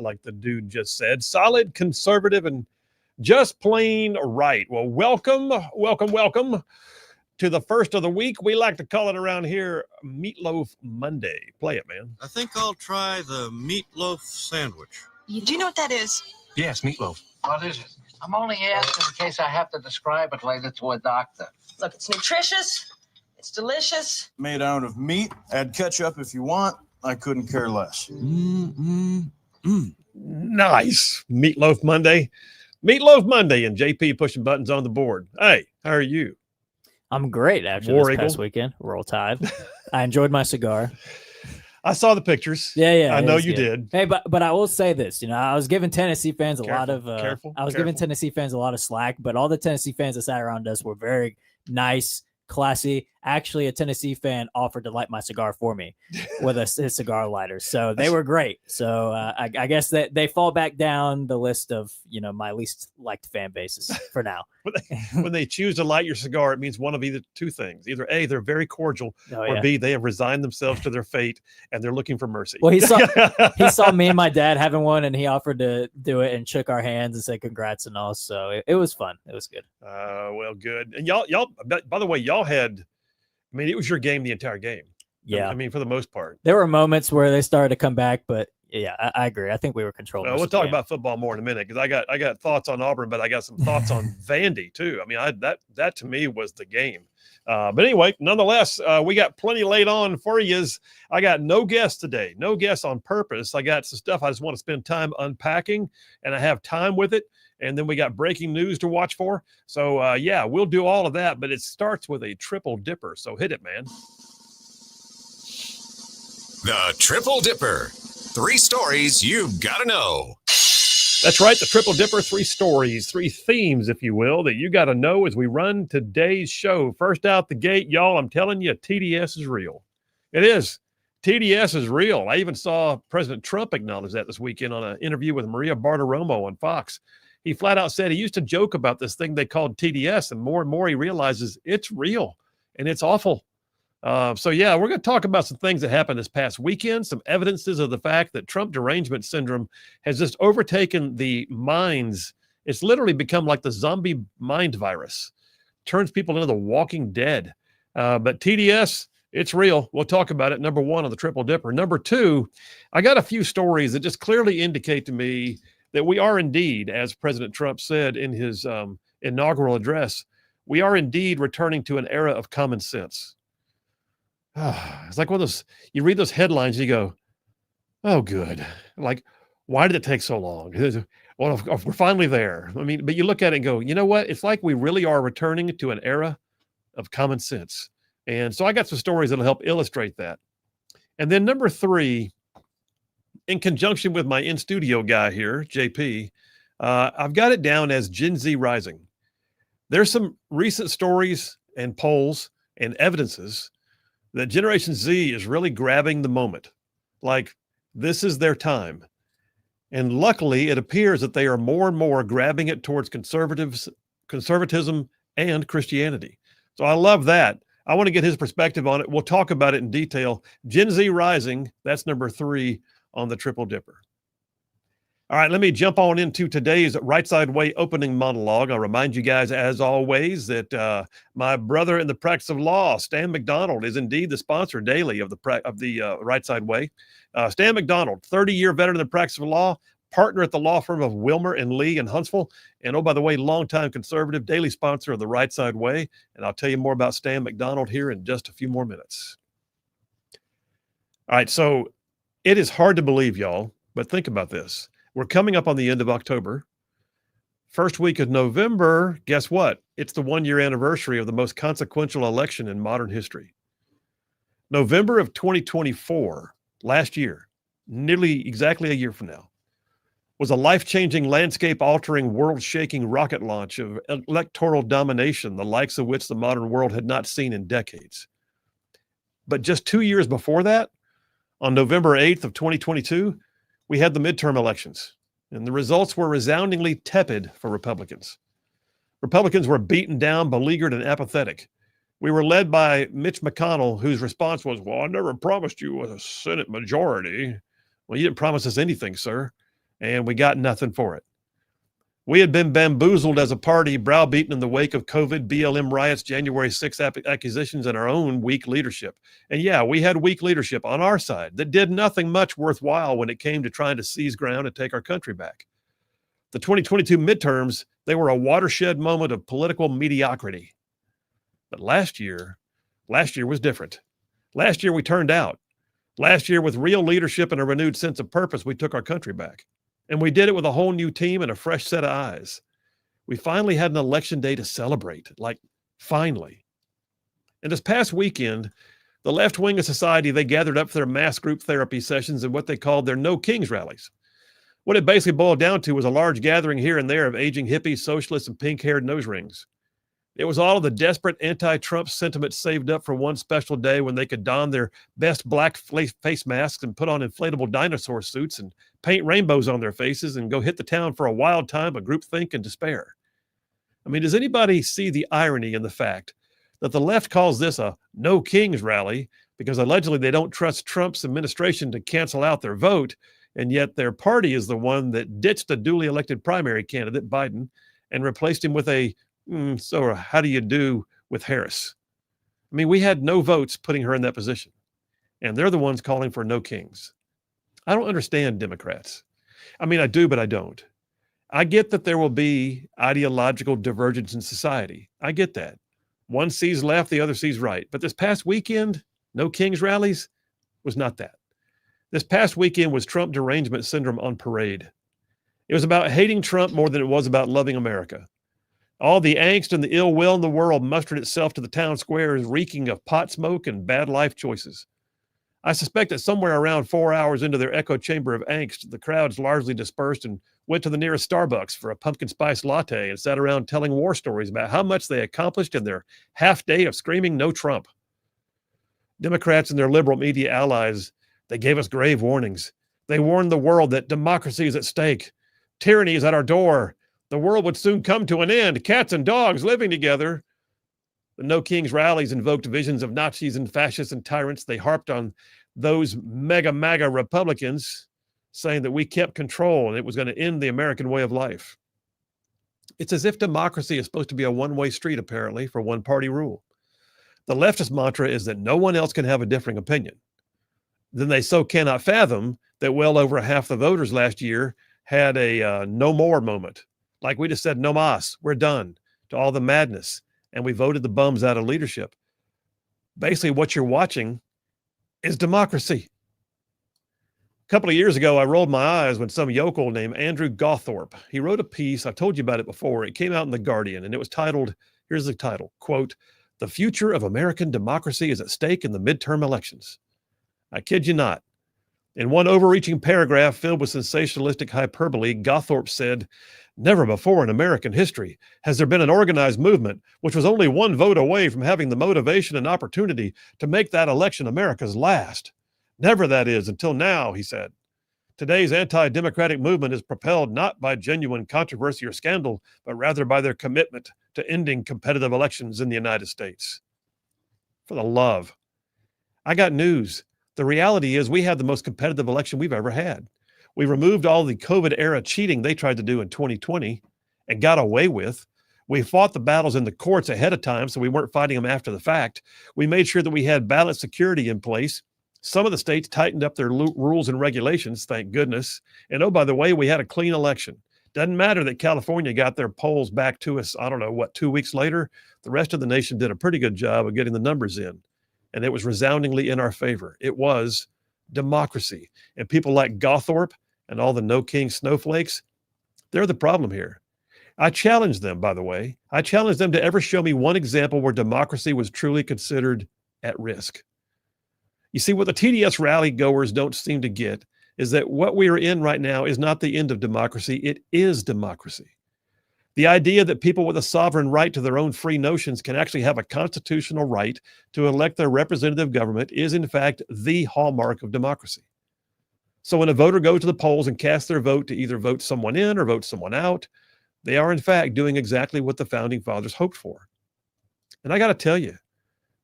like the dude just said. Solid, conservative, and just plain right. Well, welcome to the first of the week. We like to call it around here Meatloaf Monday. Play it, man. I think I'll try the meatloaf sandwich. Do you know what that is? Yes, meatloaf. What is it? I'm only asking in case I have to describe it later to a doctor. Look, it's nutritious. It's delicious. Made out of meat. Add ketchup if you want. I couldn't care less. Nice. Meatloaf Monday. Meatloaf Monday and JP pushing buttons on the board. Hey, how are you? I'm great, actually, War this Eagle. past weekend. Roll Tide. I enjoyed my cigar. I saw the pictures. Yeah. I it know was you good. did. Hey, but I will say this, I was giving Tennessee fans a lot of giving Tennessee fans a lot of slack, but all the Tennessee fans that sat around us were very nice, classy. Actually, a Tennessee fan offered to light my cigar for me with his cigar lighter. So they were great. So I guess that they fall back down the list of, my least liked fan bases for now. When they choose to light your cigar, it means one of either two things. Either A, they're very cordial, or B, they have resigned themselves to their fate and they're looking for mercy. Well, he saw me and my dad having one, and he offered to do it and shook our hands and said congrats and all. So it was fun. It was good. Well, good. And y'all, by the way, y'all had, it was your game the entire game. Yeah. For the most part. There were moments where they started to come back, but yeah, I agree. I think we were controlling. We'll talk about football more in a minute because I got thoughts on Auburn, but I got some thoughts on Vandy too. That to me was the game. But anyway, nonetheless, we got plenty laid on for you. I got no guests today, no guests on purpose. I got some stuff I just want to spend time unpacking, and I have time with it. And then we got breaking news to watch for. So, we'll do all of that, but it starts with a triple dipper. So hit it, man. The Triple Dipper. 3 stories you've got to know. That's right, the Triple Dipper, 3 stories, 3 themes, if you will, that you got to know as we run today's show. First out the gate, y'all, I'm telling you, TDS is real. It is. TDS is real. I even saw President Trump acknowledge that this weekend on an interview with Maria Bartiromo on Fox. He flat out said he used to joke about this thing they called TDS, and more he realizes it's real and it's awful. We're going to talk about some things that happened this past weekend, some evidences of the fact that Trump derangement syndrome has just overtaken the minds. It's literally become like the zombie mind virus, turns people into the walking dead. But TDS, it's real. We'll talk about it. Number 1 on the Triple Dipper. Number 2, I got a few stories that just clearly indicate to me that we are indeed, as President Trump said in his inaugural address, we are indeed returning to an era of common sense. It's like one of those, you read those headlines, you go, oh, good. Like, why did it take so long? Well, we're finally there. But you look at it and go, you know what? It's like we really are returning to an era of common sense. And so I got some stories that'll help illustrate that. And then number 3, in conjunction with my in-studio guy here, JP, I've got it down as Gen Z rising. There's some recent stories and polls and evidences that Generation Z is really grabbing the moment. Like, this is their time. And luckily, it appears that they are more and more grabbing it towards conservatism and Christianity. So I love that. I want to get his perspective on it. We'll talk about it in detail. Gen Z rising, that's number 3 on the Triple Dipper. All right, let me jump on into today's Rightside Way opening monologue. I'll remind you guys, as always, that my brother in the practice of law, Stan McDonald, is indeed the sponsor daily of the Rightside Way. Stan McDonald, 30-year veteran in the practice of law, partner at the law firm of Wilmer and Lee in Huntsville, and oh, by the way, longtime conservative, daily sponsor of the Rightside Way. And I'll tell you more about Stan McDonald here in just a few more minutes. All right, so it is hard to believe, y'all, but think about this. We're coming up on the end of October. First week of November, guess what? It's the 1-year anniversary of the most consequential election in modern history. November of 2024, last year, nearly exactly a year from now, was a life-changing, landscape-altering, world-shaking rocket launch of electoral domination, the likes of which the modern world had not seen in decades. But just 2 years before that, on November 8th of 2022, we had the midterm elections, and the results were resoundingly tepid for Republicans. Republicans were beaten down, beleaguered, and apathetic. We were led by Mitch McConnell, whose response was, well, I never promised you a Senate majority. Well, you didn't promise us anything, sir. and we got nothing for it. We had been bamboozled as a party, browbeaten in the wake of COVID, BLM riots, January 6th accusations, and our own weak leadership. And yeah, we had weak leadership on our side that did nothing much worthwhile when it came to trying to seize ground and take our country back. The 2022 midterms, they were a watershed moment of political mediocrity. But last year was different. Last year we turned out. Last year, with real leadership and a renewed sense of purpose, we took our country back. And we did it with a whole new team and a fresh set of eyes. We finally had an election day to celebrate, like finally. And this past weekend, the left wing of society, they gathered up for their mass group therapy sessions and what they called their No Kings rallies. What it basically boiled down to was a large gathering here and there of aging hippies, socialists, and pink-haired nose rings. It was all of the desperate anti-Trump sentiment saved up for one special day when they could don their best black face masks and put on inflatable dinosaur suits and paint rainbows on their faces and go hit the town for a wild time of groupthink and despair. I mean, does anybody see the irony in the fact that the left calls this a No Kings rally because allegedly they don't trust Trump's administration to cancel out their vote, and yet their party is the one that ditched a duly elected primary candidate, Biden, and replaced him with a so how do you do with Harris? I mean, we had no votes putting her in that position, and they're the ones calling for no kings. I don't understand Democrats. I mean, I do, but I don't. I get that there will be ideological divergence in society. I get that. One sees left, the other sees right. But this past weekend, no kings rallies was not that. This past weekend was Trump derangement syndrome on parade. It was about hating Trump more than it was about loving America. All the angst and the ill will in the world mustered itself to the town squares, reeking of pot smoke and bad life choices. I suspect that somewhere around 4 hours into their echo chamber of angst, the crowds largely dispersed and went to the nearest Starbucks for a pumpkin spice latte and sat around telling war stories about how much they accomplished in their half day of screaming no Trump. Democrats and their liberal media allies, they gave us grave warnings. They warned the world that democracy is at stake. Tyranny is at our door. The world would soon come to an end, cats and dogs living together. The No Kings rallies invoked visions of Nazis and fascists and tyrants. They harped on those MAGA Republicans, saying that we kept control and it was going to end the American way of life. It's as if democracy is supposed to be a one-way street, apparently, for one-party rule. The leftist mantra is that no one else can have a differing opinion. Then they so cannot fathom that well over half the voters last year had a no more moment. Like we just said, no mas, we're done to all the madness. And we voted the bums out of leadership. Basically, what you're watching is democracy. A couple of years ago, I rolled my eyes when some yokel named Andrew Gawthorpe, he wrote a piece, I've told you about it before, it came out in The Guardian, and it was titled, here's the title, quote, "The future of American democracy is at stake in the midterm elections." I kid you not. In one overreaching paragraph filled with sensationalistic hyperbole, Gawthorpe said, "Never before in American history has there been an organized movement which was only one vote away from having the motivation and opportunity to make that election America's last. Never, that is, until now," he said. "Today's anti-democratic movement is propelled not by genuine controversy or scandal, but rather by their commitment to ending competitive elections in the United States." For the love. I got news. The reality is we had the most competitive election we've ever had. We removed all the COVID era cheating they tried to do in 2020 and got away with. We fought the battles in the courts ahead of time, so we weren't fighting them after the fact. We made sure that we had ballot security in place. Some of the states tightened up their rules and regulations, thank goodness. And oh, by the way, we had a clean election. Doesn't matter that California got their polls back to us, 2 weeks later. The rest of the nation did a pretty good job of getting the numbers in. And it was resoundingly in our favor. It was democracy. And people like Gawthorpe and all the No King snowflakes, they're the problem here. I challenge them, by the way. I challenge them to ever show me one example where democracy was truly considered at risk. You see, what the TDS rally goers don't seem to get is that what we are in right now is not the end of democracy. It is democracy. The idea that people with a sovereign right to their own free notions can actually have a constitutional right to elect their representative government is, in fact, the hallmark of democracy. So when a voter goes to the polls and casts their vote to either vote someone in or vote someone out, they are, in fact, doing exactly what the founding fathers hoped for. And I got to tell you,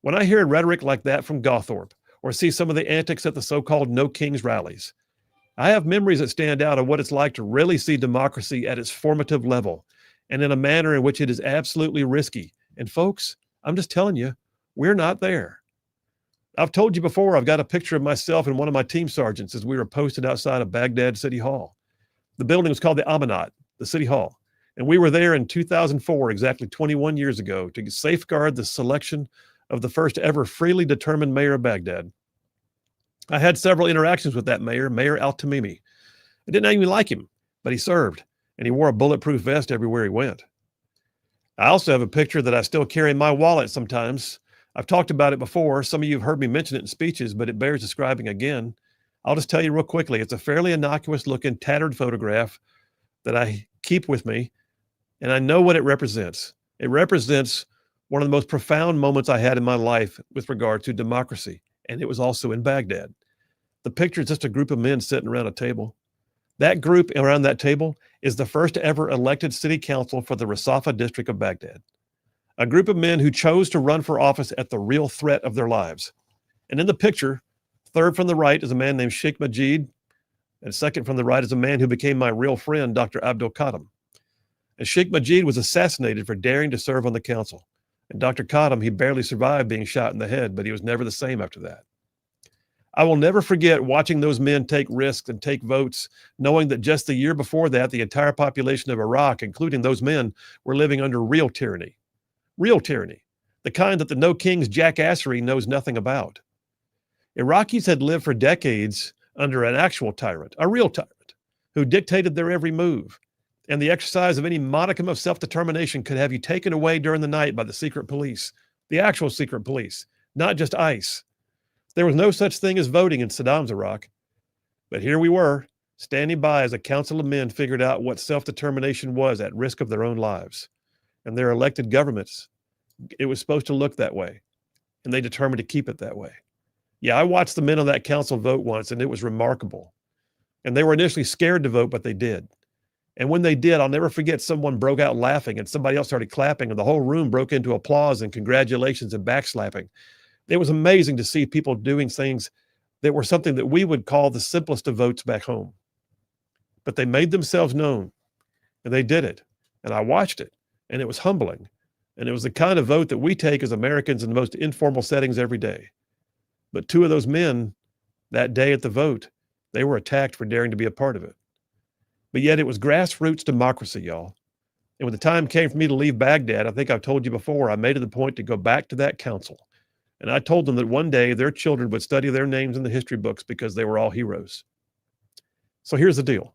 when I hear rhetoric like that from Gawthorpe or see some of the antics at the so-called No Kings rallies, I have memories that stand out of what it's like to really see democracy at its formative level and in a manner in which it is absolutely risky. And folks, I'm just telling you, we're not there. I've told you before, I've got a picture of myself and one of my team sergeants as we were posted outside of Baghdad City Hall. The building was called the Amanat, the City Hall. And we were there in 2004, exactly 21 years ago, to safeguard the selection of the first ever freely determined mayor of Baghdad. I had several interactions with that mayor, Mayor Al-Tamimi. I didn't even like him, but he served, and he wore a bulletproof vest everywhere he went. I also have a picture that I still carry in my wallet sometimes. I've talked about it before. Some of you have heard me mention it in speeches, but it bears describing again. I'll just tell you real quickly. It's a fairly innocuous-looking, tattered photograph that I keep with me, and I know what it represents. It represents one of the most profound moments I had in my life with regard to democracy, and it was also in Baghdad. The picture is just a group of men sitting around a table. That group around that table is the first ever elected city council for the Rasafa district of Baghdad. A group of men who chose to run for office at the real threat of their lives. And in the picture, third from the right is a man named Sheikh Majid, and second from the right is a man who became my real friend, Dr. Abdul Qadim. And Sheikh Majid was assassinated for daring to serve on the council. And Dr. Qadim, he barely survived being shot in the head, but he was never the same after that. I will never forget watching those men take risks and take votes, knowing that just the year before that, the entire population of Iraq, including those men, were living under real tyranny. Real tyranny, the kind that the No King's jackassery knows nothing about. Iraqis had lived for decades under an actual tyrant, a real tyrant, who dictated their every move. And the exercise of any modicum of self-determination could have you taken away during the night by the secret police, the actual secret police, not just ICE. There was no such thing as voting in Saddam's Iraq. But here we were, standing by as a council of men figured out what self-determination was at risk of their own lives. And their elected governments, it was supposed to look that way. And they determined to keep it that way. Yeah, I watched the men on that council vote once, and it was remarkable. And they were initially scared to vote, but they did. And when they did, I'll never forget, someone broke out laughing and somebody else started clapping, and the whole room broke into applause and congratulations and backslapping. It was amazing to see people doing things that were something that we would call the simplest of votes back home. But they made themselves known, and they did it. And I watched it, and it was humbling. And it was the kind of vote that we take as Americans in the most informal settings every day. But two of those men, that day at the vote, they were attacked for daring to be a part of it. But yet it was grassroots democracy, y'all. And when the time came for me to leave Baghdad, I think I've told you before, I made it a point to go back to that council. And I told them that one day their children would study their names in the history books because they were all heroes. So here's the deal.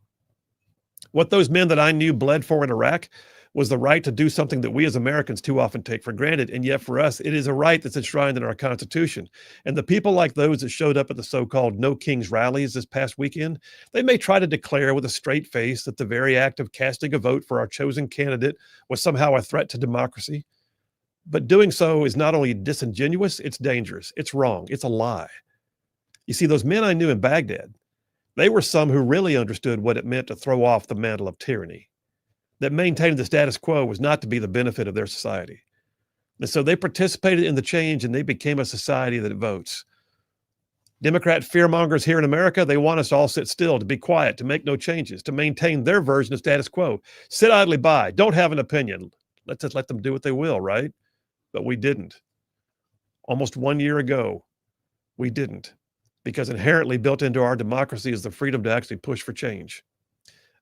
What those men that I knew bled for in Iraq was the right to do something that we as Americans too often take for granted. And yet for us, it is a right that's enshrined in our Constitution. And the people like those that showed up at the so-called No Kings rallies this past weekend, they may try to declare with a straight face that the very act of casting a vote for our chosen candidate was somehow a threat to democracy. But doing so is not only disingenuous, it's dangerous, it's wrong, it's a lie. You see, those men I knew in Baghdad, they were some who really understood what it meant to throw off the mantle of tyranny, that maintaining the status quo was not to be the benefit of their society. And so they participated in the change and they became a society that votes. Democrat fearmongers here in America, they want us to all sit still, to be quiet, to make no changes, to maintain their version of status quo. Sit idly by, don't have an opinion. Let's just let them do what they will, right? But we didn't. Almost 1 year ago, we didn't, because inherently built into our democracy is the freedom to actually push for change.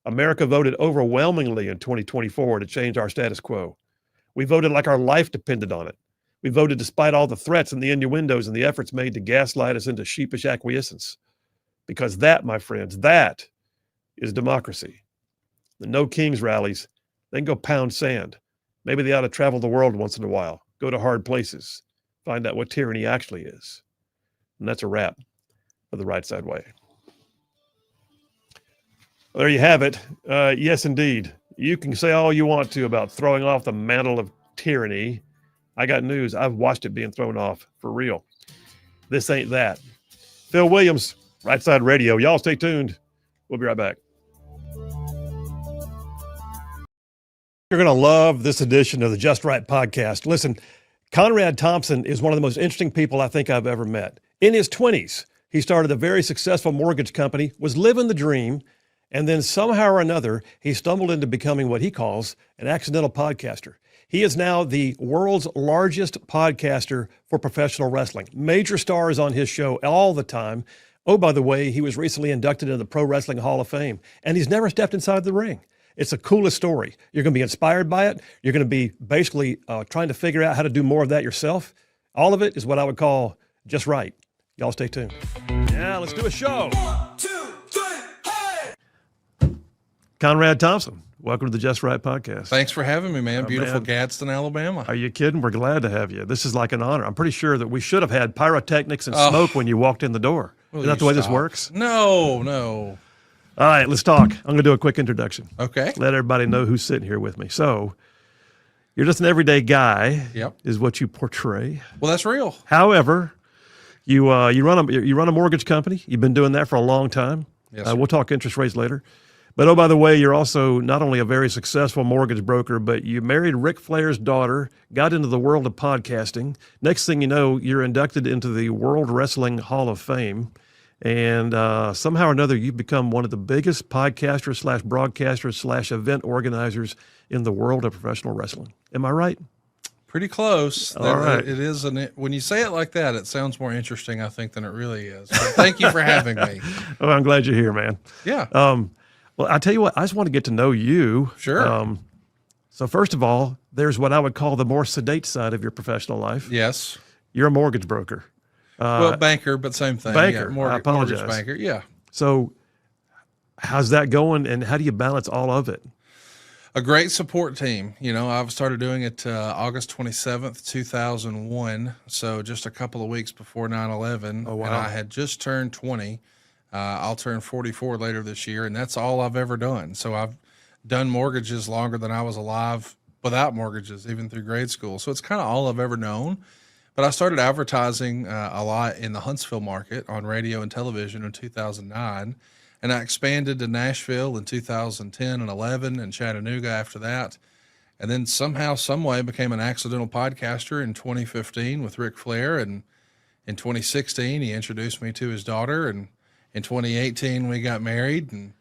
America voted overwhelmingly in 2024 to change our status quo. We voted like our life depended on it. We voted despite all the threats and the innuendos and the efforts made to gaslight us into sheepish acquiescence. Because that, my friends, that is democracy. The No Kings rallies, they can go pound sand. Maybe they ought to travel the world once in a while, go to hard places, find out what tyranny actually is. And that's a wrap for the Rightside Way. Well, there you have it. Yes, indeed. You can say all you want to about throwing off the mantle of tyranny. I got news. I've watched it being thrown off for real. This ain't that. Phil Williams, Rightside Radio. Y'all stay tuned. We'll be right back. You're going to love this edition of the Just Right podcast. Listen, Conrad Thompson is one of the most interesting people I think I've ever met. In his 20s, He started a very successful mortgage company, was living the dream, and then somehow or another, he stumbled into becoming what he calls an accidental podcaster. He is now the world's largest podcaster for professional wrestling. Major stars on his show all the time. Oh, by the way, he was recently inducted into the Pro Wrestling Hall of Fame, and he's never stepped inside the ring. It's the coolest story. You're going to be inspired by it. You're going to be basically trying to figure out how to do more of that yourself. All of it is what I would call just right. Y'all stay tuned. Yeah, let's do a show. 1, 2, 3, hey! Conrad Thompson, welcome to the Just Right podcast. Thanks for having me, man. Beautiful Gadsden, Alabama. Are you kidding? We're glad to have you. This is like an honor. I'm pretty sure that we should have had pyrotechnics and smoke when you walked in the door. Is that the way this works? No. All right, let's talk. I'm going to do a quick introduction. Okay. Let everybody know who's sitting here with me. So, you're just an everyday guy. Yep. Is what you portray. Well, that's real. However, you run a mortgage company. You've been doing that for a long time. Yes, sir. We'll talk interest rates later. But oh, by the way, you're also not only a very successful mortgage broker, but you married Ric Flair's daughter, got into the world of podcasting. Next thing you know, you're inducted into the World Wrestling Hall of Fame. And somehow or another, you've become one of the biggest podcasters / broadcasters / event organizers in the world of professional wrestling. Am I right? Pretty close. All right. It is. When you say it like that, it sounds more interesting, I think, than it really is. But thank you for having me. Oh, I'm glad you're here, man. Yeah. Well, I tell you what, I just want to get to know you. Sure. So first of all, there's what I would call the more sedate side of your professional life. Yes. You're a mortgage broker. Well, banker, but same thing. Banker. Yeah, I apologize. Mortgage banker. Yeah. So how's that going, and how do you balance all of it? A great support team. You know, I've started doing it August 27th, 2001. So just a couple of weeks before 9/11. Oh, wow. And I had just turned 20. I'll turn 44 later this year, and that's all I've ever done. So I've done mortgages longer than I was alive without mortgages, even through grade school. So it's kind of all I've ever known. But I started advertising a lot in the Huntsville market on radio and television in 2009. And I expanded to Nashville in 2010 and 11 and Chattanooga after that. And then somehow, some way became an accidental podcaster in 2015 with Ric Flair. And in 2016, he introduced me to his daughter. And in 2018, we got married. And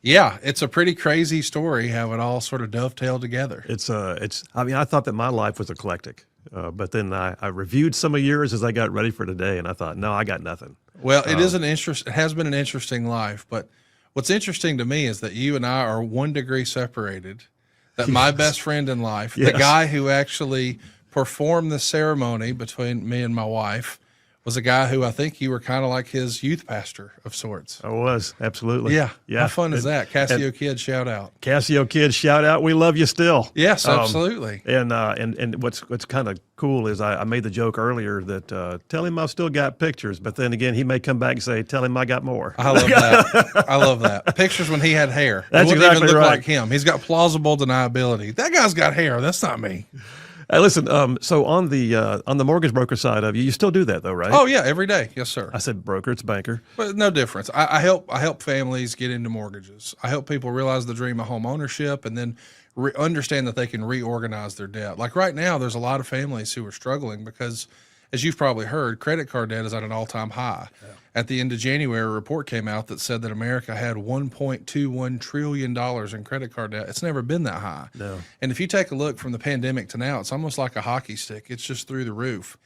yeah, it's a pretty crazy story how it all sort of dovetailed together. I mean, I thought that my life was eclectic. But then I reviewed some of yours as I got ready for today, and I thought, no, I got nothing. Well, it has been an interesting life, but what's interesting to me is that you and I are 1 degree separated, that my best friend in life, the guy who actually performed the ceremony between me and my wife, was a guy who I think you were kind of like his youth pastor of sorts. I was, absolutely. Yeah. How fun is that? Casio Kid, shout out. Casio Kid, shout out. We love you still. Yes, absolutely. And what's kind of cool is I made the joke earlier that tell him I've still got pictures, but then again, he may come back and say, tell him I got more. I love that. I love that. Pictures when he had hair. That's it wouldn't exactly even look right. like him. He's got plausible deniability. That guy's got hair. That's not me. Hey, listen. So on the mortgage broker side of you still do that though, right? Oh yeah, every day. Yes, sir. I said broker, it's banker. But no difference. I help families get into mortgages. I help people realize the dream of home ownership and then understand that they can reorganize their debt. Like right now, there's a lot of families who are struggling because, as you've probably heard, credit card debt is at an all-time high. Yeah. At the end of January, a report came out that said that America had $1.21 trillion in credit card debt. It's never been that high. No. And if you take a look from the pandemic to now, it's almost like a hockey stick. It's just through the roof.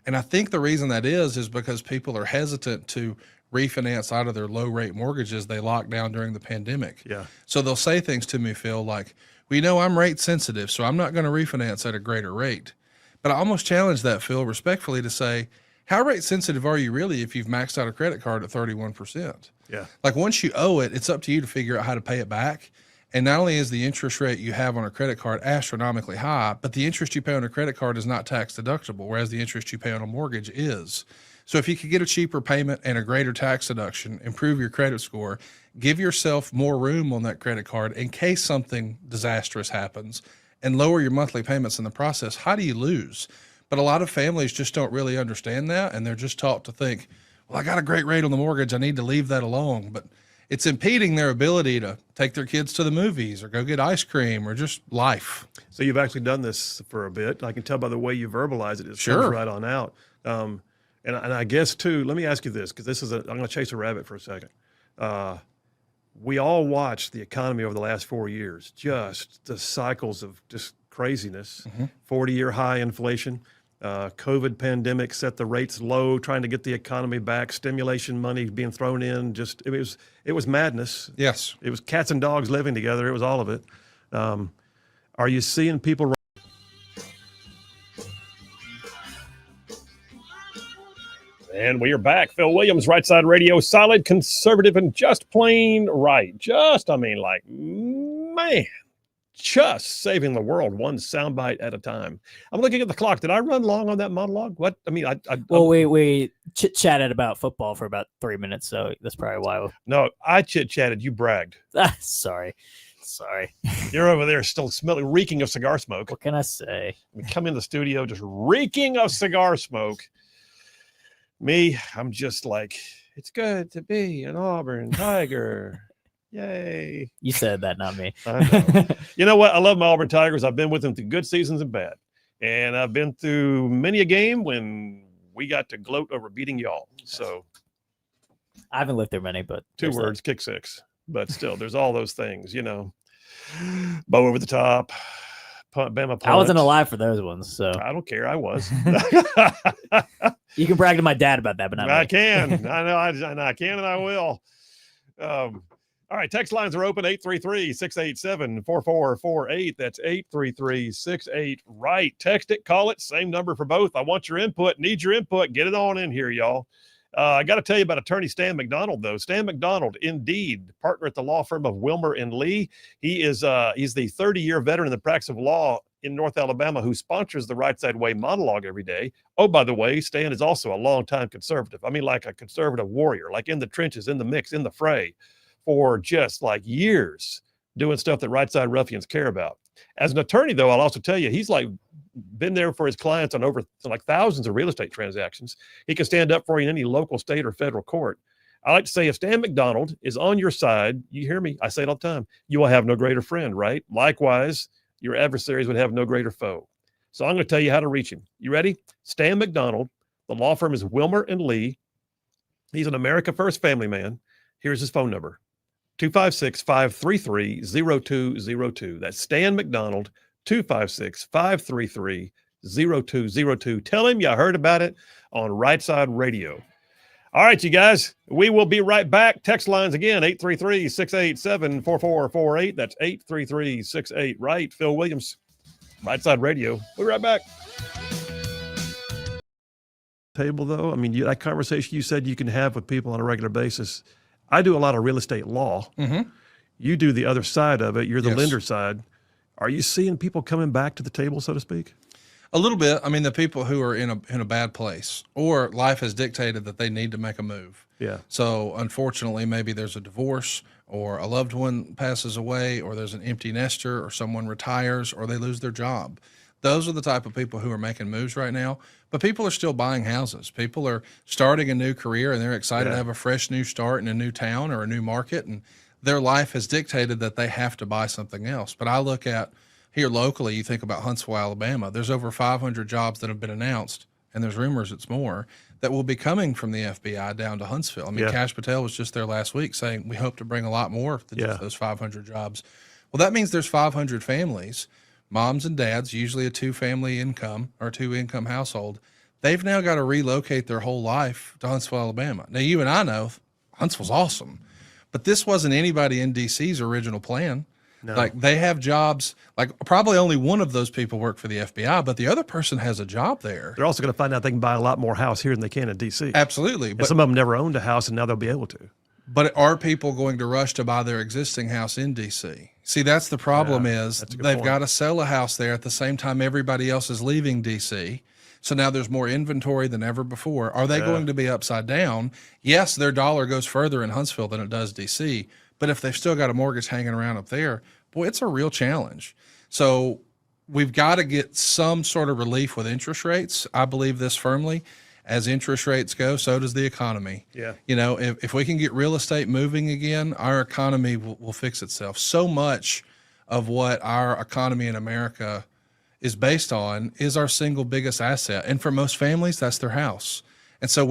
And I think the reason that is because people are hesitant to refinance out of their low-rate mortgages they locked down during the pandemic. Yeah. So they'll say things to me, Phil, like, well, you know, I'm rate sensitive, so I'm not going to refinance at a greater rate. But I almost challenge that, Phil, respectfully to say, how rate sensitive are you really if you've maxed out a credit card at 31%? Yeah. Like once you owe it, it's up to you to figure out how to pay it back. And not only is the interest rate you have on a credit card astronomically high, but the interest you pay on a credit card is not tax deductible, whereas the interest you pay on a mortgage is. So if you could get a cheaper payment and a greater tax deduction, improve your credit score, give yourself more room on that credit card in case something disastrous happens, and lower your monthly payments in the process, how do you lose? But a lot of families just don't really understand that, and they're just taught to think, well, I got a great rate on the mortgage, I need to leave that alone. But it's impeding their ability to take their kids to the movies or go get ice cream or just life. So you've actually done this for a bit. I can tell by the way you verbalize it. It Sure. comes right on out. And I guess too, let me ask you this, because I'm going to chase a rabbit for a second. We all watched the economy over the last 4 years, just the cycles of just craziness, 40-year high inflation, COVID pandemic set the rates low, trying to get the economy back, stimulation money being thrown in. Just it was madness. Yes. It was cats and dogs living together. It was all of it. Are you seeing people? And we are back. Phil Williams, Rightside Radio, solid, conservative, and just plain right. Just saving the world one soundbite at a time. I'm looking at the clock. Did I run long on that monologue? What? I mean, we chit-chatted about football for about 3 minutes, so that's probably why. No, I chit-chatted. You bragged. Sorry. You're over there still reeking of cigar smoke. What can I say? We come in the studio just reeking of cigar smoke. Me, I'm just like, it's good to be an Auburn Tiger. Yay. You said that, not me. I know. You know what? I love my Auburn Tigers. I've been with them through good seasons and bad. And I've been through many a game when we got to gloat over beating y'all. So I haven't lived through many, but two words, kick six. But still, there's all those things, bow over the top. Bama punt. I wasn't alive for those ones, so I don't care. I was. You can brag to my dad about that, but not me. I can. I know. I can, and I will. All right. Text lines are open. 833-687-4448. That's 833-68-RIGHT. Text it, call it. Same number for both. I want your input. Need your input. Get it on in here, y'all. I got to tell you about attorney Stan McDonald, though. Stan McDonald, indeed, partner at the law firm of Wilmer and Lee. He's the 30-year veteran in the practice of law in North Alabama who sponsors the Rightside Way monologue every day. Oh, by the way, Stan is also a longtime conservative. I mean, like a conservative warrior, like in the trenches, in the mix, in the fray for just like years doing stuff that Rightside ruffians care about. As an attorney, though, I'll also tell you, he's been there for his clients on over thousands of real estate transactions. He can stand up for you in any local, state, or federal court. I like to say if Stan McDonald is on your side, you hear me, I say it all the time, you will have no greater friend, right? Likewise, your adversaries would have no greater foe. So I'm going to tell you how to reach him. You ready? Stan McDonald. The law firm is Wilmer and Lee. He's an America First family man. Here's his phone number, 256-533-0202. That's Stan McDonald, 256-533-0202. Tell him you heard about it on Rightside Radio. All right, you guys, we will be right back. Text lines again, 833-687-4448. That's 833-68-RIGHT. Phil Williams, Rightside Radio. We'll be right back. Table, though, I mean, that conversation you said you can have with people on a regular basis. I do a lot of real estate law. Mm-hmm. You do the other side of it. You're the lender side. Are you seeing people coming back to the table, so to speak? A little bit. I mean, the people who are in a bad place or life has dictated that they need to make a move. Yeah. So unfortunately, maybe there's a divorce or a loved one passes away or there's an empty nester or someone retires or they lose their job. Those are the type of people who are making moves right now. But people are still buying houses. People are starting a new career and they're excited to have a fresh new start in a new town or a new market. And their life has dictated that they have to buy something else. But I look at here locally, you think about Huntsville, Alabama. There's over 500 jobs that have been announced, and there's rumors it's more, that will be coming from the FBI down to Huntsville. I mean, Kash Patel was just there last week saying we hope to bring a lot more than just those 500 jobs. Well, that means there's 500 families, moms and dads, usually a two-family income or two-income household. They've now got to relocate their whole life to Huntsville, Alabama. Now, you and I know Huntsville's awesome, but this wasn't anybody in D.C.'s original plan. No. Like they have jobs, like probably only one of those people work for the FBI, but the other person has a job there. They're also going to find out they can buy a lot more house here than they can in D.C. Absolutely. But some of them never owned a house and now they'll be able to. But are people going to rush to buy their existing house in D.C.? See, that's the problem is they've got to sell a house there at the same time everybody else is leaving D.C. So now there's more inventory than ever before. Are they going to be upside down? Yes, their dollar goes further in Huntsville than it does D.C., but if they've still got a mortgage hanging around up there, boy, it's a real challenge. So we've got to get some sort of relief with interest rates. I believe this firmly. As interest rates go, so does the economy. Yeah. You know, if we can get real estate moving again, our economy will fix itself. So much of what our economy in America is based on is our single biggest asset. And for most families, that's their house. And so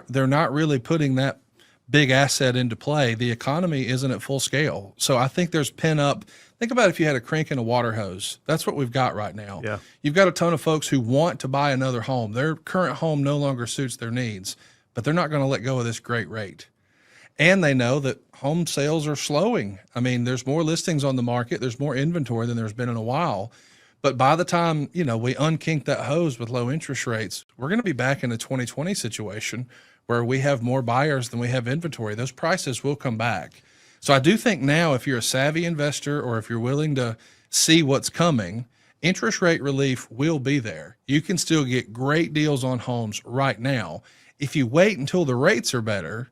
they're not really putting that big asset into play. The economy isn't at full scale. So I think there's pent up. Think about if you had a crank and a water hose. That's what we've got right now. Yeah. You've got a ton of folks who want to buy another home. Their current home no longer suits their needs, but they're not going to let go of this great rate. And they know that home sales are slowing. I mean, there's more listings on the market. There's more inventory than there's been in a while. But by the time, we unkink that hose with low interest rates, we're going to be back in a 2020 situation where we have more buyers than we have inventory. Those prices will come back. So I do think now, if you're a savvy investor or if you're willing to see what's coming, interest rate relief will be there. You can still get great deals on homes right now. If you wait until the rates are better,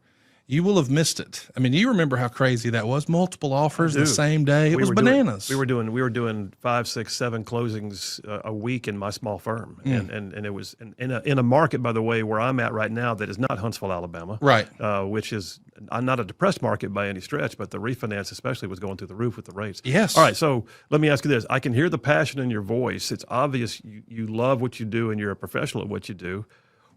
you will have missed it. I mean, you remember how crazy that was? Multiple offers the same day. It was bananas. We were doing 5, 6, 7 closings a week in my small firm, and it was in a market, by the way, where I'm at right now that is not Huntsville, Alabama, right? Which is not a depressed market by any stretch, but the refinance especially was going through the roof with the rates. Yes. All right. So let me ask you this: I can hear the passion in your voice. It's obvious you love what you do and you're a professional at what you do.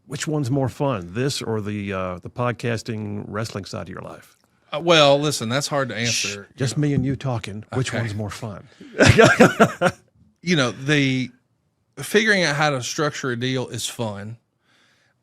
Which one's more fun, this or the podcasting wrestling side of your life? Well, listen, that's hard to answer. Just me and you talking. Which one's more fun? The figuring out how to structure a deal is fun.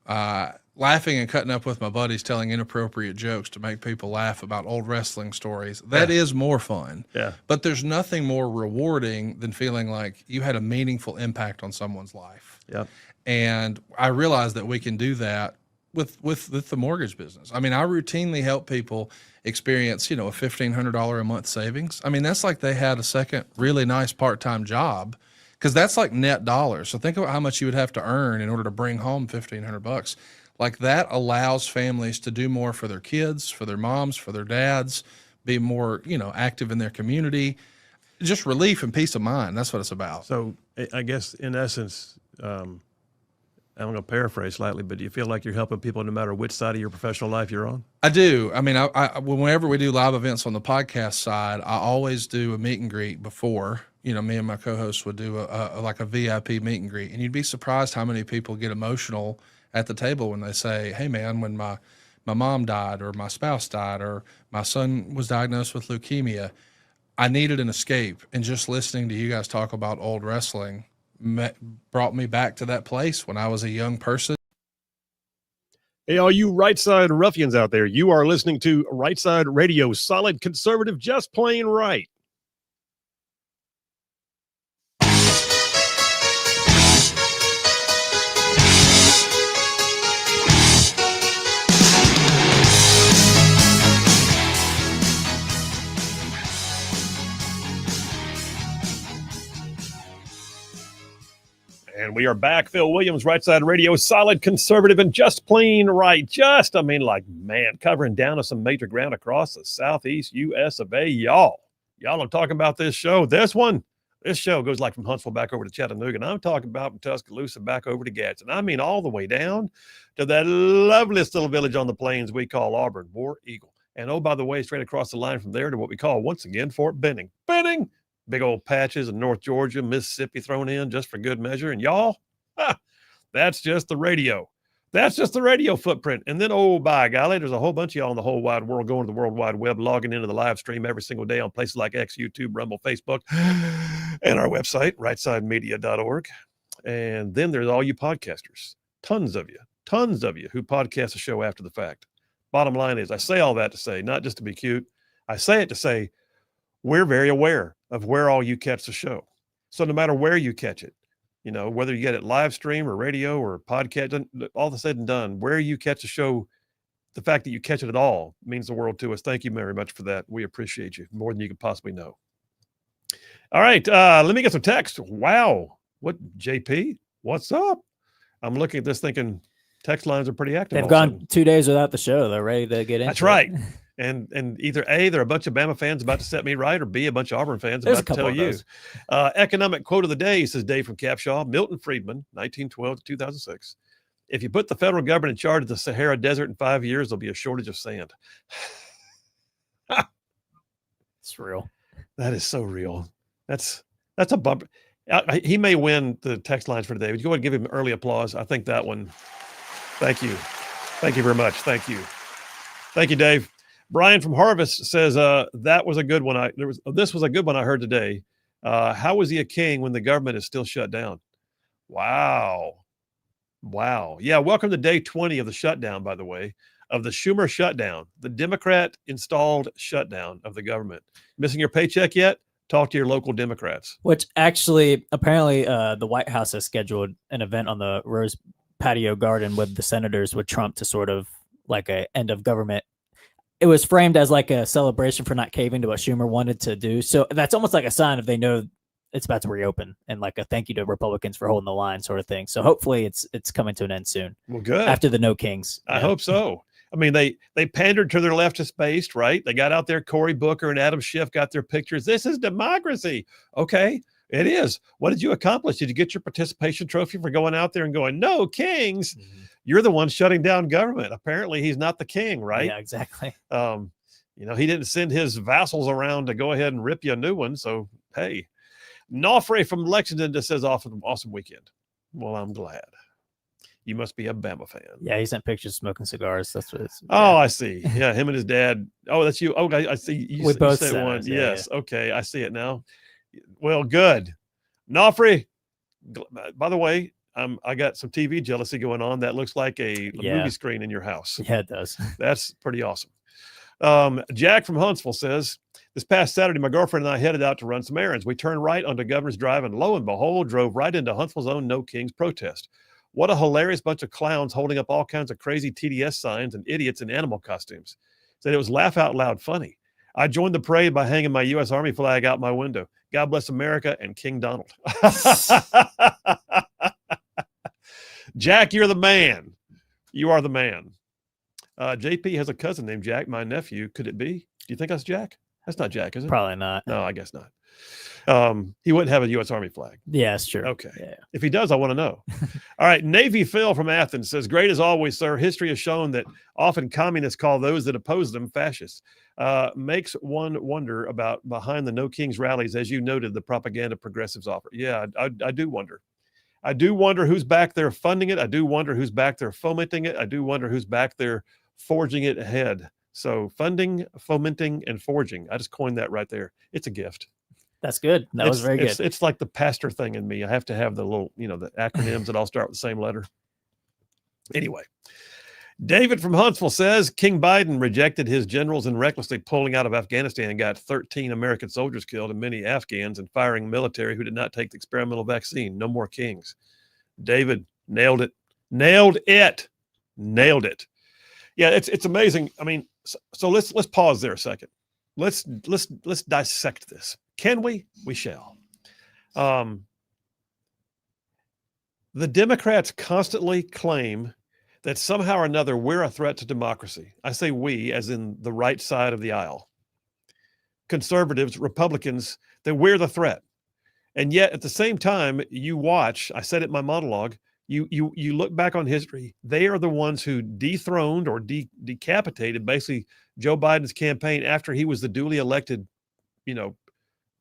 Laughing and cutting up with my buddies, telling inappropriate jokes to make people laugh about old wrestling stories, that is more fun. Yeah. But there's nothing more rewarding than feeling like you had a meaningful impact on someone's life. Yeah. And I realized that we can do that with the mortgage business. I mean, I routinely help people experience, a $1,500 a month savings. I mean, that's like they had a second really nice part-time job, because that's like net dollars. So think about how much you would have to earn in order to bring home $1,500. Like, that allows families to do more for their kids, for their moms, for their dads, be more, active in their community. Just relief and peace of mind. That's what it's about. So I guess in essence, I'm going to paraphrase slightly, but do you feel like you're helping people no matter which side of your professional life you're on? I do. I mean, whenever we do live events on the podcast side, I always do a meet and greet before. Me and my co-hosts would do a VIP meet and greet, and you'd be surprised how many people get emotional at the table when they say, "Hey, man, when my mom died, or my spouse died, or my son was diagnosed with leukemia, I needed an escape." And just listening to you guys talk about old wrestling brought me back to that place when I was a young person. Hey, all you Rightside ruffians out there, you are listening to Rightside Radio, solid conservative, just plain right. And we are back. Phil Williams, Rightside Radio, solid conservative and just plain right. Covering down to some major ground across the southeast U.S. of A. Y'all are talking about this show. This show goes like from Huntsville back over to Chattanooga. And I'm talking about from Tuscaloosa back over to Gadsden. I mean, all the way down to that loveliest little village on the plains we call Auburn, War Eagle. And oh, by the way, straight across the line from there to what we call, once again, Fort Benning. Big old patches of North Georgia, Mississippi thrown in just for good measure. And y'all, that's just the radio. That's just the radio footprint. And then, oh, by golly, there's a whole bunch of y'all in the whole wide world going to the World Wide Web, logging into the live stream every single day on places like X, YouTube, Rumble, Facebook, and our website, rightsidemedia.org. And then there's all you podcasters, tons of you who podcast a show after the fact. Bottom line is, I say all that to say, not just to be cute. I say it to say, we're very aware of where all you catch the show. So no matter where you catch it, whether you get it live stream or radio or podcast, all the said and done, where you catch the show, the fact that you catch it at all means the world to us. Thank you very much for that. We appreciate you more than you could possibly know. All right. Let me get some text. Wow. What, JP? What's up? I'm looking at this thinking text lines are pretty active. They've gone 2 days without the show. They're ready to get into That's right. And either A, they're a bunch of Bama fans about to set me right, or B, a bunch of Auburn fans about to tell you. Economic quote of the day, says Dave from Capshaw, Milton Friedman, 1912 to 2006. If you put the federal government in charge of the Sahara Desert in 5 years, there'll be a shortage of sand. It's real. That is so real. That's a bumper. He may win the text lines for today. Would you go ahead and give him early applause? I think that one. Thank you. Thank you very much. Thank you. Thank you, Dave. Brian from Harvest says, that was a good one. This was a good one I heard today. How was he a king when the government is still shut down? Wow. Yeah. Welcome to day 20 of the shutdown, by the way, of the Schumer shutdown, the Democrat installed shutdown of the government. Missing your paycheck yet? Talk to your local Democrats. Which actually, apparently, the White House has scheduled an event on the Rose Patio Garden with the senators with Trump to sort of like a end of government. It was framed as like a celebration for not caving to what Schumer wanted to do. So that's almost like a sign if they know it's about to reopen and like a thank you to Republicans for holding the line sort of thing. So hopefully it's coming to an end soon. Well, good. After the No Kings. I hope so. I mean, they pandered to their leftist base, right? They got out there. Cory Booker and Adam Schiff got their pictures. This is democracy. Okay, it is. What did you accomplish? Did you get your participation trophy for going out there and going, no kings? Mm-hmm. You're the one shutting down government. Apparently, he's not the king, right? Yeah, exactly. He didn't send his vassals around to go ahead and rip you a new one. So, hey, Nofre from Lexington just says, awesome weekend. Well, I'm glad. You must be a Bama fan. Yeah, he sent pictures smoking cigars. That's what it's. Oh, I see. Yeah, him and his dad. Oh, that's you. Oh, I see. We both said one. Yeah, yes. Yeah. Okay, I see it now. Well, good. Nofre, by the way, I got some TV jealousy going on. That looks like a movie screen in your house. Yeah, it does. That's pretty awesome. Jack from Huntsville says, this past Saturday, my girlfriend and I headed out to run some errands. We turned right onto Governor's Drive and lo and behold, drove right into Huntsville's own No Kings protest. What a hilarious bunch of clowns holding up all kinds of crazy TDS signs and idiots in animal costumes. Said it was laugh out loud funny. I joined the parade by hanging my U.S. Army flag out my window. God bless America and King Donald. Jack, you're the man. You are the man. JP has a cousin named Jack, my nephew. Could it be? Do you think that's Jack? That's not Jack, is it? Probably not. No, I guess not. He wouldn't have a U.S. Army flag. Yeah, it's true. Okay. Yeah. If he does, I want to know. All right. Navy Phil from Athens says, great as always, sir. History has shown that often communists call those that oppose them fascists. Makes one wonder about behind the No Kings rallies, as you noted, the propaganda progressives offer. Yeah, I do wonder. I do wonder who's back there funding it. I do wonder who's back there fomenting it. I do wonder who's back there forging it ahead. So funding, fomenting, and forging. I just coined that right there. It's a gift. That's good. That was very good. It's like the pastor thing in me. I have to have the little, the acronyms that all start with the same letter. Anyway, David from Huntsville says King Biden rejected his generals and recklessly pulling out of Afghanistan got 13 American soldiers killed and many Afghans and firing military who did not take the experimental vaccine. No more kings. David nailed it. Nailed it. Yeah, it's amazing. I mean, so let's pause there a second. Let's dissect this. Can we? We shall. The Democrats constantly claim that somehow or another we're a threat to democracy. I say we, as in the right side of the aisle. Conservatives, Republicans, that we're the threat. And yet, at the same time, you watch, I said it in my monologue, you look back on history, they are the ones who dethroned or decapitated basically Joe Biden's campaign after he was the duly elected,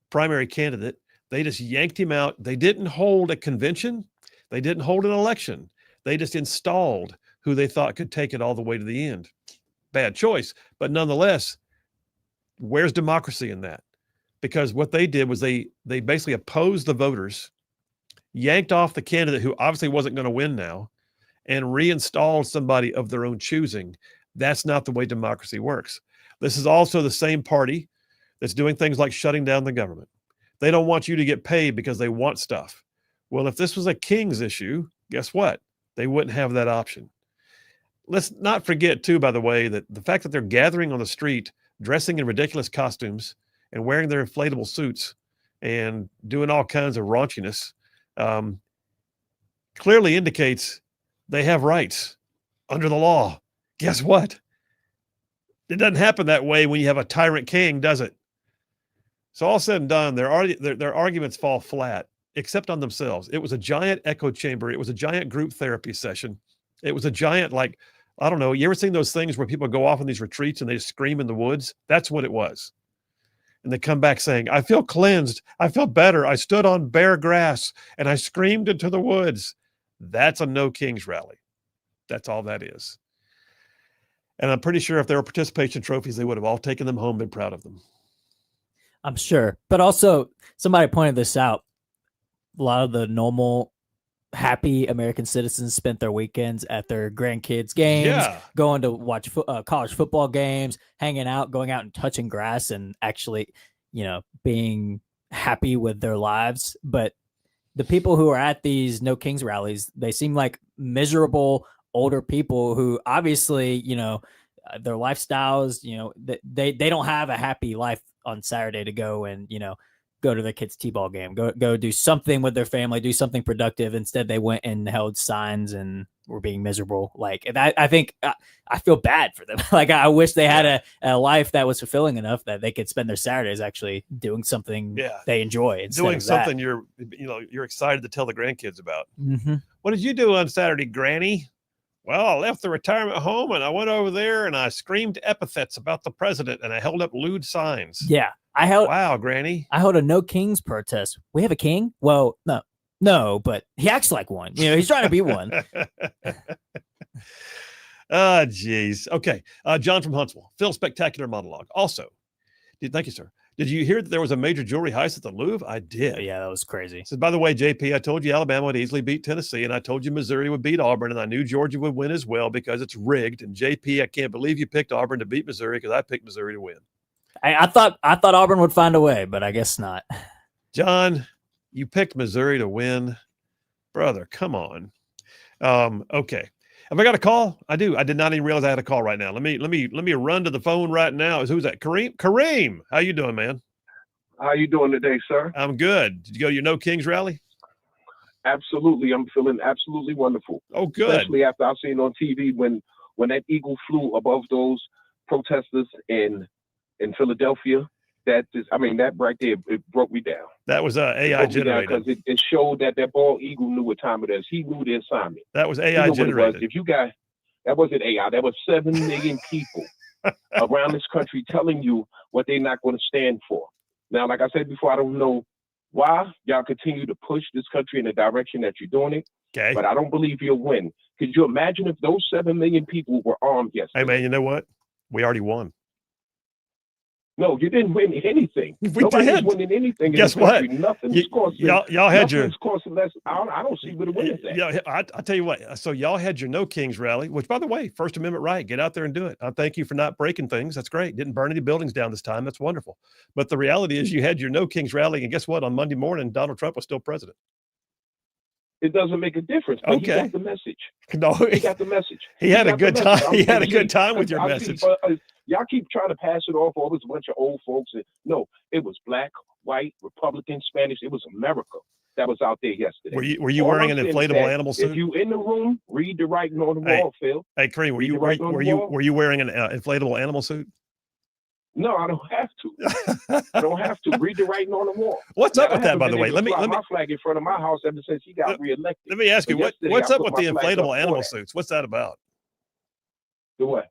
primary candidate. They just yanked him out. They didn't hold a convention. They didn't hold an election. They just installed who they thought could take it all the way to the end. Bad choice, but nonetheless, where's democracy in that? Because what they did was they basically opposed the voters, yanked off the candidate who obviously wasn't going to win now, and reinstalled somebody of their own choosing. That's not the way democracy works. This is also the same party that's doing things like shutting down the government. They don't want you to get paid because they want stuff. Well, if this was a king's issue, guess what? They wouldn't have that option. Let's not forget, too, by the way, that the fact that they're gathering on the street, dressing in ridiculous costumes and wearing their inflatable suits and doing all kinds of raunchiness clearly indicates they have rights under the law. Guess what? It doesn't happen that way when you have a tyrant king, does it? So all said and done, their arguments fall flat, except on themselves. It was a giant echo chamber. It was a giant group therapy session. It was a giant, I don't know, you ever seen those things where people go off on these retreats and they just scream in the woods? That's what it was. And they come back saying, I feel cleansed. I feel better. I stood on bare grass and I screamed into the woods. That's a No Kings rally. That's all that is. And I'm pretty sure if there were participation trophies, they would have all taken them home, been proud of them. I'm sure. But also, somebody pointed this out. A lot of the normal, happy American citizens spent their weekends at their grandkids' games, going to watch college football games, hanging out, going out and touching grass, and actually, being happy with their lives. But the people who are at these No Kings rallies, they seem like miserable older people who obviously, their lifestyles, they don't have a happy life on Saturday to go and, go to their kids' t-ball game, go do something with their family, do something productive. Instead, they went and held signs and were being miserable. Like, I think I feel bad for them. Like, I wish they had a life that was fulfilling enough that they could spend their Saturdays actually doing something they enjoy. Doing something you're excited to tell the grandkids about. Mm-hmm. What did you do on Saturday, Granny? Well, I left the retirement home and I went over there and I screamed epithets about the president and I held up lewd signs. Yeah. Wow, Granny. I held a No Kings protest. We have a king? Well, no, but he acts like one. He's trying to be one. Geez. Okay. John from Huntsville. Phil, spectacular monologue. Also, thank you, sir. Did you hear that there was a major jewelry heist at the Louvre? I did. Yeah, that was crazy. So, by the way, JP, I told you Alabama would easily beat Tennessee, and I told you Missouri would beat Auburn, and I knew Georgia would win as well because it's rigged. And JP, I can't believe you picked Auburn to beat Missouri because I picked Missouri to win. I thought Auburn would find a way, but I guess not. John, you picked Missouri to win. Brother, come on. Okay. Have I got a call? I do. I did not even realize I had a call right now. Let me run to the phone right now. Who's that? Kareem? Kareem, how you doing, man? How you doing today, sir? I'm good. Did you go to your No Kings rally? Absolutely. I'm feeling absolutely wonderful. Oh, good. Especially after I've seen on TV when that eagle flew above those protesters in Philadelphia. That right there, it broke me down. That was AI generated. Because it showed that bald eagle knew what time it is. He knew the assignment. That was AI generated. If you got, that wasn't AI. That was 7 million people around this country telling you what they're not going to stand for. Now, like I said before, I don't know why y'all continue to push this country in the direction that you're doing it. Okay. But I don't believe you'll win. Could you imagine if those 7 million people were armed yesterday? Hey, man, you know what? We already won. No, you didn't win anything. Nobody's winning anything. Guess what? Nothing's costing. Y'all had your. Costing less. I don't see where the win is at. Yeah, I tell you what. So y'all had your No Kings rally, which, by the way, First Amendment right. Get out there and do it. I thank you for not breaking things. That's great. Didn't burn any buildings down this time. That's wonderful. But the reality is, you had your No Kings rally, and guess what? On Monday morning, Donald Trump was still president. It doesn't make a difference. But he got the message. No, he got the message. He had a good time. He had a good time with your message. Y'all keep trying to pass it off. It was a bunch of old folks. No, it was black, white, Republican, Spanish. It was America that was out there yesterday. Were you wearing an inflatable animal suit? If you in the room, read the writing on the wall, Phil. Hey, Kareem, were you wearing an inflatable animal suit? No, I don't have to. I don't have to. Read the writing on the wall. What's up with that, by the way? Let me my flag in front of my house ever since he got reelected. Let me ask you, what's up with the inflatable animal suits? What's that about? The what?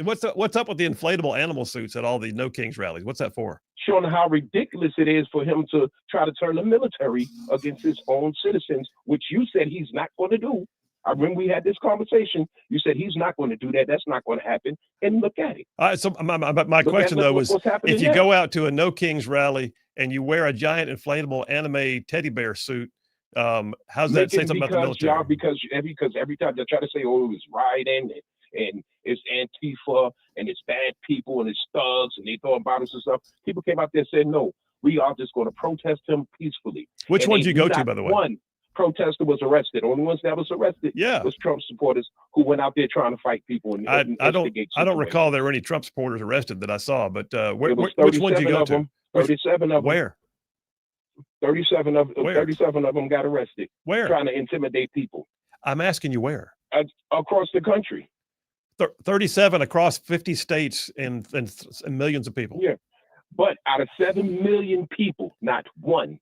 What's up with the inflatable animal suits at all the No Kings rallies? What's that for? Showing how ridiculous it is for him to try to turn the military against his own citizens, which you said he's not going to do. I remember we had this conversation. You said he's not going to do that. That's not going to happen. And look at it. All right, so my question, though, was if you go out to a No Kings rally and you wear a giant inflatable anime teddy bear suit, how's that say something about the military? Y'all, because every time they try to say, oh, it was rioting and it's Antifa and it's bad people and it's thugs and they throwing bottles and stuff, people came out there and said, no, we are just going to protest him peacefully. Which one did you go to, by the way? One protester was arrested. Only ones that was arrested was Trump supporters who went out there trying to fight people. And I don't recall there were any Trump supporters arrested that I saw, but which one did you go to? 37 of them. Where? 37 of them got arrested. Where? Trying to intimidate people. I'm asking you where? Across the country. 37 across 50 states and millions of people. Yeah. But out of 7 million people, not one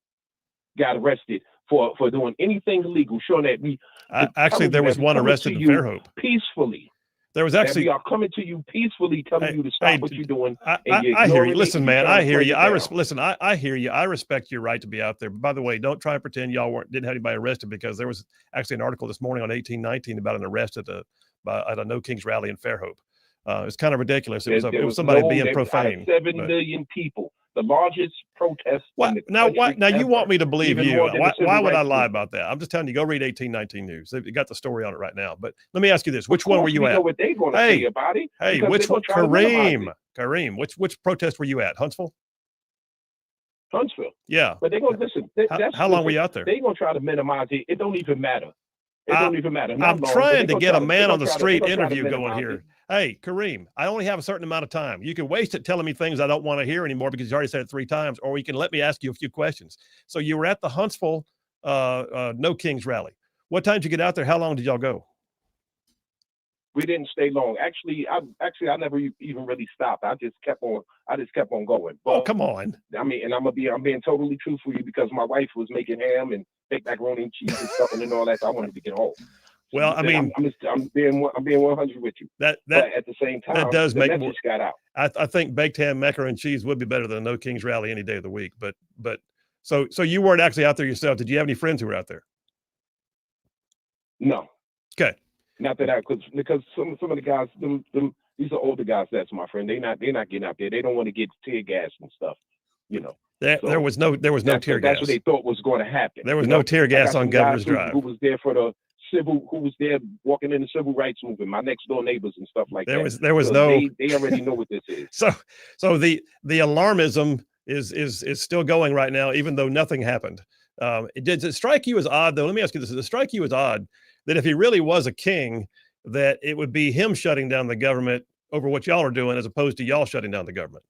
got arrested for doing anything illegal, showing that we actually there was one arrested in Fairhope peacefully. There was actually we are coming to you peacefully, telling you to stop what you're doing. I hear you. Listen, man, I hear you. I hear you. I respect your right to be out there. But by the way, don't try and pretend y'all didn't have anybody arrested, because there was actually an article this morning on 1819 about an arrest at a No Kings rally in Fairhope. It's kind of ridiculous. It There was somebody being there- profane. 7 million people. The largest protest. In the Now you country want me to ever, believe even you? more than the Why civil would I rights lie movement. about that? I'm just telling you, go read 1819 News. They've got the story on it right now. But let me ask you this: Of which one were course, you we at? know what they're going to say about it. Hey, because which they're one? gonna try to minimize Kareem, which protest were you at? Huntsville? Huntsville. Yeah. But they're going to listen. How long were you out there? They're going to try to minimize it. It don't even matter. It don't even matter. Not I'm long, but trying they to gonna get try a to- man they on gonna the try to- street they gonna try to interview going minimize here. it. Hey, Kareem, I only have a certain amount of time. You can waste it telling me things I don't want to hear anymore because you already said it 3 times, or you can let me ask you a few questions. So you were at the Huntsville No Kings rally. What time did you get out there? How long did y'all go? We didn't stay long. Actually, I never even really stopped. I just kept on going. But, Oh, come on. I mean, and I'm being totally truthful with you because my wife was making ham and baked macaroni and cheese and stuff and all that. So I wanted to get home. Well, I mean, I'm being 100 with you. That But at the same time, that does the make message more. got out. I think baked ham, macaroni and cheese would be better than a No Kings rally any day of the week. But so you weren't actually out there yourself. Did you have any friends who were out there? No. Okay. Not that because some of the guys, these are older guys. That's my friend. They're not getting out there. They don't want to get tear gas and stuff. You know. There was no tear gas. That's what they thought was going to happen. There was no tear gas on Governor's guys Drive. Who was there for the who was there walking in the civil rights movement, my next door neighbors and stuff like that. There was so no. They already know what this is. So the alarmism is still going right now, even though nothing happened. Did it strike you as odd, though? Let me ask you this: Does it strike you as odd that if he really was a king, that it would be him shutting down the government over what y'all are doing, as opposed to y'all shutting down the government?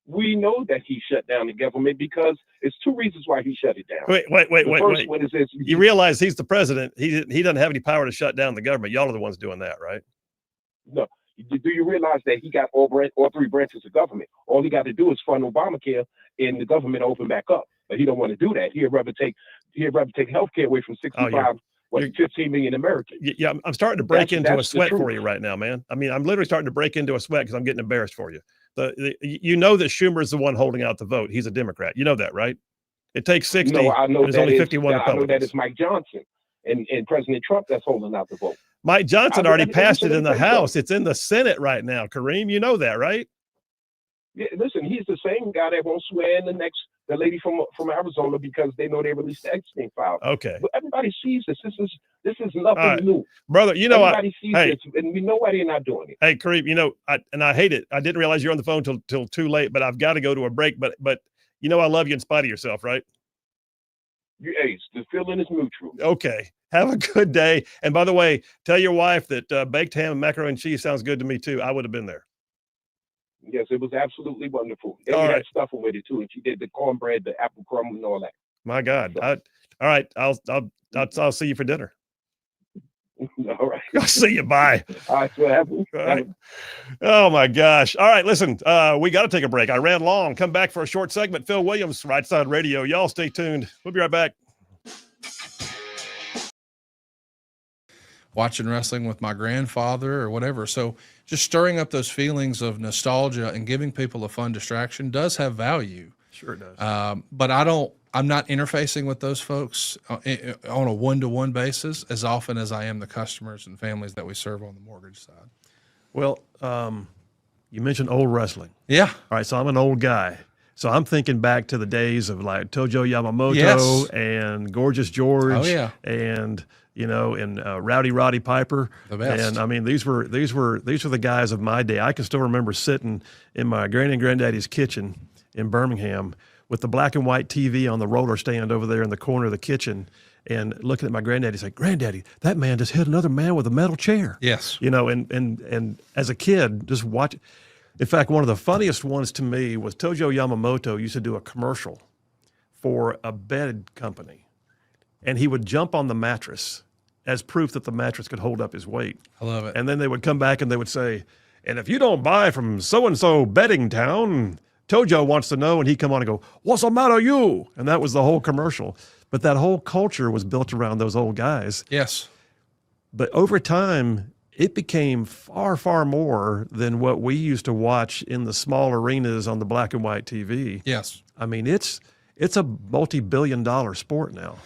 We know that he shut down the government because it's 2 reasons why he shut it down. Wait. The first one is this: you realize he's the president. He doesn't have any power to shut down the government. Y'all are the ones doing that, right? No. Do you realize that he got all 3 branches of government? All he got to do is fund Obamacare and the government open back up. But he don't want to do that. He'd rather take health care away from 15 million Americans. Yeah, I'm starting to break into a sweat for you right now, man. I mean, I'm literally starting to break into a sweat because I'm getting embarrassed for you. You know that Schumer is the one holding out the vote. He's a Democrat. You know that, right? It takes 60. No, I know there's only 51 Republicans. I know that it's Mike Johnson and President Trump that's holding out the vote. Mike Johnson already passed it in the House. It's in the Senate right now, Kareem. You know that, right? Yeah, listen, he's the same guy that won't swear in the lady from Arizona because they know they released the Epstein file. Okay. But everybody sees this. This is nothing new. Brother, you know everybody sees this, and we know why they're not doing it. Hey, Kareem, you know, I hate it. I didn't realize you're on the phone till too late, but I've got to go to a break. But you know I love you in spite of yourself, right? Hey, the feeling is mutual. Okay. Have a good day. And by the way, tell your wife that baked ham and macaroni and cheese sounds good to me too. I would have been there. Yes, it was absolutely wonderful. And all we right. had stuffing with it too, and she did the cornbread, the apple crumb, and all that. My God! All right, I'll see you for dinner. All right. I'll see you. Bye. All right. So happy. All right. Oh my gosh! All right, listen, we got to take a break. I ran long. Come back for a short segment. Phil Williams, Rightside Radio. Y'all stay tuned. We'll be right back. Watching wrestling with my grandfather or whatever. So just stirring up those feelings of nostalgia and giving people a fun distraction does have value. Sure it does. But I'm not interfacing with those folks on a one-to-one basis as often as I am the customers and families that we serve on the mortgage side. Well, you mentioned old wrestling. Yeah. All right. So I'm an old guy. So I'm thinking back to the days of like Tojo Yamamoto Yes. and Gorgeous George. Oh, yeah. And Rowdy Roddy Piper. The best. And I mean, these were the guys of my day. I can still remember sitting in my granny and granddaddy's kitchen in Birmingham with the black and white TV on the roller stand over there in the corner of the kitchen and looking at my granddaddy say, "Granddaddy, that man just hit another man with a metal chair." Yes. And as a kid, just watch. In fact, one of the funniest ones to me was Tojo Yamamoto used to do a commercial for a bed company. And he would jump on the mattress as proof that the mattress could hold up his weight. I love it. And then they would come back and they would say, "And if you don't buy from so-and-so bedding town, Tojo wants to know," and he'd come on and go, "What's the matter, you?" And that was the whole commercial. But that whole culture was built around those old guys. Yes. But over time, it became far, far more than what we used to watch in the small arenas on the black and white TV. Yes. I mean, it's a multi-billion-dollar sport now.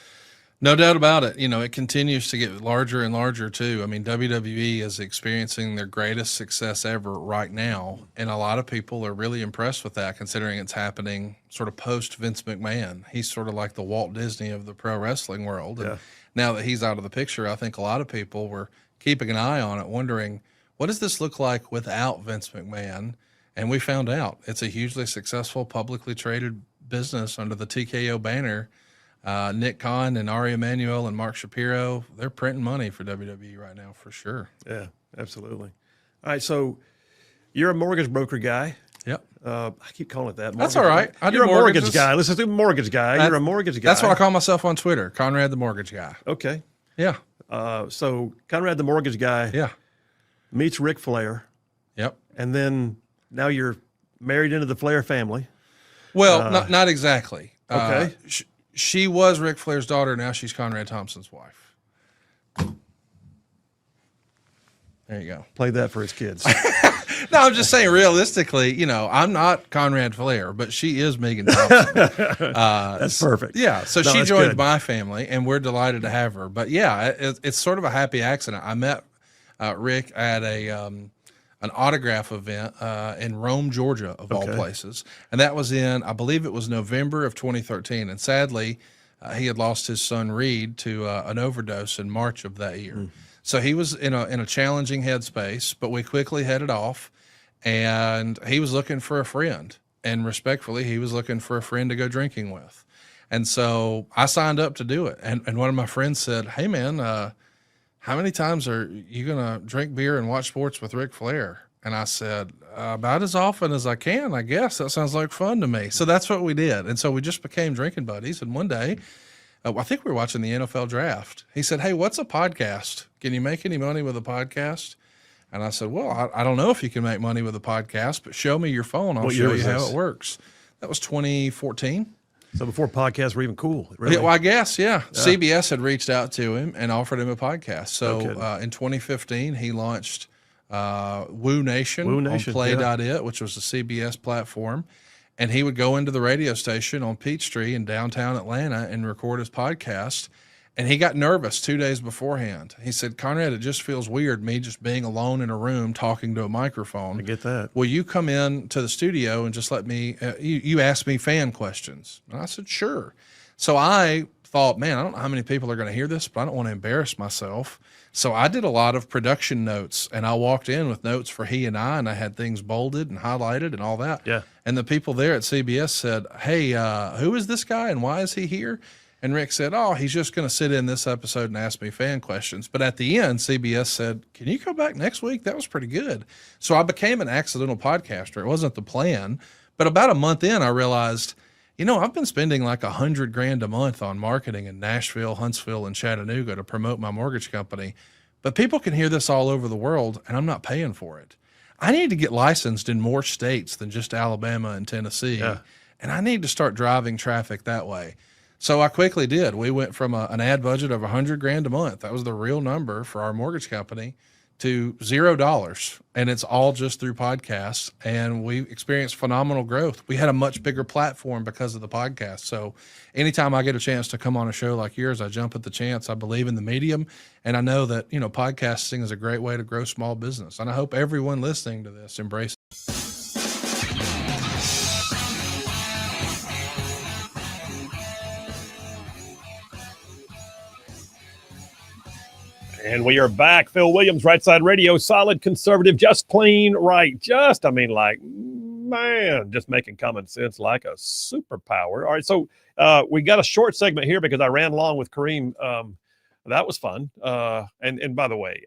No doubt about it. You know, it continues to get larger and larger too. I mean, WWE is experiencing their greatest success ever right now. And a lot of people are really impressed with that, considering it's happening sort of post Vince McMahon. He's sort of like the Walt Disney of the pro wrestling world. And now that he's out of the picture, I think a lot of people were keeping an eye on it, wondering, what does this look like without Vince McMahon? And we found out it's a hugely successful publicly traded business under the TKO banner. Nick Khan and Ari Emanuel and Mark Shapiro, they're printing money for WWE right now for sure. Yeah, absolutely. All right, so you're a mortgage broker guy. Yep. I keep calling it that. That's all right. You're a mortgage guy. Let's just do mortgage guy. You're a mortgage guy. That's what I call myself on Twitter, Conrad the Mortgage Guy. Okay. Yeah. So Conrad the Mortgage Guy meets Ric Flair. Yep. And then now you're married into the Flair family. Well, not exactly. Okay. She was Ric Flair's daughter. Now she's Conrad Thompson's wife. There you go. Play that for his kids. No, I'm just saying, realistically, you know, I'm not Conrad Flair, but she is Megan Thompson. That's perfect. Yeah. So she joined my family, and we're delighted to have her. But yeah, it's sort of a happy accident. I met Rick at an autograph event in Rome, Georgia, of all places. And that was in, I believe it was November of 2013. And sadly, he had lost his son, Reed, to an overdose in March of that year. So he was in a challenging headspace, but we quickly headed off, and he was looking for a friend. And respectfully, he was looking for a friend to go drinking with. And so I signed up to do it. And one of my friends said, hey, man, how many times are you going to drink beer and watch sports with Ric Flair? And I said, about as often as I can, I guess. That sounds like fun to me. So that's what we did. And so we just became drinking buddies. And one day, I think we were watching the NFL draft. He said, hey, what's a podcast? Can you make any money with a podcast? And I said, well, I don't know if you can make money with a podcast, but show me your phone. I'll show you how it works. That was 2014. So before podcasts were even cool, really? Yeah, well, I guess, yeah. CBS had reached out to him and offered him a podcast. So in 2015, he launched Woo Nation on Play.it, which was a CBS platform. And he would go into the radio station on Peachtree in downtown Atlanta and record his podcast. And he got nervous 2 days beforehand. He said, Conrad, it just feels weird, me just being alone in a room talking to a microphone. I get that. Will you come in to the studio and just let me, you ask me fan questions? And I said, sure. So I thought, man, I don't know how many people are going to hear this, but I don't want to embarrass myself. So I did a lot of production notes, and I walked in with notes for he and I had things bolded and highlighted and all that. Yeah. And the people there at CBS said, hey, who is this guy and why is he here? And Rick said, oh, he's just going to sit in this episode and ask me fan questions. But at the end, CBS said, can you come back next week? That was pretty good. So I became an accidental podcaster. It wasn't the plan. But about a month in, I realized, you know, I've been spending like $100,000 a month on marketing in Nashville, Huntsville, and Chattanooga to promote my mortgage company. But people can hear this all over the world, and I'm not paying for it. I need to get licensed in more states than just Alabama and Tennessee. Yeah. And I need to start driving traffic that way. So I quickly did. We went from an ad budget of $100,000 a month. That was the real number for our mortgage company, to $0. And it's all just through podcasts. And we experienced phenomenal growth. We had a much bigger platform because of the podcast. So anytime I get a chance to come on a show like yours, I jump at the chance. I believe in the medium. And I know that, you know, podcasting is a great way to grow small business. And I hope everyone listening to this embraces it. And we are back. Phil Williams, Rightside Radio, solid conservative, just plain right. Just making common sense like a superpower. All right, so we got a short segment here because I ran long with Kareem. That was fun. And by the way,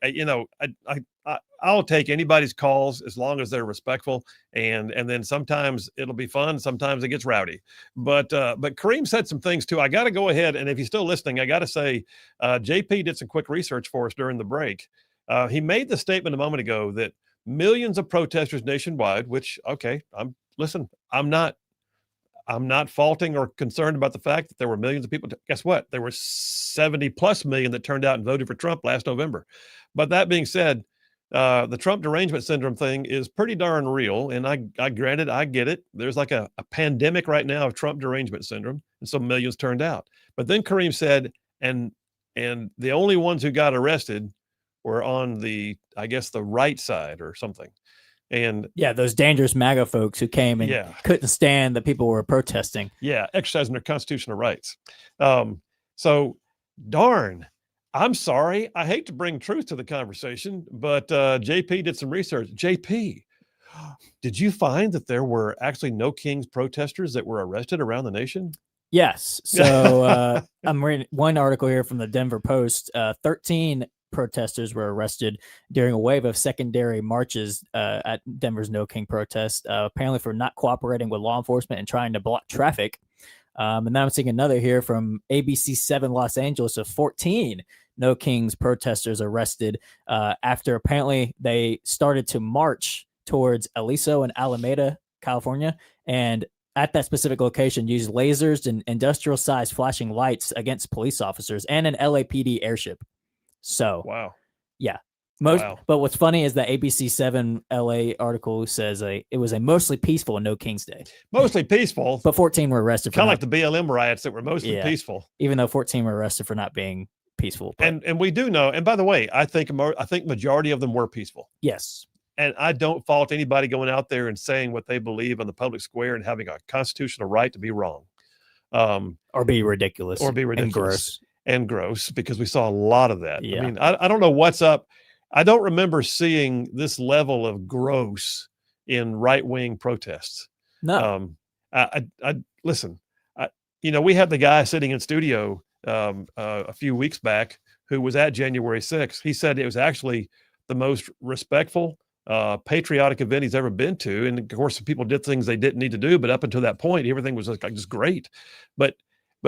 I'll take anybody's calls as long as they're respectful. And then sometimes it'll be fun. Sometimes it gets rowdy. But Kareem said some things too. I got to go ahead. And if you're still listening, I got to say, JP did some quick research for us during the break. He made the statement a moment ago that millions of protesters nationwide, which, okay, I'm not faulting or concerned about the fact that there were millions of people. Guess what? There were 70 plus million that turned out and voted for Trump last November. But that being said, the Trump derangement syndrome thing is pretty darn real. And I granted, I get it. There's like a pandemic right now of Trump derangement syndrome. And so millions turned out. But then Kareem said, and the only ones who got arrested were on the, I guess, the right side or something. And yeah, those dangerous MAGA folks who came and couldn't stand that people were protesting. Yeah, exercising their constitutional rights. So, darn, I'm sorry. I hate to bring truth to the conversation, but JP did some research. JP, did you find that there were actually No Kings protesters that were arrested around the nation? Yes. So I'm reading one article here from the Denver Post. 13 protesters were arrested during a wave of secondary marches at Denver's No King protest, apparently for not cooperating with law enforcement and trying to block traffic. And then I'm seeing another here from ABC 7 Los Angeles of 14 No Kings protesters arrested after apparently they started to march towards Aliso and Alameda, California, and at that specific location used lasers and industrial-sized flashing lights against police officers and an LAPD airship. So, wow. Yeah. But what's funny is the ABC 7 LA article says it was a mostly peaceful No King's Day. Mostly peaceful. But 14 were arrested. Kind of like the BLM riots that were mostly peaceful. Even though 14 were arrested for not being peaceful. But. And we do know, and by the way, I think majority of them were peaceful. Yes. And I don't fault anybody going out there and saying what they believe on the public square and having a constitutional right to be wrong. Or be ridiculous. And gross, because we saw a lot of that. Yeah. I mean, I don't know what's up. I don't remember seeing this level of gross in right-wing protests. No. I listen, we had the guy sitting in studio a few weeks back who was at January 6th. He said it was actually the most respectful, patriotic event he's ever been to. And of course, people did things they didn't need to do, but up until that point, everything was just great. But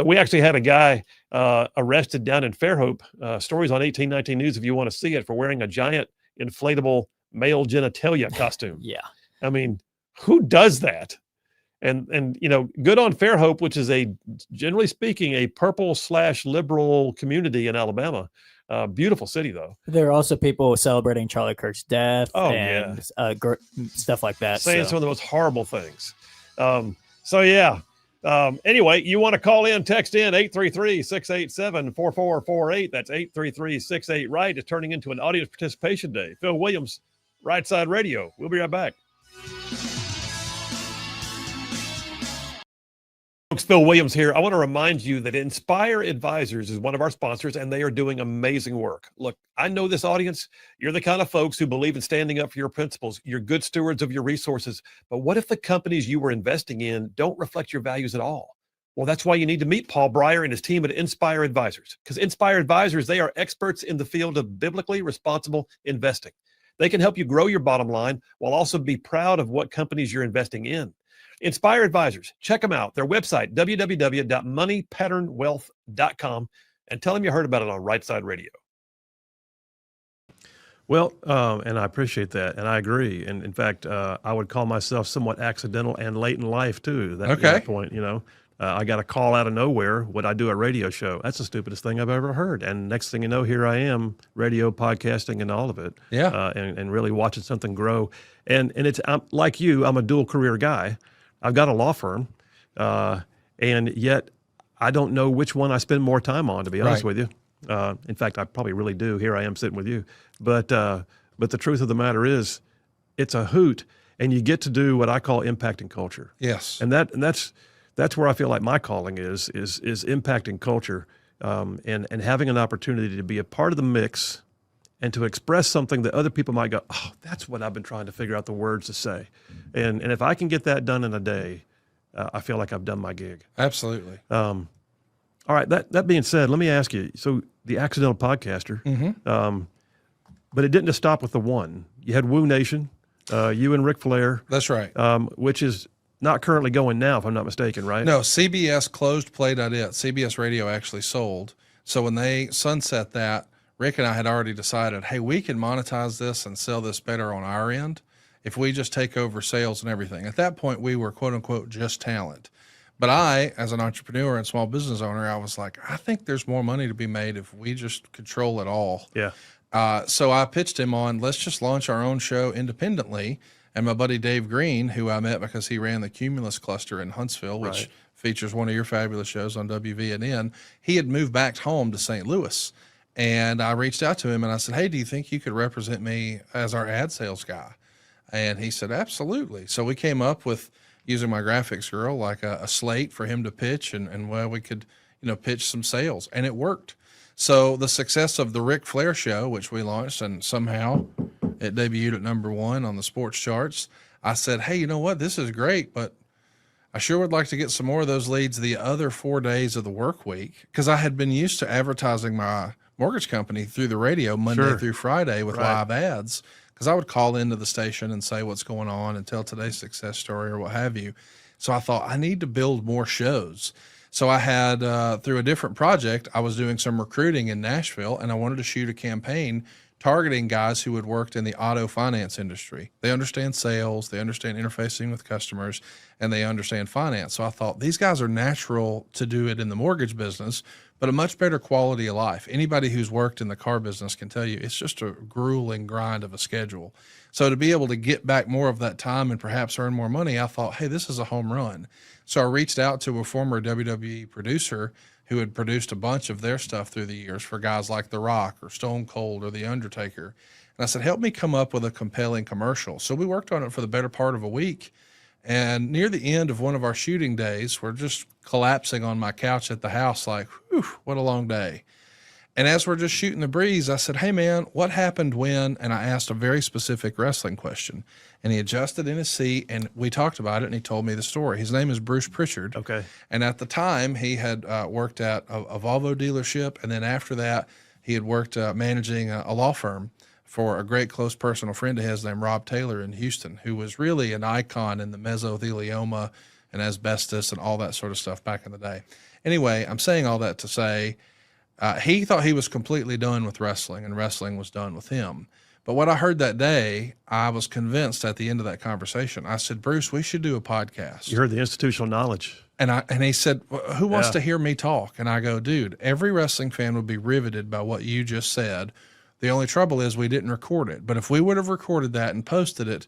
we actually had a guy arrested down in Fairhope. Stories on 1819 News if you want to see it, for wearing a giant inflatable male genitalia costume. Yeah. I mean, who does that? And good on Fairhope, which is generally speaking, a purple/liberal community in Alabama. Beautiful city, though. There are also people celebrating Charlie Kirk's death stuff like that. Saying some of the most horrible things. Anyway, you want to call in, text in 833-687-4448. That's 833-68-RIGHT. It's turning into an audience participation day. Phil Williams, Rightside Radio. We'll be right back. Folks, Phil Williams here. I want to remind you that Inspire Advisors is one of our sponsors, and they are doing amazing work. Look, I know this audience. You're the kind of folks who believe in standing up for your principles. You're good stewards of your resources. But what if the companies you were investing in don't reflect your values at all? Well, that's why you need to meet Paul Breyer and his team at Inspire Advisors. Because Inspire Advisors, they are experts in the field of biblically responsible investing. They can help you grow your bottom line while also be proud of what companies you're investing in. Inspire Advisors, check them out. Their website, www.moneypatternwealth.com, and tell them you heard about it on Rightside Radio. Well, and I appreciate that, and I agree. And in fact, I would call myself somewhat accidental and late in life too. That point, I got a call out of nowhere. What I do a radio show? That's the stupidest thing I've ever heard. And next thing you know, here I am, radio, podcasting, and all of it. Yeah, and really watching something grow. And I'm like you. I'm a dual career guy. I've got a law firm, and yet I don't know which one I spend more time on, to be honest with you. In fact, I probably really do. Here I am sitting with you. But the truth of the matter is, it's a hoot, and you get to do what I call impacting culture. Yes. And that's where I feel like my calling is impacting culture, and having an opportunity to be a part of the mix and to express something that other people might go, oh, that's what I've been trying to figure out the words to say. And if I can get that done in a day, I feel like I've done my gig. Absolutely. All right. That being said, let me ask you, so the Accidental Podcaster, but it didn't just stop with the one. You had Woo Nation, you and Ric Flair. That's right. Which is not currently going now, if I'm not mistaken, right? No, CBS closed Play.it. CBS Radio actually sold. So when they sunset that, Rick and I had already decided, hey, we can monetize this and sell this better on our end if we just take over sales and everything. At that point, we were, quote unquote, just talent. But I, as an entrepreneur and small business owner, I was like, I think there's more money to be made if we just control it all. Yeah. So I pitched him on, let's just launch our own show independently. And my buddy Dave Green, who I met because he ran the Cumulus cluster in Huntsville, which features one of your fabulous shows on WVNN. He had moved back home to St. Louis. And I reached out to him and I said, hey, do you think you could represent me as our ad sales guy? And he said, absolutely. So we came up with, using my graphics girl, like a slate for him to pitch and well, we could, pitch some sales, and it worked. So the success of the Ric Flair show, which we launched, and somehow it debuted at #1 on the sports charts. I said, hey, you know what? This is great, but I sure would like to get some more of those leads the other 4 days of the work week, because I had been used to advertising my mortgage company through the radio Monday through Friday with live ads, because I would call into the station and say what's going on and tell today's success story or what have you. So I thought I need to build more shows. So I had, through a different project, I was doing some recruiting in Nashville, and I wanted to shoot a campaign targeting guys who had worked in the auto finance industry. They understand sales, they understand interfacing with customers, and they understand finance. So I thought these guys are natural to do it in the mortgage business, but a much better quality of life. Anybody who's worked in the car business can tell you it's just a grueling grind of a schedule. So to be able to get back more of that time and perhaps earn more money, I thought, hey, this is a home run. So I reached out to a former WWE producer who had produced a bunch of their stuff through the years for guys like The Rock or Stone Cold or The Undertaker. And I said, help me come up with a compelling commercial. So we worked on it for the better part of a week. And near the end of one of our shooting days, we're just collapsing on my couch at the house like, whew, what a long day. And as we're just shooting the breeze, I said, hey, man, what happened when? And I asked a very specific wrestling question. And he adjusted in his seat, and we talked about it, and he told me the story. His name is Bruce Pritchard. Okay. And at the time, he had worked at a Volvo dealership. And then after that, he had worked managing a law firm for a great close personal friend of his named Rob Taylor in Houston, who was really an icon in the mesothelioma and asbestos and all that sort of stuff back in the day. Anyway, I'm saying all that to say he thought he was completely done with wrestling, and wrestling was done with him. But what I heard that day, I was convinced at the end of that conversation. I said, Bruce, we should do a podcast. You heard the institutional knowledge. And he said, well, who wants to hear me talk? And I go, dude, every wrestling fan would be riveted by what you just said. The only trouble is we didn't record it. But if we would have recorded that and posted it,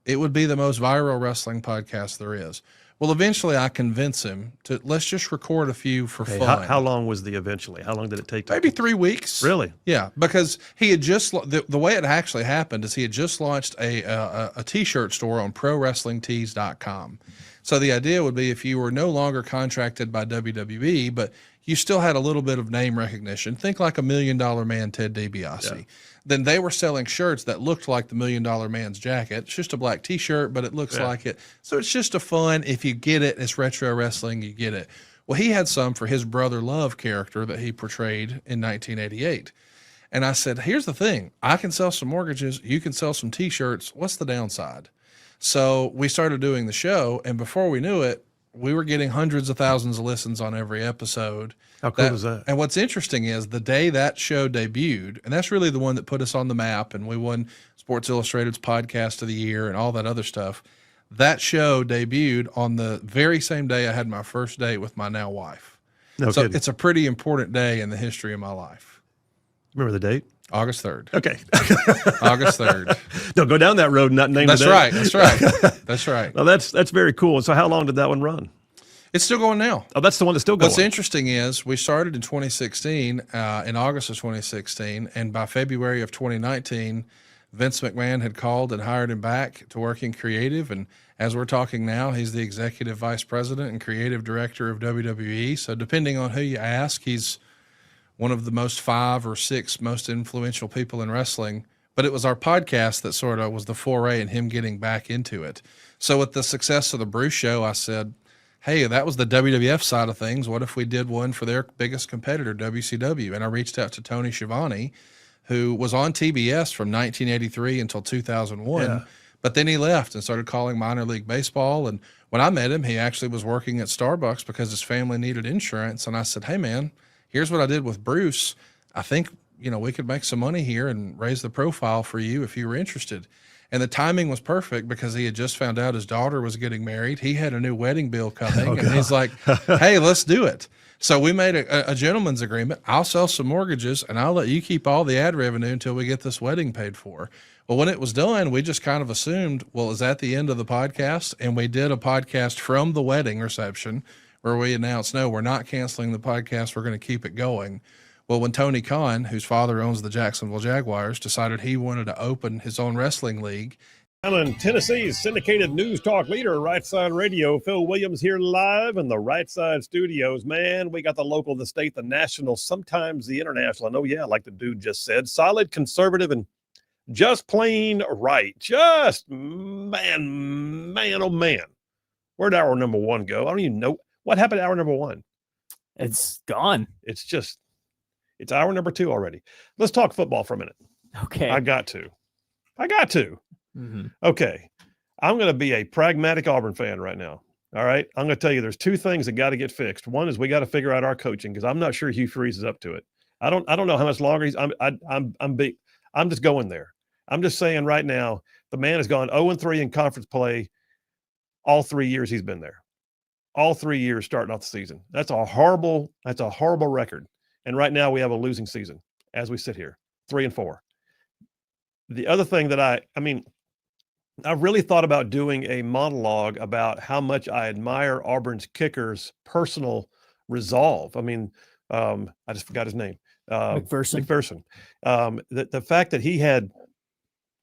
it would be the most viral wrestling podcast there is. Well, eventually I convince him to let's just record a few for fun. How long was the eventually? How long did it take? Maybe 3 weeks. Really? Yeah, because he had just the way it actually happened is he had just launched a T-shirt store on ProWrestlingTees.com. So the idea would be if you were no longer contracted by WWE, but you still had a little bit of name recognition, think like $1 Million Man Ted DiBiase. Yeah. Then they were selling shirts that looked like the $1 Million Man's jacket. It's just a black T-shirt, but it looks like it. So it's just a fun, if you get it, it's retro wrestling, you get it. Well, he had some for his Brother Love character that he portrayed in 1988. And I said, here's the thing. I can sell some mortgages. You can sell some T-shirts. What's the downside? So we started doing the show, and before we knew it, we were getting hundreds of thousands of listens on every episode. How cool is that? And what's interesting is the day that show debuted, and that's really the one that put us on the map, and we won Sports Illustrated's Podcast of the Year and all that other stuff. That show debuted on the very same day I had my first date with my now wife. No so kidding. It's a pretty important day in the history of my life. Remember the date? August 3rd. Okay. August 3rd. Don't go down that road and not name That's the date. right. That's right. That's right. Well, that's very cool. So how long did that one run? It's still going now. Oh, that's the one that's still going. What's interesting is we started in 2016, in August of 2016, and by February of 2019, Vince McMahon had called and hired him back to work in creative. And as we're talking now, he's the executive vice president and creative director of WWE. So depending on who you ask, he's one of the most 5 or 6 most influential people in wrestling. But it was our podcast that sort of was the foray in him getting back into it. So with the success of the Bruce Show, I said, hey, that was the WWF side of things. What if we did one for their biggest competitor, WCW? And I reached out to Tony Schiavone, who was on TBS from 1983 until 2001. Yeah. But then he left and started calling minor league baseball. And when I met him, he actually was working at Starbucks because his family needed insurance. And I said, hey, man, here's what I did with Bruce. I think, we could make some money here and raise the profile for you if you were interested. And the timing was perfect because he had just found out his daughter was getting married. He had a new wedding bill coming, and he's like, hey, let's do it. So we made a gentleman's agreement. I'll sell some mortgages, and I'll let you keep all the ad revenue until we get this wedding paid for. Well, when it was done, we just kind of assumed, well, is that the end of the podcast? And we did a podcast from the wedding reception where we announced, no, we're not canceling the podcast. We're going to keep it going. Well, when Tony Khan, whose father owns the Jacksonville Jaguars, decided he wanted to open his own wrestling league. Tennessee's syndicated news talk leader, Rightside Radio. Phil Williams here live in the Rightside studios. Man, we got the local, the state, the national, sometimes the international. I know, yeah, like the dude just said, solid, conservative, and just plain right. Just, man, oh, man. Where'd hour number one go? I don't even know. What happened to hour number one? It's gone. It's hour number two already. Let's talk football for a minute. Okay. I got to. Mm-hmm. Okay. I'm going to be a pragmatic Auburn fan right now. All right. I'm going to tell you there's two things that got to get fixed. One is we got to figure out our coaching because I'm not sure Hugh Freeze is up to it. I don't know how much longer I'm just going there. I'm just saying right now, the man has gone 0-3 in conference play all 3 years he's been there. All 3 years starting off the season. That's a horrible record. And right now we have a losing season as we sit here, 3-4. The other thing that I've really thought about doing a monologue about how much I admire Auburn's kicker's personal resolve. I just forgot his name. McPherson. The fact that he had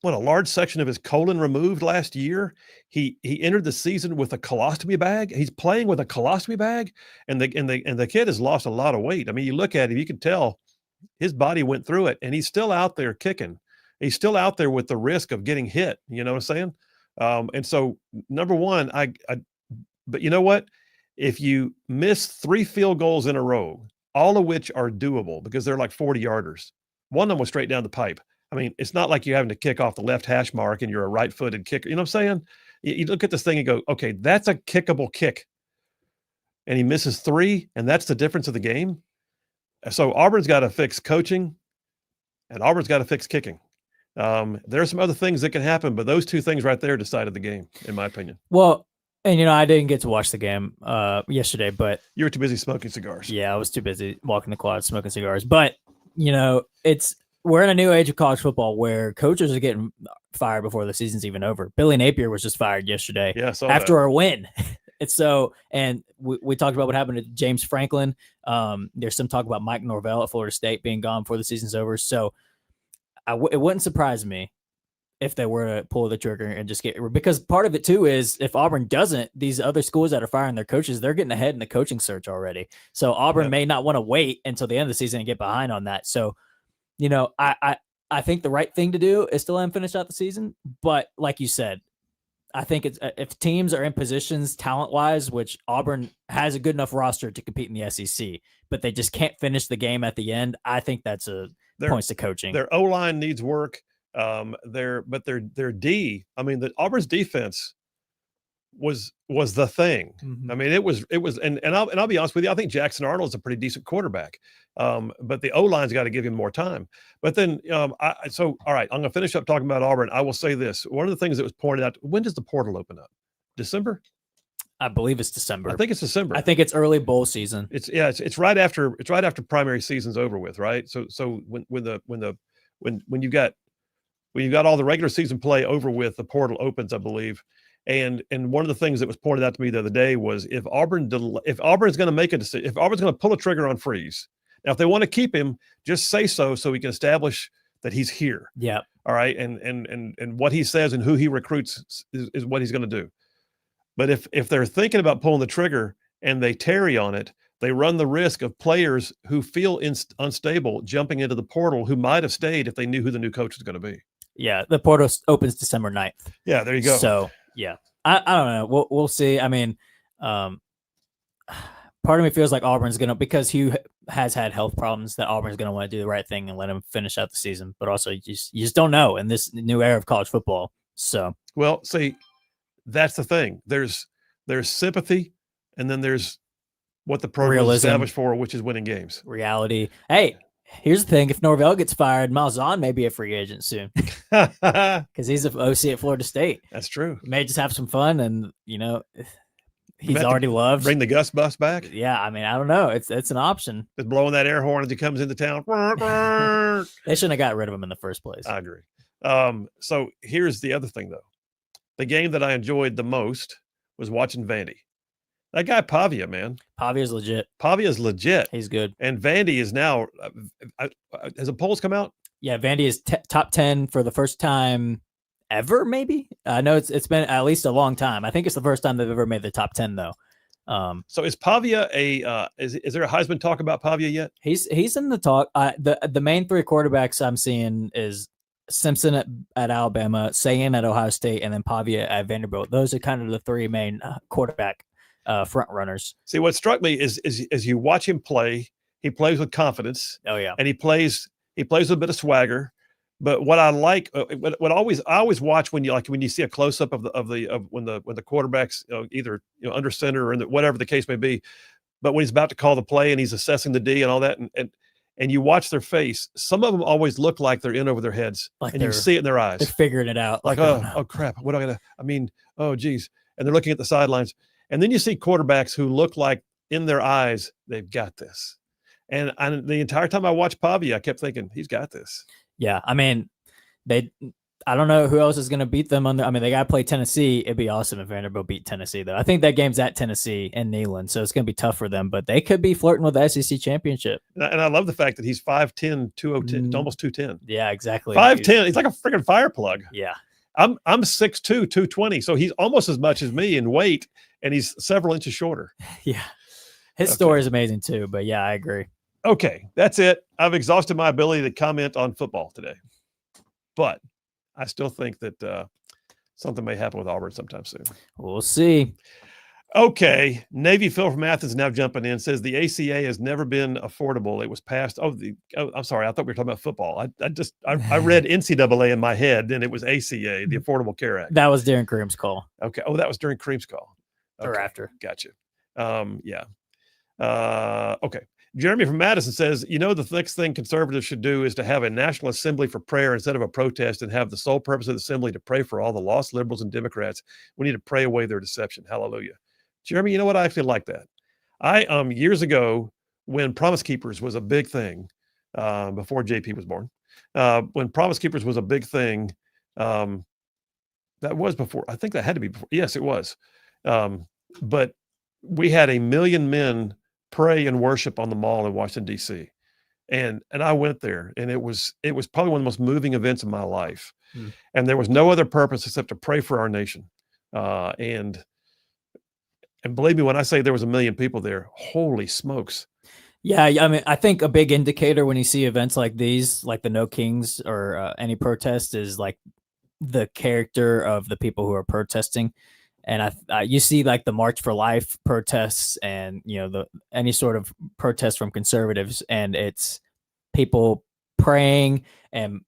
a large section of his colon removed last year. He entered the season with a colostomy bag. He's playing with a colostomy bag, and the kid has lost a lot of weight. I mean, you look at him, you can tell his body went through it, and he's still out there kicking. He's still out there with the risk of getting hit. You know what I'm saying? And so, number one, but you know what? If you miss 3 field goals in a row, all of which are doable because they're like 40-yarders, one of them was straight down the pipe. I mean, it's not like you're having to kick off the left hash mark and you're a right-footed kicker. You know what I'm saying? You look at this thing and go, okay, that's a kickable kick. And he misses 3, and that's the difference of the game. So Auburn's got to fix coaching, and Auburn's got to fix kicking. There are some other things that can happen, but those two things right there decided the game, in my opinion. Well, and I didn't get to watch the game yesterday, but you were too busy smoking cigars. Yeah, I was too busy walking the quad smoking cigars. But we're in a new age of college football where coaches are getting fired before the season's even over. Billy Napier was just fired yesterday after a win. And we talked about what happened to James Franklin. There's some talk about Mike Norvell at Florida State being gone before the season's over. So it wouldn't surprise me if they were to pull the trigger and just because part of it too is if Auburn doesn't, these other schools that are firing their coaches, they're getting ahead in the coaching search already. So Auburn may not want to wait until the end of the season and get behind on that. So, I think the right thing to do is to let them finish out the season. But like you said, I think it's if teams are in positions talent-wise, which Auburn has a good enough roster to compete in the SEC, but they just can't finish the game at the end. I think that's points to coaching. Their O-line needs work. Their D. I mean, Auburn's defense was the thing. Mm-hmm. I mean, it was, and I'll be honest with you. I think Jackson Arnold's a pretty decent quarterback. But the O-line's got to give him more time. But then, all right, I'm going to finish up talking about Auburn. I will say this. One of the things that was pointed out, when does the portal open up? December? I believe it's December. I think it's December. I think it's early bowl season. It's right after primary season's over with, right? So when you've got all the regular season play over with, the portal opens, I believe. And one of the things that was pointed out to me the other day was if Auburn's going to make a decision, if Auburn's going to pull a trigger on Freeze, now if they want to keep him, just say so we can establish that he's here. Yeah. All right. And what he says and who he recruits is what he's going to do. But if they're thinking about pulling the trigger and they tarry on it, they run the risk of players who feel unstable jumping into the portal who might have stayed if they knew who the new coach was going to be. Yeah, the portal opens December 9th. Yeah, there you go. So, yeah, I don't know. We'll see. I mean, part of me feels like Auburn's going to, because Hugh has had health problems, that Auburn's going to want to do the right thing and let him finish out the season. But also, you just don't know in this new era of college football. So, well, see, that's the thing. There's sympathy, and then there's what the program is established for, which is winning games. Reality. Hey, here's the thing. If Norvell gets fired, Malzahn may be a free agent soon because he's an OC at Florida State. That's true. He may just have some fun, and he's already loved. Bring the Gus bus back. Yeah, I mean, I don't know. It's an option. Just blowing that air horn as he comes into town. They shouldn't have got rid of him in the first place. I agree. So here's the other thing, though. The game that I enjoyed the most was watching Vandy. That guy Pavia, man. Pavia's legit. Pavia's legit. He's good. And Vandy is now. Has the polls come out? Yeah, Vandy is top 10 for the first time ever. Maybe I know it's been at least a long time. I think it's the first time they've ever made the top 10 though. So is Pavia is there a Heisman talk about Pavia yet? He's in the talk. The main three quarterbacks I'm seeing is Simpson at Alabama, Sayan at Ohio State, and then Pavia at Vanderbilt. Those are kind of the three main quarterback front runners. See, what struck me is you watch him play. He plays with confidence. Oh yeah, and he plays with a bit of swagger. But what I like, I always watch when you see a close up of when the quarterback's either under center or whatever the case may be, but when he's about to call the play and he's assessing the D and all that, and you watch their face, some of them always look like they're in over their heads, like and you can see it in their eyes. They're figuring it out. Like oh crap, what am I gonna? I mean, oh geez, and they're looking at the sidelines, and then you see quarterbacks who look like in their eyes they've got this, and the entire time I watched Pavia, I kept thinking he's got this. Yeah, I mean, I don't know who else is going to beat them. They got to play Tennessee. It'd be awesome if Vanderbilt beat Tennessee, though. I think that game's at Tennessee and Neyland, so it's going to be tough for them. But they could be flirting with the SEC championship. And I love the fact that he's 5'10", 210, almost 210. Yeah, exactly. 5'10", he's like a freaking fire plug. Yeah. I'm 6'2", 220, so he's almost as much as me in weight, and he's several inches shorter. Yeah. His story is amazing, too. But, yeah, I agree. Okay, that's it. I've exhausted my ability to comment on football today. But I still think that something may happen with Auburn sometime soon. We'll see. Okay. Navy Phil from Athens now jumping in, says the ACA has never been affordable. It was passed. I'm sorry. I thought we were talking about football. I read NCAA in my head, and it was ACA, the Affordable Care Act. That was during Kareem's call. Okay. Oh, that was during Kareem's call. Okay. Or after. Gotcha. Yeah. Okay. Jeremy from Madison says, the next thing conservatives should do is to have a national assembly for prayer instead of a protest, and have the sole purpose of the assembly to pray for all the lost liberals and Democrats. We need to pray away their deception. Hallelujah. Jeremy, you know what? I actually like that. I, years ago, when Promise Keepers was a big thing, before JP was born, when Promise Keepers was a big thing, that was before, I think that had to be before. Yes, it was. But we had 1 million men pray and worship on the mall in Washington, D.C. And I went there, and it was probably one of the most moving events of my life. And there was no other purpose except to pray for our nation. And believe me, when I say there was 1 million people there, holy smokes. Yeah, I mean, I think a big indicator when you see events like these, like the No Kings or any protest, is like the character of the people who are protesting. And you see like the March for Life protests and, any sort of protest from conservatives, and it's people praying, and,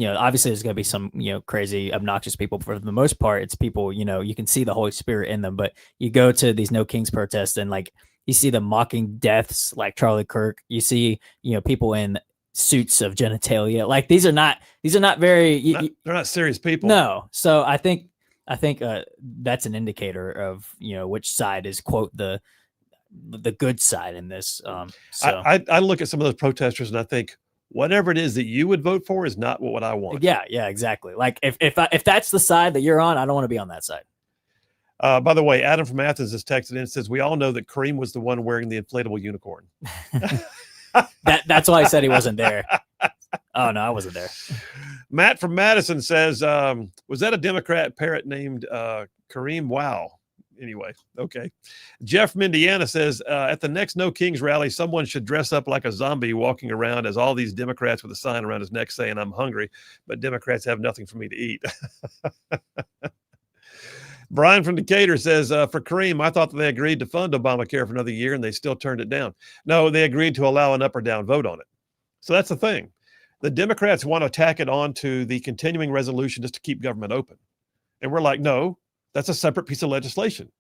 obviously there's going to be some, crazy, obnoxious people. For the most part, it's people, you can see the Holy Spirit in them. But you go to these No Kings protests, and like you see them mocking deaths like Charlie Kirk. You see, people in suits of genitalia. Like these are not very, they're not serious people. No. So I think that's an indicator of which side is, quote, the good side in this. So I look at some of those protesters and I think whatever it is that you would vote for is not what I want. Yeah, exactly. Like if that's the side that you're on, I don't want to be on that side. By the way, Adam from Athens has texted in and says, we all know that Kareem was the one wearing the inflatable unicorn. That's why I said he wasn't there. Oh, no, I wasn't there. Matt from Madison says, was that a Democrat parrot named Kareem? Wow. Anyway, okay. Jeff from Indiana says, at the next No Kings rally, someone should dress up like a zombie walking around as all these Democrats with a sign around his neck saying, I'm hungry, but Democrats have nothing for me to eat. Brian from Decatur says, for Kareem, I thought that they agreed to fund Obamacare for another year and they still turned it down. No, they agreed to allow an up or down vote on it. So that's the thing. The Democrats want to tack it on to the continuing resolution just to keep government open. And we're like, no, that's a separate piece of legislation.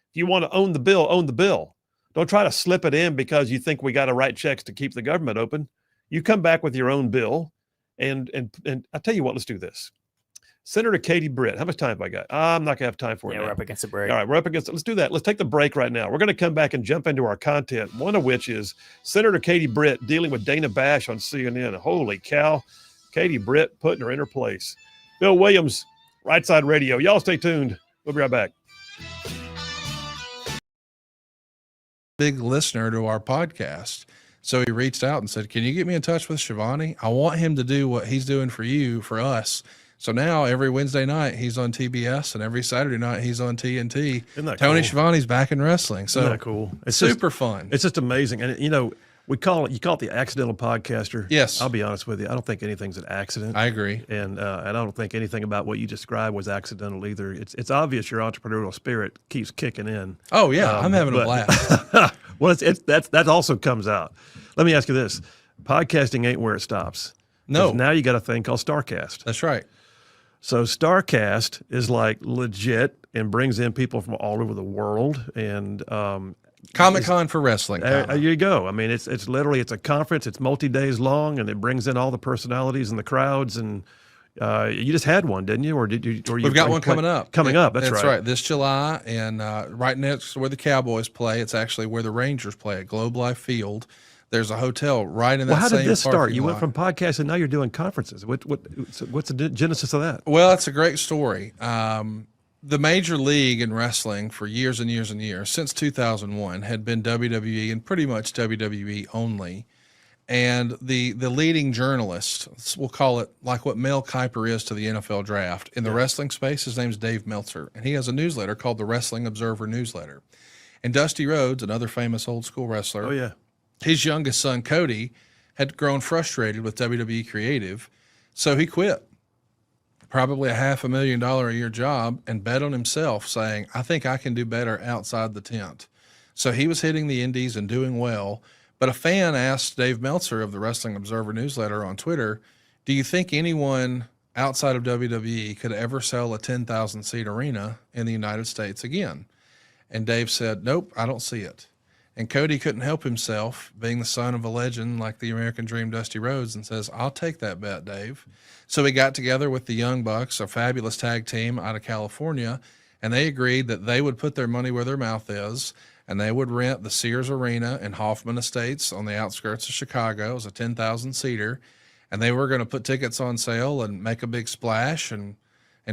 If you want to own the bill, own the bill. Don't try to slip it in because you think we got to write checks to keep the government open. You come back with your own bill. And I tell you what, let's do this. Senator Katie Britt, how much time have I got? I'm not going to have time for it. Yeah, we're up against the break. All right, we're up against it. Let's do that. Let's take the break right now. We're going to come back and jump into our content, one of which is Senator Katie Britt dealing with Dana Bash on CNN. Holy cow. Katie Britt putting her in her place. Bill Williams, Rightside Radio. Y'all stay tuned. We'll be right back. big listener to our podcast. So he reached out and said, can you get me in touch with Shivani? I want him to do what he's doing for you, for us. So now every Wednesday night he's on TBS and every Saturday night he's on TNT. Isn't that Tony cool? Schiavone's back in wrestling. So Isn't that cool? It's super fun. It's just amazing. And you know, you call it the accidental podcaster. Yes. I'll be honest with you. I don't think anything's an accident. I agree. And I don't think anything about what you described was accidental either. It's obvious your entrepreneurial spirit keeps kicking in. Oh yeah. I'm having a blast. Well, that also comes out. Let me ask you this. Podcasting ain't where it stops. No. Now you got a thing called StarCast. That's right. So StarCast is like legit and brings in people from all over the world. And Comic-Con for wrestling. There you go. I mean, it's literally, it's a conference. It's multi-days long, and it brings in all the personalities and the crowds. And you just had one, didn't you? Or did you? Or We've got one coming up. Coming up. That's right. This July, and right next to where the Cowboys play, it's actually where the Rangers play at Globe Life Field. There's a hotel right in that same Well, how did this start? parking You lot. went from podcast and now you're doing conferences. What's the genesis of that? Well, it's a great story. The major league in wrestling for years and years and years, since 2001, had been WWE and pretty much WWE only. And the leading journalist, we'll call it like what Mel Kiper is to the NFL draft, in the wrestling space, his name's Dave Meltzer. And he has a newsletter called the Wrestling Observer Newsletter. And Dusty Rhodes, another famous old school wrestler, Oh, yeah. his youngest son, Cody, had grown frustrated with WWE Creative, so he quit. Probably a $500,000 a year job, and bet on himself, saying, I think I can do better outside the tent. So he was hitting the indies and doing well, but a fan asked Dave Meltzer of the Wrestling Observer newsletter on Twitter, do you think anyone outside of WWE could ever sell a 10,000-seat arena in the United States again? And Dave said, nope, I don't see it. And Cody couldn't help himself, being the son of a legend like the American Dream, Dusty Rhodes, and says, I'll take that bet, Dave. So he got together with the Young Bucks, a fabulous tag team out of California, and they agreed that they would put their money where their mouth is, and they would rent the Sears Arena in Hoffman Estates on the outskirts of Chicago. It was a 10,000-seater, and they were going to put tickets on sale and make a big splash and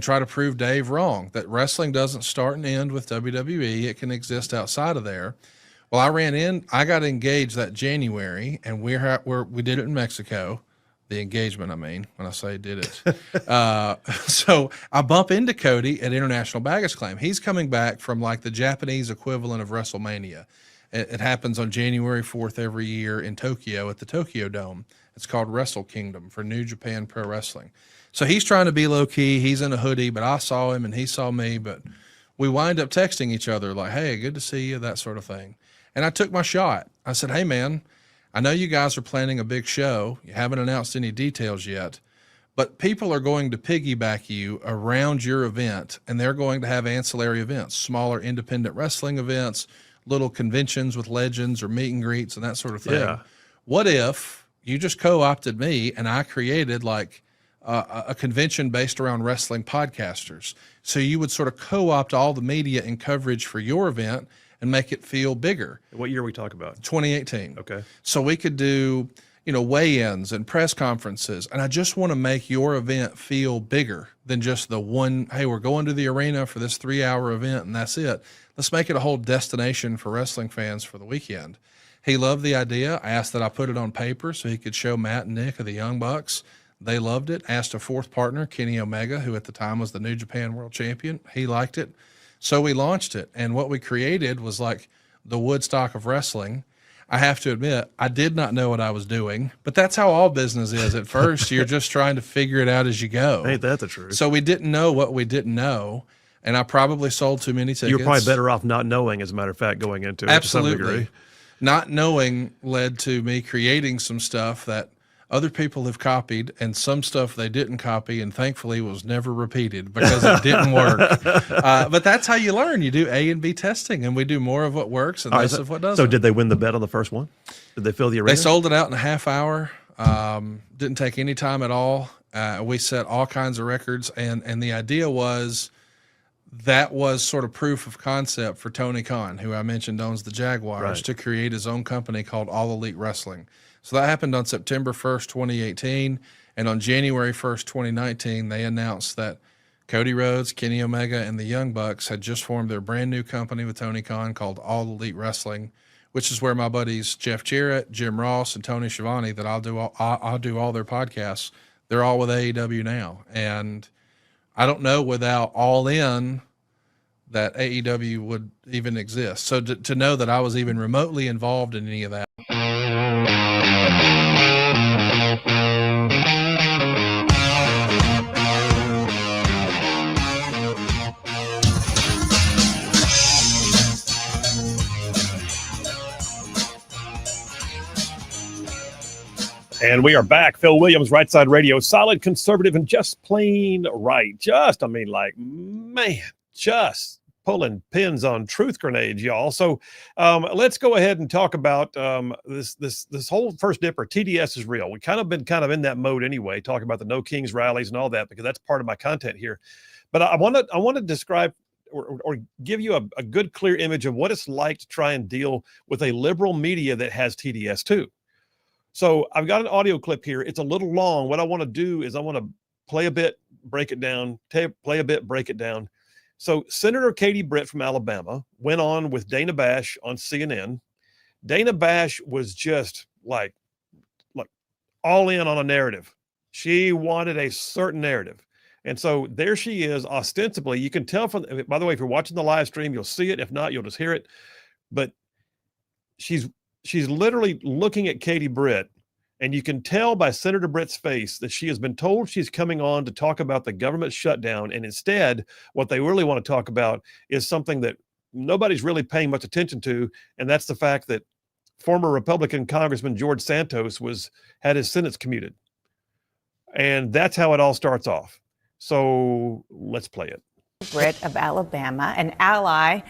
try to prove Dave wrong, that wrestling doesn't start and end with WWE. It can exist outside of there. Well, I got engaged that January, and we did it in Mexico. The engagement, I mean, when I say did it. So I bump into Cody at International Baggage Claim. He's coming back from like the Japanese equivalent of WrestleMania. It happens on January 4th every year in Tokyo at the Tokyo Dome. It's called Wrestle Kingdom for New Japan Pro Wrestling. So he's trying to be low key. He's in a hoodie, but I saw him and he saw me, but we wind up texting each other like, hey, good to see you, that sort of thing. And I took my shot. I said, hey, man, I know you guys are planning a big show. You haven't announced any details yet, but people are going to piggyback you around your event, and they're going to have ancillary events, smaller independent wrestling events, little conventions with legends or meet and greets and that sort of thing. Yeah. What if you just co-opted me and I created like a convention based around wrestling podcasters? So you would sort of co-opt all the media and coverage for your event and make it feel bigger. What year are we talking about? 2018. Okay. So we could do, weigh-ins and press conferences. And I just want to make your event feel bigger than just the one, hey, we're going to the arena for this 3-hour event and that's it. Let's make it a whole destination for wrestling fans for the weekend. He loved the idea. I asked that I put it on paper so he could show Matt and Nick of the Young Bucks. They loved it. Asked a fourth partner, Kenny Omega, who at the time was the New Japan World Champion. He liked it. So we launched it, and what we created was like the Woodstock of wrestling. I have to admit, I did not know what I was doing, but that's how all business is. At first, you're just trying to figure it out as you go. Ain't that the truth? So we didn't know what we didn't know, and I probably sold too many tickets. You were probably better off not knowing, as a matter of fact, going into it. Absolutely. To some degree. Not knowing led to me creating some stuff that other people have copied, and some stuff they didn't copy, and thankfully was never repeated because it didn't work. But that's how you learn. You do A and B testing, and we do more of what works and less of what doesn't. So did they win the bet on the first one? Did they fill the arena? They sold it out in a half hour. Didn't take any time at all. We set all kinds of records, and the idea was that was sort of proof of concept for Tony Khan, who I mentioned owns the Jaguars, Right. to create his own company called All Elite Wrestling. So that happened on September 1st, 2018. And on January 1st, 2019, they announced that Cody Rhodes, Kenny Omega, and the Young Bucks had just formed their brand new company with Tony Khan called All Elite Wrestling. which is where my buddies Jeff Jarrett, Jim Ross, and Tony Schiavone, that I'll do all their podcasts. They're all with AEW now, and I don't know without All In that AEW would even exist. So to know that I was even remotely involved in any of that. And we are back. Phil Williams, Rightside Radio, solid conservative and just plain right. Just pulling pins on truth grenades, y'all. So let's go ahead and talk about this whole First Dipper. TDS is real. We been in that mode anyway, talking about the No Kings rallies and all that, because that's part of my content here. But I want to describe or give you a good, clear image of what it's like to try and deal with a liberal media that has TDS too. So I've got an audio clip here. It's a little long. What I want to do is I want to play a bit, break it down, play a bit, break it down. So Senator Katie Britt from Alabama went on with Dana Bash on CNN. Dana Bash was just like all in on a narrative. She wanted a certain narrative. And so there she is, ostensibly. You can tell from, by the way, if you're watching the live stream, you'll see it. If not, you'll just hear it. But she's literally looking at Katie Britt, and you can tell by Senator Britt's face that she has been told she's coming on to talk about the government shutdown. And instead, what they really want to talk about is something that nobody's really paying much attention to. And that's the fact that former Republican Congressman George Santos had his sentence commuted. And that's how it all starts off. So let's play it. Britt of Alabama, an ally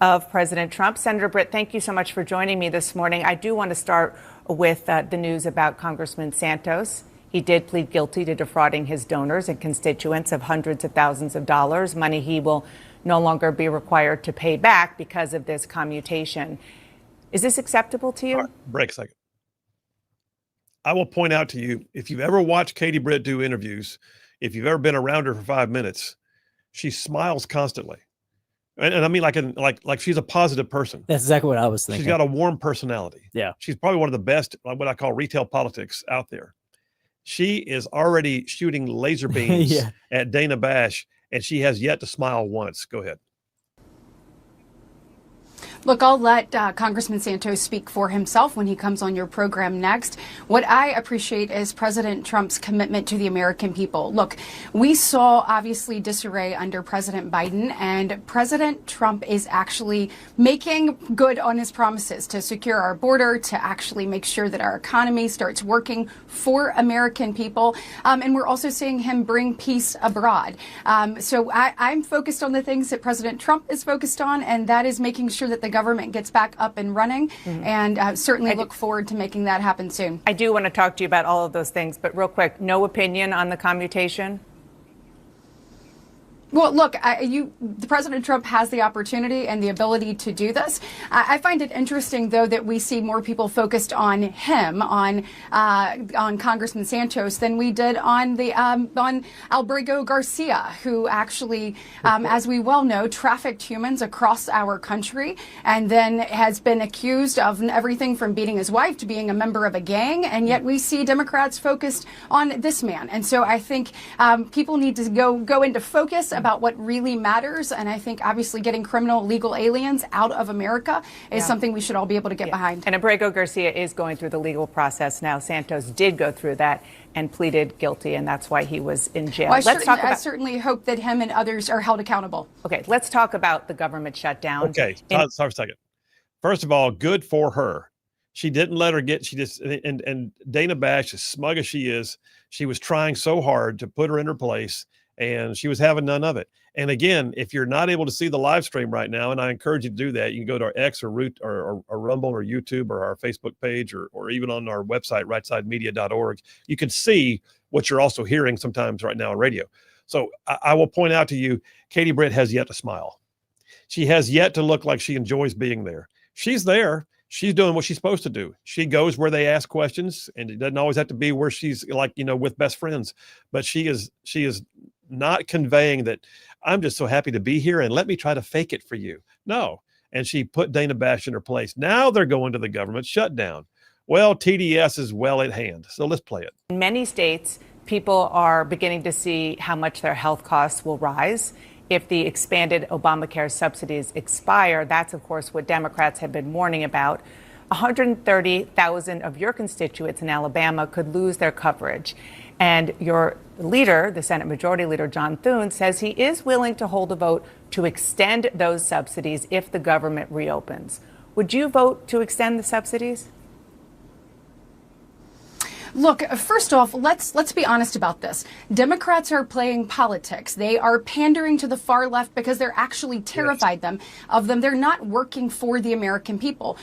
of President Trump. Senator Britt, thank you so much for joining me this morning. I do want to start with the news about Congressman Santos. He did plead guilty to defrauding his donors and constituents of hundreds of thousands of dollars, money he will no longer be required to pay back because of this commutation. Is this acceptable to you? All right, break a second. I will point out to you, if you've ever watched Katie Britt do interviews, if you've ever been around her for 5 minutes, she smiles constantly. And I mean, like she's a positive person. That's exactly what I was thinking. She's got a warm personality. Yeah. She's probably one of the best, what I call retail politics out there. She is already shooting laser beams at Dana Bash, and she has yet to smile once. Go ahead. Look, I'll let Congressman Santos speak for himself when he comes on your program next. What I appreciate is President Trump's commitment to the American people. Look, we saw obviously disarray under President Biden, and President Trump is actually making good on his promises to secure our border, to actually make sure that our economy starts working for American people. And we're also seeing him bring peace abroad. So I'm focused on the things that President Trump is focused on, and that is making sure that the government gets back up and running, and certainly look forward to making that happen soon. I do want to talk to you about all of those things, but real quick, no opinion on the commutation? Well, look, the President Trump has the opportunity and the ability to do this. I find it interesting, though, that we see more people focused on him, on Congressman Santos, than we did on Albrego Garcia, who actually, as we well know, trafficked humans across our country, and then has been accused of everything from beating his wife to being a member of a gang. And yet we see Democrats focused on this man. And so I think people need to go into focus about what really matters. And I think obviously getting criminal illegal aliens out of America is something we should all be able to get behind. And Abrego Garcia is going through the legal process now. Santos did go through that and pleaded guilty, and that's why he was in jail. Well, I certainly hope that him and others are held accountable. Okay, let's talk about the government shutdown. Okay, sorry for a second. First of all, good for her. She didn't let her get, and Dana Bash, as smug as she is, she was trying so hard to put her in her place, and she was having none of it. And again, if you're not able to see the live stream right now, and I encourage you to do that, you can go to our X or Root or Rumble or YouTube or our Facebook page or even on our website, rightside.media.org. You can see what you're also hearing sometimes right now on radio. So I will point out to you, Katie Britt has yet to smile. She has yet to look like she enjoys being there. She's there. She's doing what she's supposed to do. She goes where they ask questions, and it doesn't always have to be where she's like, with best friends, but she is not conveying that I'm just so happy to be here and let me try to fake it for you. No, and she put Dana Bash in her place. Now they're going to the government shutdown. Well, TDS is well at hand. So let's play it. In many states, people are beginning to see how much their health costs will rise if the expanded Obamacare subsidies expire. That's, of course, what Democrats have been warning about. 130,000 of your constituents in Alabama could lose their coverage. And your leader, the Senate Majority Leader John Thune, says he is willing to hold a vote to extend those subsidies if the government reopens. Would you vote to extend the subsidies? Look, first off, let's be honest about this. Democrats are playing politics. They are pandering to the far left because they're actually terrified of them. They're not working for the American people.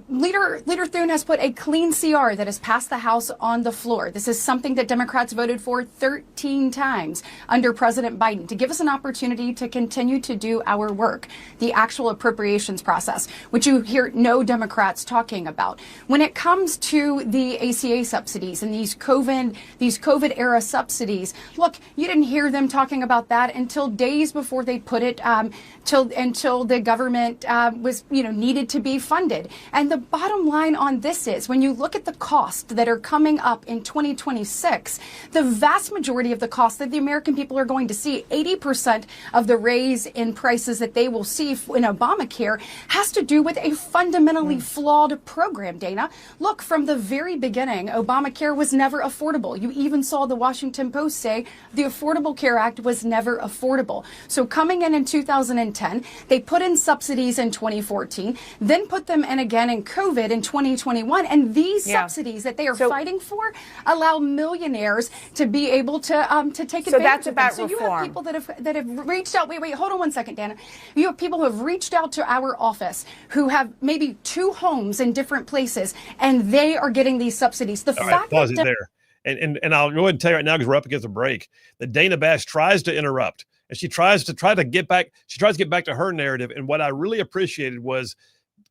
Leader Thune has put a clean CR that has passed the House on the floor. This is something that Democrats voted for 13 times under President Biden to give us an opportunity to continue to do our work, the actual appropriations process, which you hear no Democrats talking about. When it comes to the ACA subsidies and these COVID era subsidies, look, you didn't hear them talking about that until days before they put it until the government was needed to be funded. And the bottom line on this is, when you look at the costs that are coming up in 2026, the vast majority of the costs that the American people are going to see, 80% of the raise in prices that they will see in Obamacare, has to do with a fundamentally flawed program, Dana. Look, from the very beginning, Obamacare was never affordable. You even saw the Washington Post say the Affordable Care Act was never affordable. So coming in 2010, they put in subsidies in 2014, then put them in again in COVID in 2021. And these subsidies that they are fighting for allow millionaires to be able to take advantage so that's of about them. So reform. you have people that have reached out. Wait, hold on one second, Dana. You have people who have reached out to our office who have maybe 2 homes in different places, and they are getting these subsidies. The All fact right, pause that it there. And I'll go ahead and tell you right now, because we're up against a break, that Dana Bash tries to interrupt, and she tries to get back to her narrative. And what I really appreciated was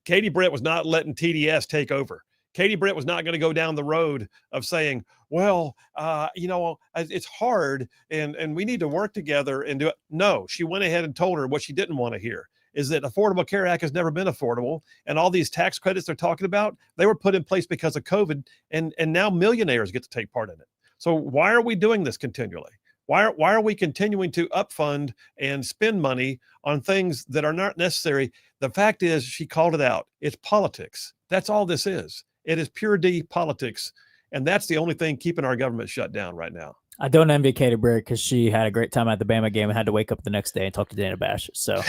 Katie Britt was not letting TDS take over. Katie Britt was not going to go down the road of saying, well, it's hard and we need to work together and do it. No, she went ahead and told her what she didn't want to hear, is that Affordable Care Act has never been affordable. And all these tax credits they're talking about, they were put in place because of COVID, and now millionaires get to take part in it. So why are we doing this continually? Why are we continuing to upfund and spend money on things that are not necessary? The fact is, she called it out. It's politics. That's all this is. It is pure D politics. And that's the only thing keeping our government shut down right now. I don't envy Katie Britt because she had a great time at the Bama game and had to wake up the next day and talk to Dana Bash. So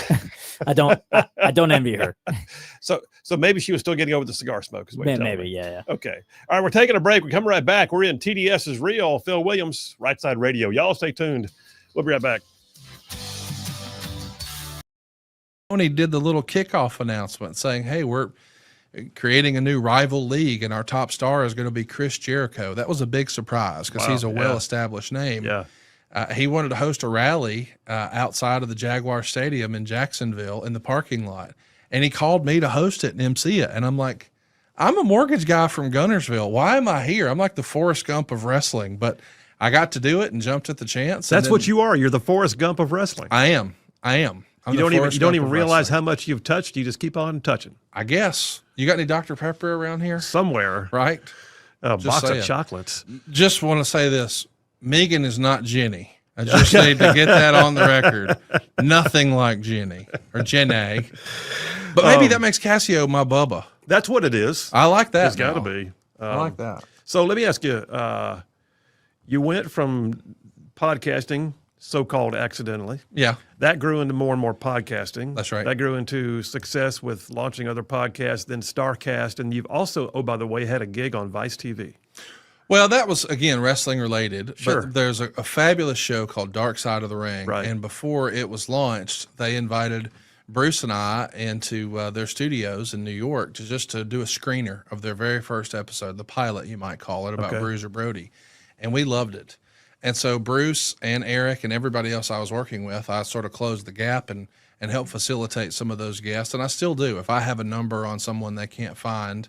I don't envy her. So maybe she was still getting over the cigar smoke. Maybe, yeah. Okay. All right, we're taking a break. We come right back. We're in TDS is Real. Phil Williams, Rightside Radio. Y'all stay tuned. We'll be right back. Tony did the little kickoff announcement saying, hey, we're creating a new rival league, and our top star is going to be Chris Jericho. That was a big surprise because he's a well-established name. Yeah. He wanted to host a rally outside of the Jaguar Stadium in Jacksonville in the parking lot, and he called me to host it and MC it. And I'm like, I'm a mortgage guy from Gunnersville. Why am I here? I'm like the Forrest Gump of wrestling, but I got to do it and jumped at the chance. That's what you are. You're the Forrest Gump of wrestling. I am. You don't even realize how much you've touched. You just keep on touching. I guess. You got any Dr. Pepper around here? Somewhere. Right? A box of chocolates. Just want to say this. Megan is not Jenny. I just need to get that on the record. Nothing like Jenny or Jenny. But maybe that makes Casio my Bubba. That's what it is. I like that. It's got to be. I like that. So let me ask you, you went from podcasting, so-called accidentally. Yeah. That grew into more and more podcasting. That's right. That grew into success with launching other podcasts, then StarCast. And you've also, oh, by the way, had a gig on Vice TV. Well, that was, again, wrestling related. Sure. But there's a fabulous show called Dark Side of the Ring. Right. And before it was launched, they invited Bruce and I into their studios in New York to do a screener of their very first episode, the pilot, you might call it, about Bruiser Brody. And we loved it. And so Bruce and Eric and everybody else I was working with, I sort of closed the gap and helped facilitate some of those guests. And I still do. If I have a number on someone they can't find,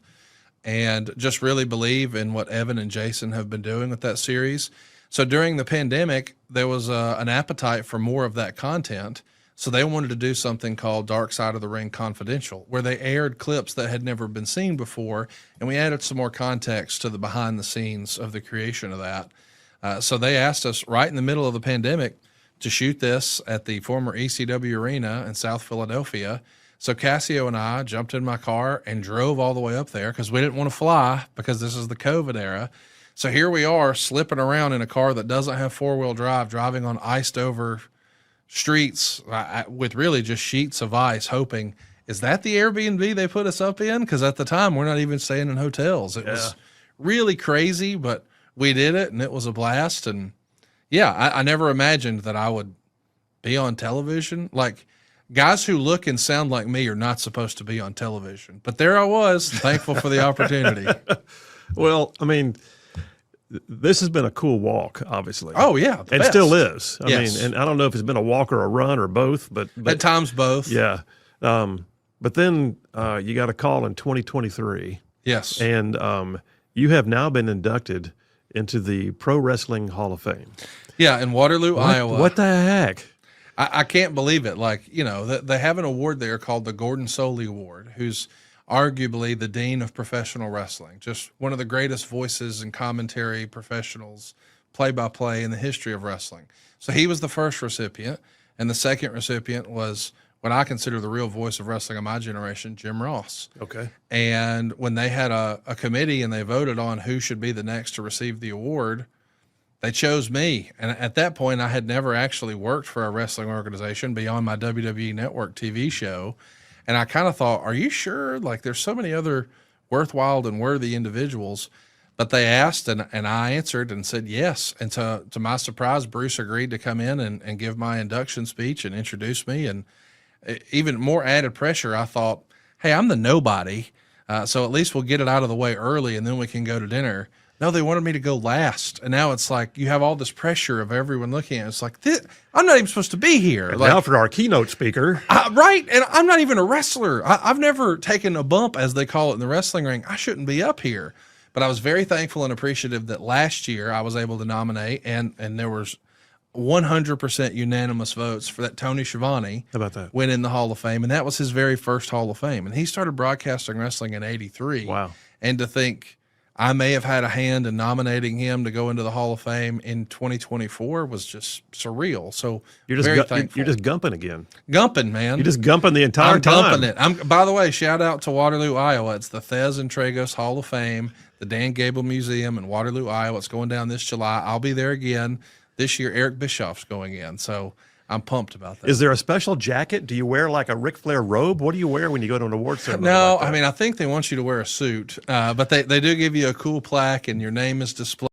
and just really believe in what Evan and Jason have been doing with that series. So during the pandemic, there was an appetite for more of that content. So they wanted to do something called Dark Side of the Ring Confidential, where they aired clips that had never been seen before, and we added some more context to the behind the scenes of the creation of that. So they asked us right in the middle of the pandemic to shoot this at the former ECW Arena in South Philadelphia. So Cassio and I jumped in my car and drove all the way up there because we didn't want to fly because this is the COVID era. So here we are slipping around in a car that doesn't have four-wheel drive, driving on iced over streets with really just sheets of ice, hoping, is that the Airbnb they put us up in? Because at the time, we're not even staying in hotels. It was really crazy, but we did it, and it was a blast. And yeah, I never imagined that I would be on television. Like, guys who look and sound like me are not supposed to be on television. But there I was, thankful for the opportunity. Well, I mean, this has been a cool walk, obviously. Oh, yeah. And still is. I Yes. mean, and I don't know if it's been a walk or a run or both, but at times both. Yeah. But then you got a call in 2023. Yes. And you have now been inducted into the Pro Wrestling Hall of Fame. Yeah, in Waterloo, Iowa. What the heck? I can't believe it. Like, you know, they have an award there called the Gordon Soley Award, who's arguably the dean of professional wrestling, just one of the greatest voices and commentary professionals, play-by-play in the history of wrestling. So he was the first recipient, and the second recipient was what I consider the real voice of wrestling of my generation, Jim Ross. Okay. And when they had a committee and they voted on who should be the next to receive the award, they chose me. And at that point, I had never actually worked for a wrestling organization beyond my WWE Network TV show. And I kind of thought, are you sure? Like, there's so many other worthwhile and worthy individuals. But they asked, and I answered and said yes. And to my surprise, Bruce agreed to come in and give my induction speech and introduce me. And even more added pressure, I thought, hey, I'm the nobody. So at least we'll get it out of the way early, and then we can go to dinner. No, they wanted me to go last. And now it's like you have all this pressure of everyone looking at it. It's like, I'm not even supposed to be here. And like, now for our keynote speaker. Right. And I'm not even a wrestler. I've never taken a bump, as they call it in the wrestling ring. I shouldn't be up here. But I was very thankful and appreciative that last year I was able to nominate, and there was 100% unanimous votes for that Tony Schiavone. How about that? Went in the Hall of Fame, and that was his very first Hall of Fame. And he started broadcasting wrestling in '83. Wow. And to think I may have had a hand in nominating him to go into the Hall of Fame in 2024 was just surreal. So you're just very thankful. You're just gumping again. Gumping, man. You're just gumping the entire time. Gumping it. By the way, shout out to Waterloo, Iowa. It's the Thez and Tragos Hall of Fame, the Dan Gable Museum in Waterloo, Iowa. It's going down this July. I'll be there again. This year, Eric Bischoff's going in. So I'm pumped about that. Is there a special jacket? Do you wear like a Ric Flair robe? What do you wear when you go to an award ceremony? No, like that? I mean, I think they want you to wear a suit, but they do give you a cool plaque and your name is displayed.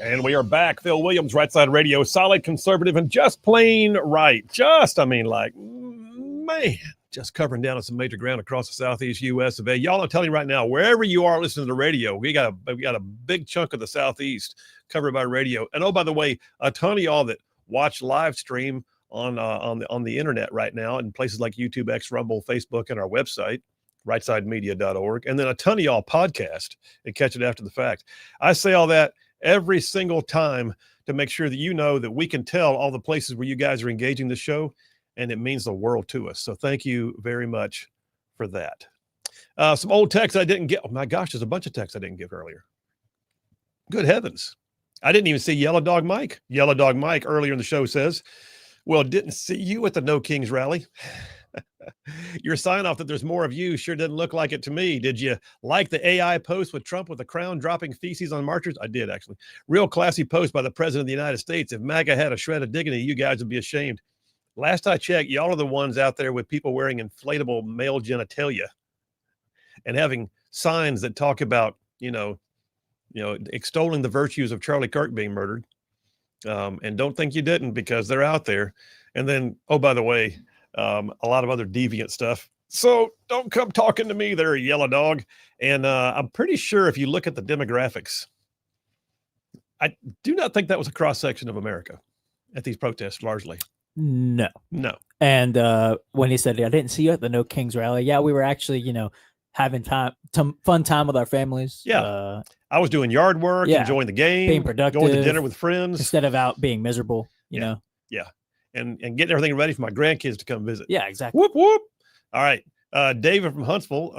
And we are back. Phil Williams, Rightside Radio, solid conservative and just plain right. Just covering down on some major ground across the southeast U.S. of A. Y'all, I'm telling you right now, wherever you are listening to the radio, we got a big chunk of the southeast covered by radio. And oh, by the way, a ton of y'all that watch live stream on the internet right now in places like YouTube, X, Rumble, Facebook, and our website, rightside.media.org. And then a ton of y'all podcast and catch it after the fact. I say all that every single time to make sure that you know that we can tell all the places where you guys are engaging the show, and it means the world to us. So thank you very much for that. Some old texts I didn't get. Oh my gosh, there's a bunch of texts I didn't give earlier. Good heavens. I didn't even see Yellow Dog Mike. Yellow Dog Mike earlier in the show says, well, didn't see you at the No Kings rally. Your sign off that there's more of you sure didn't look like it to me. Did you like the AI post with Trump with the crown dropping feces on marchers? I did, actually. Real classy post by the president of the United States. If MAGA had a shred of dignity, you guys would be ashamed. Last I checked, y'all are the ones out there with people wearing inflatable male genitalia and having signs that talk about, extolling the virtues of Charlie Kirk being murdered. And don't think you didn't, because they're out there. And then, oh, by the way, a lot of other deviant stuff. So don't come talking to me there, Yellow Dog. And I'm pretty sure if you look at the demographics, I do not think that was a cross-section of America. at these protests largely? No. And when he said, I didn't see you at the No Kings rally. Yeah, we were actually, having fun time with our families. Yeah. I was doing yard work, enjoying the game, being productive, going to dinner with friends. Instead of out being miserable, you know? Yeah. And getting everything ready for my grandkids to come visit. Yeah, exactly. Whoop, whoop. All right. David from Huntsville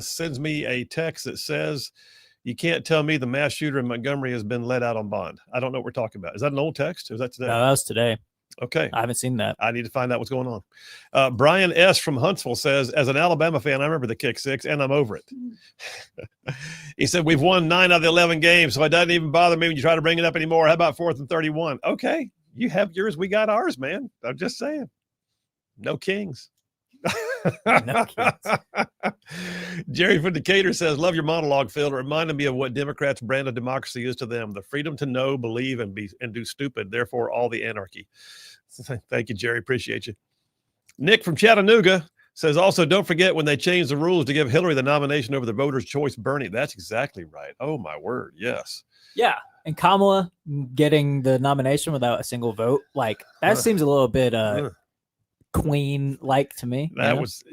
sends me a text that says, you can't tell me the mass shooter in Montgomery has been let out on bond. I don't know what we're talking about. Is that an old text? Or is that today? No, that was today. Okay. I haven't seen that. I need to find out what's going on. Brian S. from Huntsville says, as an Alabama fan, I remember the kick six and I'm over it. He said, we've won 9 out of the 11 games, so it doesn't even bother me when you try to bring it up anymore. How about 4th and 31? Okay. You have yours. We got ours, man. I'm just saying. No Kings. No Kings. Jerry from Decatur says, love your monologue, Phil. It reminded me of what Democrats' brand of democracy is to them. The freedom to know, believe, and do stupid. Therefore, all the anarchy. Thank you, Jerry. Appreciate you. Nick from Chattanooga says, also, don't forget when they changed the rules to give Hillary the nomination over the voters' choice, Bernie. That's exactly right. Oh, my word. Yes. Yeah. And Kamala getting the nomination without a single vote. Like, that seems a little bit queen-like to me. That was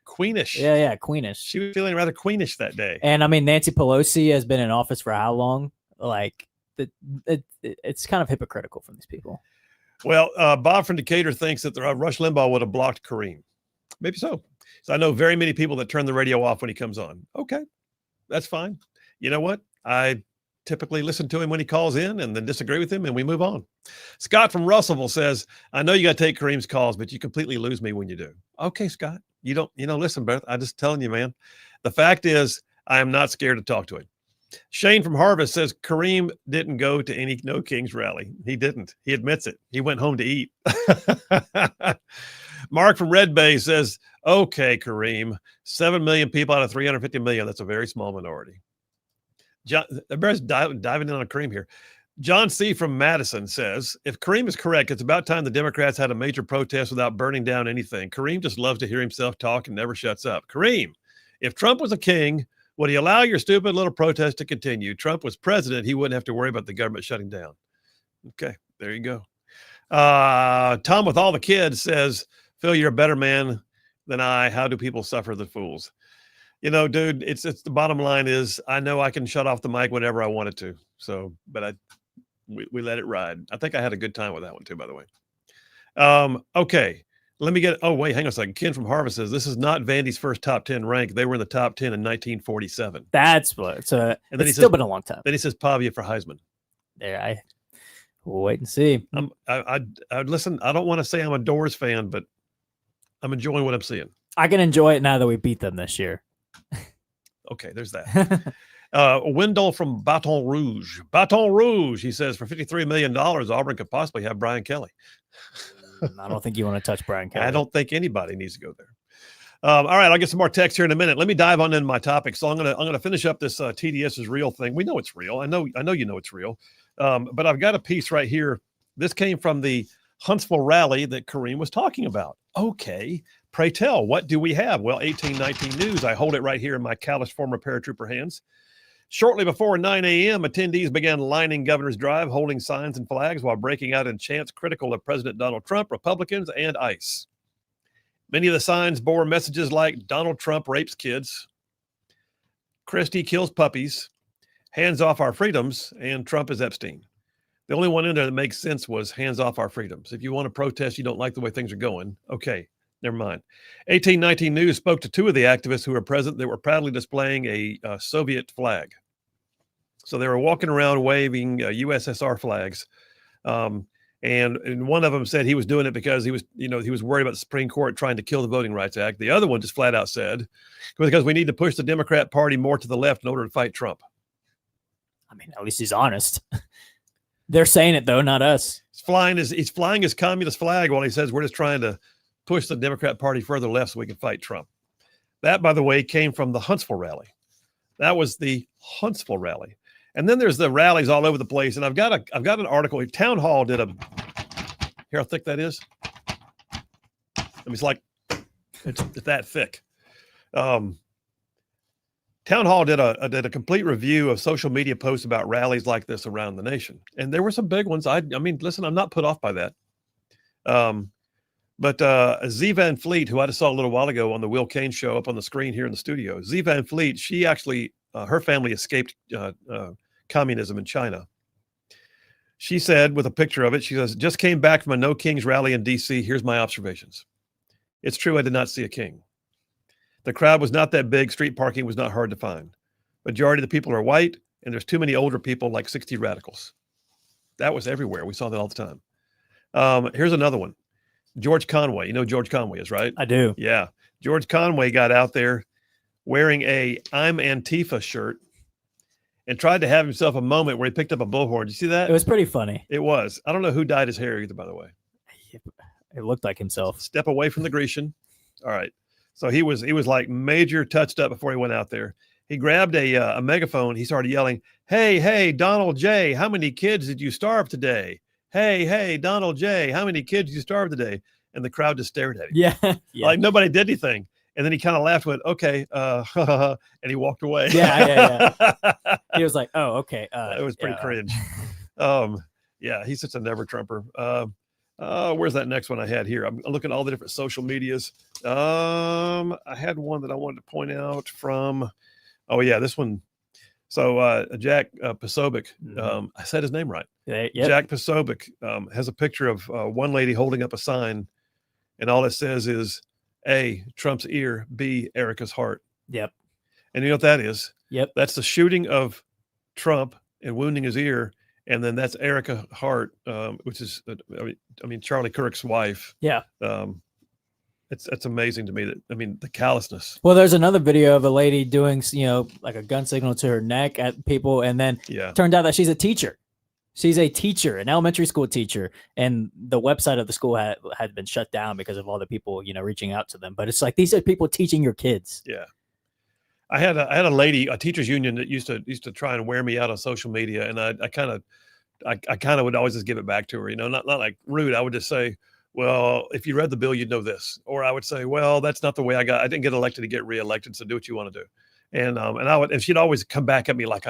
queenish. Yeah, queenish. She was feeling rather queenish that day. And I mean, Nancy Pelosi has been in office for how long? Like, it's kind of hypocritical from these people. Well, Bob from Decatur thinks that Rush Limbaugh would have blocked Kareem. Maybe so. So I know very many people that turn the radio off when he comes on. Okay, that's fine. You know what? I typically listen to him when he calls in and then disagree with him and we move on. Scott from Russellville says, I know you got to take Kareem's calls, but you completely lose me when you do. Okay, Scott, you don't, listen, Beth, I'm just telling you, man. The fact is, I am not scared to talk to him. Shane from Harvest says Kareem didn't go to any No Kings rally. He didn't. He admits it. He went home to eat. Mark from Red Bay says, okay, Kareem, 7 million people out of 350 million. That's a very small minority. John, everybody's diving in on Kareem here. John C. from Madison says, if Kareem is correct, it's about time the Democrats had a major protest without burning down anything. Kareem just loves to hear himself talk and never shuts up. Kareem, if Trump was a king, would he allow your stupid little protest to continue? Trump was president. He wouldn't have to worry about the government shutting down. Okay, there you go. Tom with all the kids says, Phil, you're a better man than I. How do people suffer the fools? Dude, it's the bottom line is I know I can shut off the mic whenever I wanted to. So, but we let it ride. I think I had a good time with that one too, by the way. Okay. Let me get, wait, hang on a second. Ken from Harvest says, this is not Vandy's first top 10 rank. They were in the top 10 in 1947. That's what, it's then it's still been a long time. Then he says Pavia for Heisman. There, we'll wait and see. I listen, I don't want to say I'm a Doors fan, but I'm enjoying what I'm seeing. I can enjoy it now that we beat them this year. Okay, there's that. Wendell from Baton Rouge. Baton Rouge, he says, for $53 million, Auburn could possibly have Brian Kelly. I don't think you want to touch Brian Kelly. I don't think anybody needs to go there. All right, I'll get some more text here in a minute. Let me dive on into my topic. So I'm gonna finish up this TDS is real thing. We know it's real. I know you know it's real. But I've got a piece right here. This came from the Huntsville rally that Kareem was talking about. Okay, pray tell, what do we have? Well, 1819 News. I hold it right here in my callous former paratrooper hands. Shortly before 9 a.m., attendees began lining Governor's Drive, holding signs and flags while breaking out in chants critical of President Donald Trump, Republicans, and ICE. Many of the signs bore messages like Donald Trump rapes kids, Christie kills puppies, hands off our freedoms, and Trump is Epstein. The only one in there that makes sense was hands off our freedoms. If you want to protest, you don't like the way things are going, okay, never mind. 1819 News spoke to 2 of the activists who were present that were proudly displaying a Soviet flag. So they were walking around waving USSR flags. And one of them said he was doing it because he was worried about the Supreme Court trying to kill the Voting Rights Act. The other one just flat out said, because we need to push the Democrat Party more to the left in order to fight Trump. I mean, at least he's honest. They're saying it though, not us. He's flying his communist flag while he says we're just trying to push the Democrat Party further left so we can fight Trump. That, by the way, came from the Huntsville rally. That was the Huntsville rally. And then there's the rallies all over the place. And I've got an article. Town Hall did here how thick that is. I mean, it's that thick. Town Hall did a complete review of social media posts about rallies like this around the nation, and there were some big ones. I mean, listen, I'm not put off by that. But Z Van Fleet, who I just saw a little while ago on the Will Kane show up on the screen here in the studio, Z Van Fleet, she actually, her family escaped communism in China. She said, with a picture of it, she says, just came back from a No Kings rally in D.C. Here's my observations. It's true, I did not see a king. The crowd was not that big. Street parking was not hard to find. Majority of the people are white, and there's too many older people, like 60 radicals. That was everywhere. We saw that all the time. Here's another one. George Conway. You know who George Conway is, right? I do. Yeah. George Conway got out there wearing a I'm Antifa shirt and tried to have himself a moment where he picked up a bullhorn. Did you see that? It was pretty funny. It was. I don't know who dyed his hair either, by the way. It looked like himself. Step away from the Grecian. All right. So he was like major touched up before he went out there. He grabbed a megaphone. He started yelling, hey, Donald J., how many kids did you starve today? Hey, Donald J., how many kids did you starve today? And the crowd just stared at him. Yeah. Like nobody did anything. And then he kind of laughed, went, okay, and he walked away. Yeah. He was like, oh, okay. It was pretty cringe. Yeah, he's such a never Trumper. Where's that next one I had here? I'm looking at all the different social medias. I had one that I wanted to point out from, this one. So Jack Posobiec, I said his name right. Yep. Jack Posobiec has a picture of one lady holding up a sign, and all it says is A, Trump's ear, B, Erica's heart. Yep. And you know what that is? Yep. That's the shooting of Trump and wounding his ear. And then that's Erica Hart, which is, I mean, Charlie Kirk's wife. Yeah. It's amazing to me the callousness. Well, there's another video of a lady doing, like a gun signal to her neck at people. And then turned out that she's a teacher. She's a teacher, an elementary school teacher. And the website of the school had been shut down because of all the people, reaching out to them. But it's like, these are people teaching your kids. Yeah. I had a lady, a teachers union that used to try and wear me out on social media. And I kind of would always just give it back to her, not like rude. I would just say, well, if you read the bill, you'd know this. Or I would say, well, that's not the way I didn't get elected to get reelected. So do what you want to do. And she'd always come back at me like,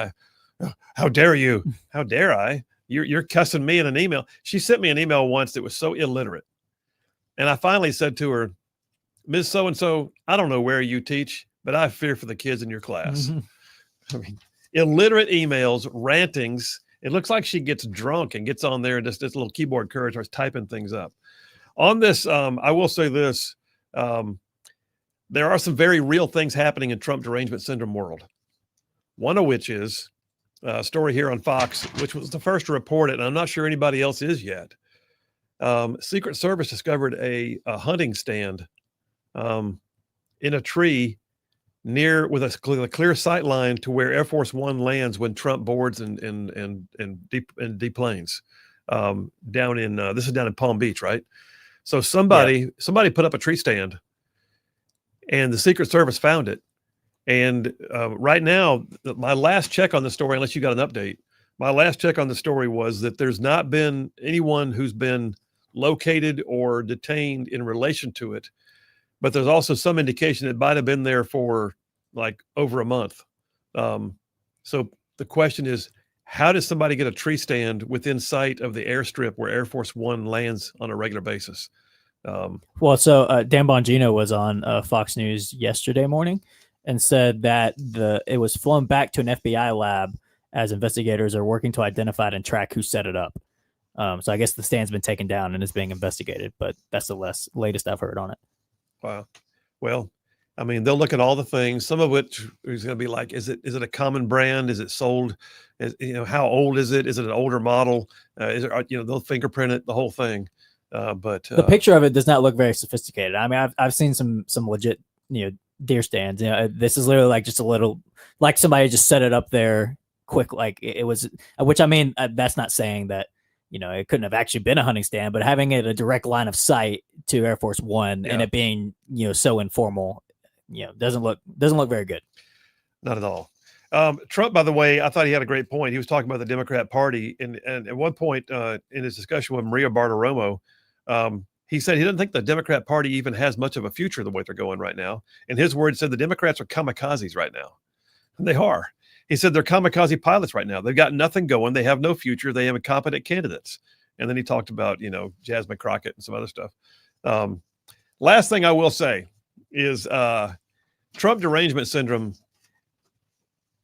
how dare you? How dare I? You're cussing me in an email. She sent me an email once that was so illiterate. And I finally said to her, Ms. So-and-so, I don't know where you teach, but I fear for the kids in your class. I mean, illiterate emails, rantings. It looks like she gets drunk and gets on there and just this little keyboard courage starts typing things up. On this, I will say this. There are some very real things happening in Trump derangement syndrome world. One of which is a story here on Fox, which was the first to report it, and I'm not sure anybody else is yet. Secret Service discovered a hunting stand in a tree with a clear sight line to where Air Force One lands when Trump boards and deplanes down in this is down in Palm Beach, right? So somebody put up a tree stand, and the Secret Service found it. And right now, my last check on the story, unless you got an update, my last check on the story was that there's not been anyone who's been located or detained in relation to it. But there's also some indication it might have been there for like over a month. So the question is, how does somebody get a tree stand within sight of the airstrip where Air Force One lands on a regular basis? Dan Bongino was on Fox News yesterday morning and said that it was flown back to an FBI lab as investigators are working to identify and track who set it up. So I guess the stand's been taken down and is being investigated, but that's the latest I've heard on it. Wow. Well, I mean, they'll look at all the things, some of which is going to be like, is it a common brand? Is it sold? How old is it? Is it an older model? They'll fingerprint it, the whole thing. But the picture of it does not look very sophisticated. I mean, I've seen some legit, deer stands. This is literally like just a little, like somebody just set it up there quick. Like it was, which I mean, that's not saying that, it couldn't have actually been a hunting stand, but having it a direct line of sight to Air Force One and it being, so informal, doesn't look very good. Not at all. Trump, by the way, I thought he had a great point. He was talking about the Democrat Party, and at one point in his discussion with Maria Bartiromo, he said he doesn't think the Democrat Party even has much of a future the way they're going right now. And his words said the Democrats are kamikazes right now. They are. He said they're kamikaze pilots right now. They've got nothing going. They have no future. They have incompetent candidates. And then he talked about, Jasmine Crockett and some other stuff. Last thing I will say is Trump derangement syndrome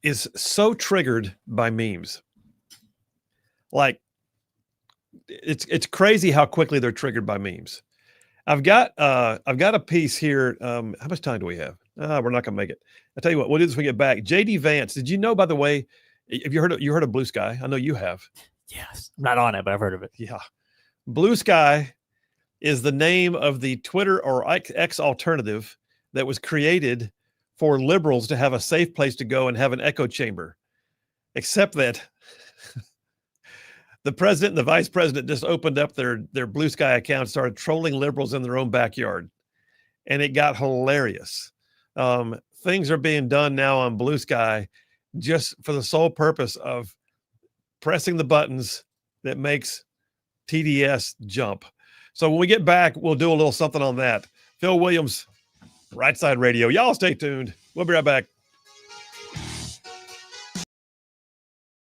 is so triggered by memes. Like, it's crazy how quickly they're triggered by memes. I've got a piece here. How much time do we have? We're not gonna make it. I'll tell you what, we'll do this when we get back. JD Vance, did you know, by the way, have you heard of Blue Sky? I know you have. Yes. I'm not on it, but I've heard of it. Yeah. Blue Sky is the name of the Twitter or X alternative that was created for liberals to have a safe place to go and have an echo chamber. Except that the president and the vice president just opened up their Blue Sky account, started trolling liberals in their own backyard. And it got hilarious. Things are being done now on Blue Sky just for the sole purpose of pressing the buttons that makes TDS jump. So when we get back, we'll do a little something on that. Phil Williams, Rightside Radio. Y'all stay tuned. We'll be right back.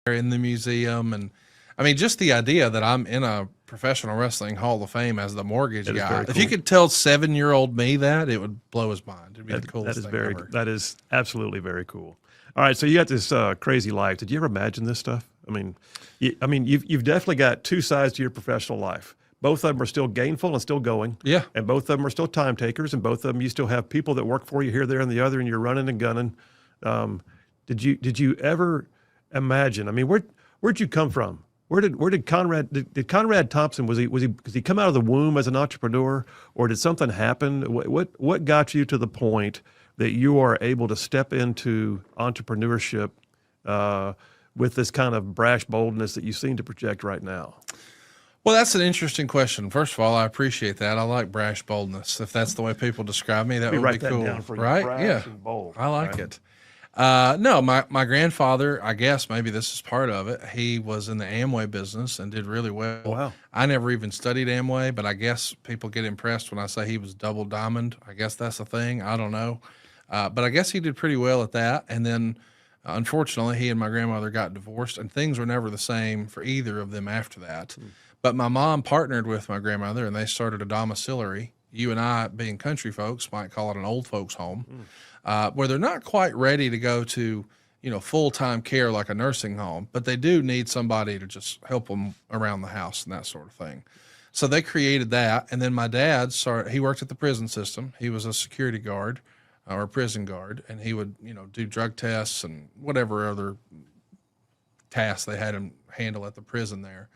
In the museum, and I mean, just the idea that I'm in a professional wrestling Hall of Fame as the mortgage guy. If you could tell 7-year-old me that, it would blow his mind. It'd be the coolest thing ever. That is absolutely very cool. All right, so you got this crazy life. Did you ever imagine this stuff? I mean, you've definitely got two sides to your professional life. Both of them are still gainful and still going. Yeah. And both of them are still time takers, and both of them you still have people that work for you here, there, and the other, and you're running and gunning. Did you ever imagine? I mean, where'd you come from? Where did Conrad Thompson, was he come out of the womb as an entrepreneur, or did something happen? What got you to the point that you are able to step into entrepreneurship with this kind of brash boldness that you seem to project right now? Well, that's an interesting question. First of all, I appreciate that. I like brash boldness. If that's the way people describe me, that would be cool, right? Brash and bold. I like it. No, my grandfather, I guess maybe this is part of it. He was in the Amway business and did really well. Wow. I never even studied Amway, but I guess people get impressed when I say he was double diamond. I guess that's a thing. I don't know. But I guess he did pretty well at that. And then, unfortunately, he and my grandmother got divorced, and things were never the same for either of them after that. But my mom partnered with my grandmother, and they started a domiciliary. You and I, being country folks, might call it an old folks home, where they're not quite ready to go to, full-time care like a nursing home, but they do need somebody to just help them around the house and that sort of thing. So they created that. And then my dad he worked at the prison system. He was a security guard or a prison guard, and he would, do drug tests and whatever other tasks they had him handle at the prison there.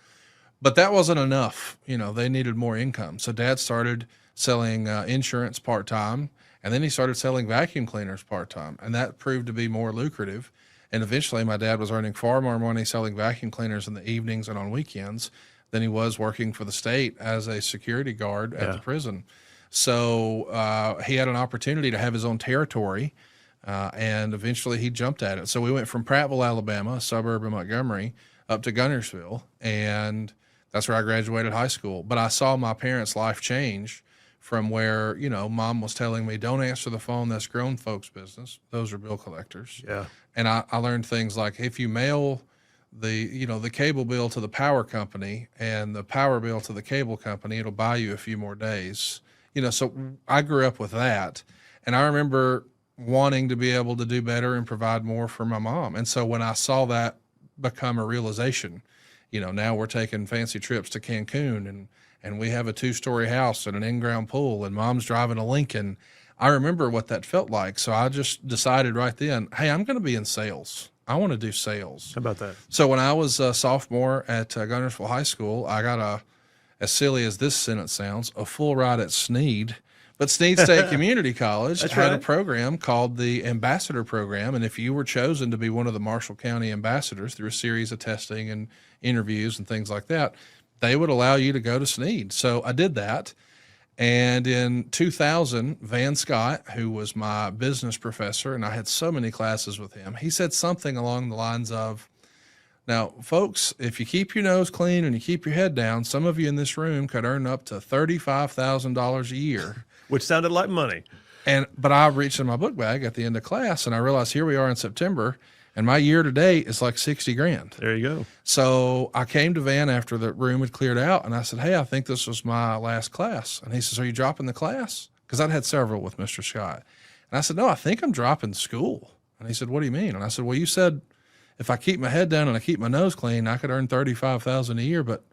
But that wasn't enough. They needed more income. So Dad started selling insurance part-time, and then he started selling vacuum cleaners part-time, and that proved to be more lucrative. And eventually my dad was earning far more money selling vacuum cleaners in the evenings and on weekends than he was working for the state as a security guard at the prison. So he had an opportunity to have his own territory, and eventually he jumped at it. So we went from Prattville, Alabama, a suburb of Montgomery, up to Gunnersville, and that's where I graduated high school. But I saw my parents' life change from where, Mom was telling me, don't answer the phone, that's grown folks' business. Those are bill collectors. Yeah. And I learned things like, if you mail the cable bill to the power company and the power bill to the cable company, it'll buy you a few more days. So I grew up with that. And I remember wanting to be able to do better and provide more for my mom. And so when I saw that become a realization, now we're taking fancy trips to Cancun, and we have a 2-story house and an in-ground pool, and Mom's driving a Lincoln. I remember what that felt like. So I just decided right then, hey, I'm going to be in sales. I want to do sales. How about that? So when I was a sophomore at Gunnersville High School, I got as silly as this sentence sounds, a full ride at Sneed. But Sneed State Community College had a program called the Ambassador Program, and if you were chosen to be one of the Marshall County ambassadors through a series of testing and interviews and things like that, they would allow you to go to Sneed. So I did that, and in 2000, Van Scott, who was my business professor, and I had so many classes with him, he said something along the lines of, now, folks, if you keep your nose clean and you keep your head down, some of you in this room could earn up to $35,000 a year. Which sounded like money. But I reached in my book bag at the end of class and I realized here we are in September and my year to date is like 60 grand. There you go. So I came to Van after the room had cleared out and I said, hey, I think this was my last class. And he says, are you dropping the class? Because I'd had several with Mr. Scott. And I said, no, I think I'm dropping school. And he said, what do you mean? And I said, well, you said if I keep my head down and I keep my nose clean, I could earn $35,000 a year, but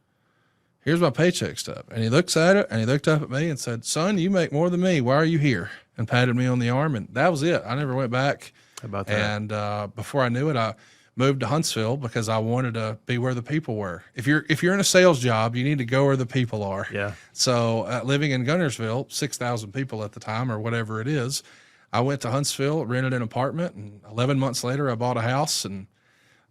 here's my paycheck stub. And he looks at it and he looked up at me and said, son, you make more than me. Why are you here? And patted me on the arm. And that was it. I never went back. How about that? And before I knew it, I moved to Huntsville because I wanted to be where the people were. If you're in a sales job, you need to go where the people are. Yeah. So living in Gunnersville, 6,000 people at the time or whatever it is, I went to Huntsville, rented an apartment, and 11 months later, I bought a house and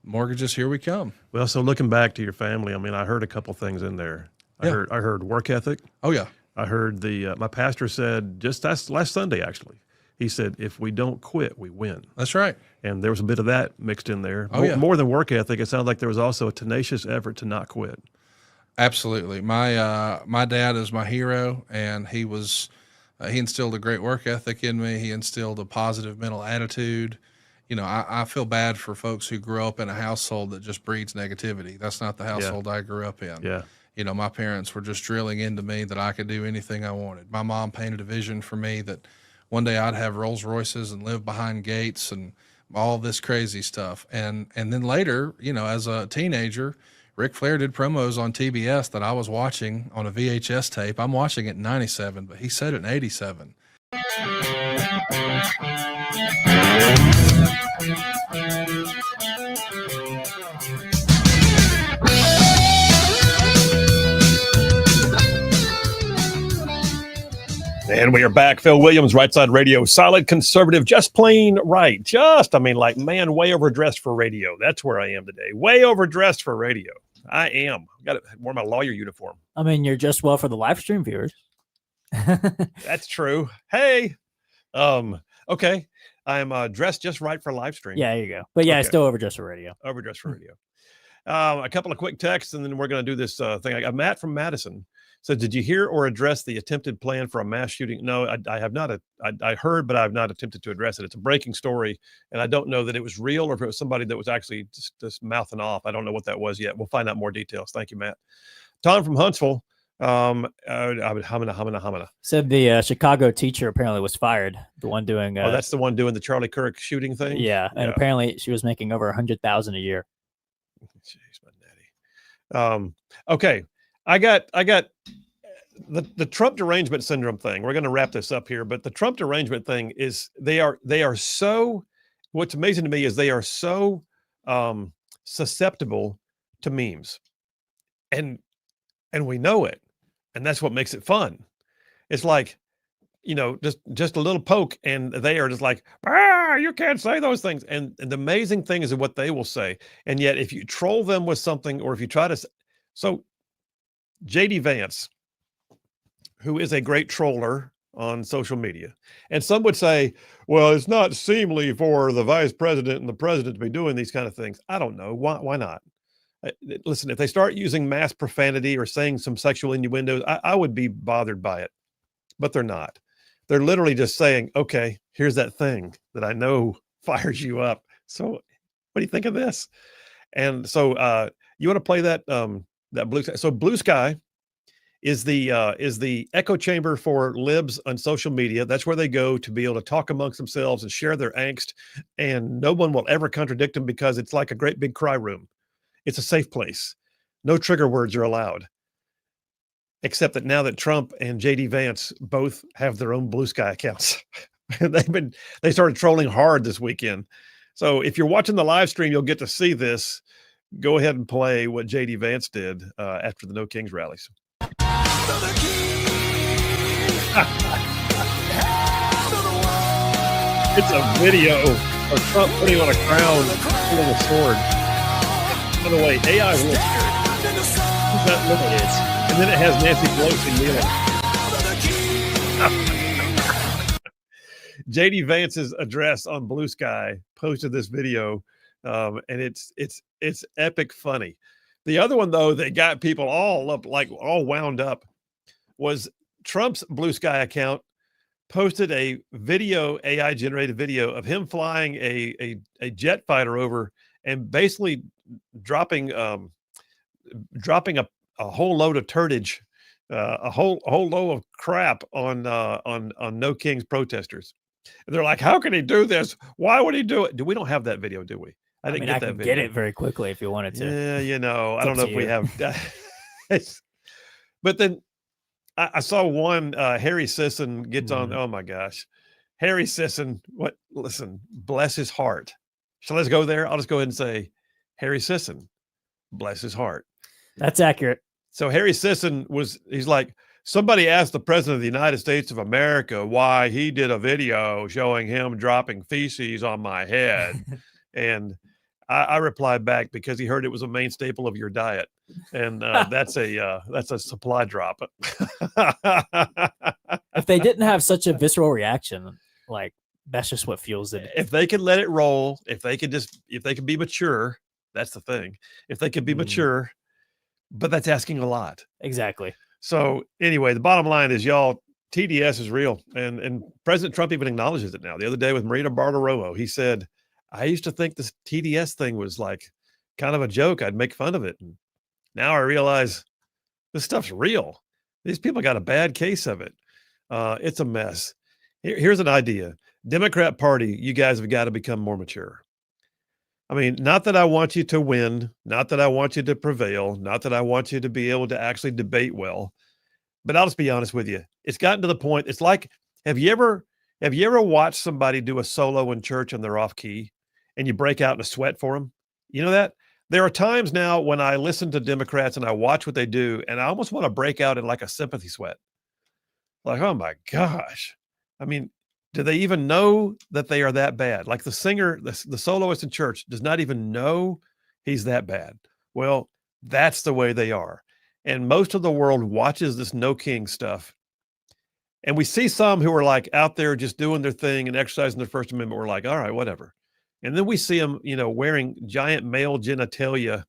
mortgages, here we come. Well, so looking back to your family, I mean, I heard a couple things in there. I heard work ethic. Oh yeah. I heard my pastor said just last Sunday, actually, he said, if we don't quit, we win. That's right. And there was a bit of that mixed in there. Oh, yeah. More than work ethic, it sounded like there was also a tenacious effort to not quit. Absolutely. My dad is my hero, and he instilled a great work ethic in me. He instilled a positive mental attitude. You know, I feel bad for folks who grew up in a household that just breeds negativity. That's not the household I grew up in. Yeah. You know, my parents were just drilling into me that I could do anything I wanted. My mom painted a vision for me that one day I'd have Rolls Royces and live behind gates and all this crazy stuff. And then later, you know, as a teenager, Ric Flair did promos on TBS that I was watching on a VHS tape. I'm watching it in 97, but he said it in 87. And we are back. Phil Williams, Rightside Radio, solid conservative, just plain right. Man, way overdressed for radio. That's where I am today. Way overdressed for radio. I am. Got to wear my lawyer uniform. I mean, you're just well for the live stream viewers. That's true. Hey, okay. I'm dressed just right for live stream. Yeah, there you go. But yeah, okay. Still overdressed for radio. Overdressed for radio. A couple of quick texts, and then we're going to do this thing. I got Matt from Madison. So did you hear or address the attempted plan for a mass shooting? No, I have not. I heard, but I have not attempted to address it. It's a breaking story, and I don't know that it was real or if it was somebody that was actually just mouthing off. I don't know what that was yet. We'll find out more details. Thank you, Matt. Tom from Huntsville. Hamina. Said the Chicago teacher apparently was fired. The one doing. That's the one doing the Charlie Kirk shooting thing? Yeah, and apparently she was making over $100,000 a year. Jeez, my daddy. Okay. I got the Trump derangement syndrome thing. We're going to wrap this up here, but the Trump derangement thing is they are so, what's amazing to me is they are so susceptible to memes, and we know it, and that's what makes it fun. It's like, you know, just a little poke and they are just like, you can't say those things. And the amazing thing is what they will say. And yet if you troll them with something, or if you try to, so JD Vance, who is a great troller on social media, and some would say, well, it's not seemly for the vice president and the president to be doing these kind of things. I don't know. Why not? Listen, if they start using mass profanity or saying some sexual innuendos, I would be bothered by it, but they're not. They're literally just saying, okay, here's that thing that I know fires you up. So what do you think of this? And so you want to play that Blue Sky? So Blue Sky is the echo chamber for libs on social media. That's where they go to be able to talk amongst themselves and share their angst, and no one will ever contradict them because it's like a great big cry room. It's a safe place. No trigger words are allowed. Except that now that Trump and JD Vance both have their own Blue Sky accounts, they started trolling hard this weekend. So if you're watching the live stream, you'll get to see this. Go ahead and play what JD Vance did after the No Kings rallies. It's a video of Trump putting on a crown, holding a sword. By the way, AI is a little scary. Who's that look at it? And then it has Nancy Pelosi kneeling. JD Vance's address on Blue Sky posted this video, and it's epic funny. The other one, though, that got people all wound up was Trump's Blue Sky account posted a video, AI generated video of him flying a jet fighter over and basically dropping a whole load of turdage, a whole load of crap on No Kings protesters. And they're like, how can he do this? Why would he do it? We don't have that video, do we? I mean, I can get it very quickly if you wanted to. Yeah, I don't know if we have. But then I saw one Harry Sisson gets on. Oh my gosh, Harry Sisson. What? Listen, bless his heart. So let's go there. I'll just go ahead and say, Harry Sisson, bless his heart. That's accurate. So Harry Sisson he's like, somebody asked the president of the United States of America why he did a video showing him dropping feces on my head. And I replied back, because he heard it was a main staple of your diet. And that's a supply drop. If they didn't have such a visceral reaction, like, that's just what fuels it. If they could let it roll, if they could be mature, that's the thing. If they could be mature, but that's asking a lot. Exactly. So anyway, the bottom line is, y'all, TDS is real. And President Trump even acknowledges it now. The other day with Marina Bartiromo, he said, I used to think this TDS thing was like kind of a joke. I'd make fun of it. And now I realize this stuff's real. These people got a bad case of it. It's a mess. Here's an idea. Democrat Party, you guys have got to become more mature. I mean, not that I want you to win, not that I want you to prevail, not that I want you to be able to actually debate well, but I'll just be honest with you. It's gotten to the point. It's like, have you ever watched somebody do a solo in church and they're off key and you break out in a sweat for them? You know that? There are times now when I listen to Democrats and I watch what they do, and I almost want to break out in like a sympathy sweat. Like, oh my gosh. I mean, do they even know that they are that bad? Like the singer, the soloist in church does not even know he's that bad. Well, that's the way they are. And most of the world watches this No King stuff. And we see some who are like out there just doing their thing and exercising their First Amendment. We're like, all right, whatever. And then we see them, wearing giant male genitalia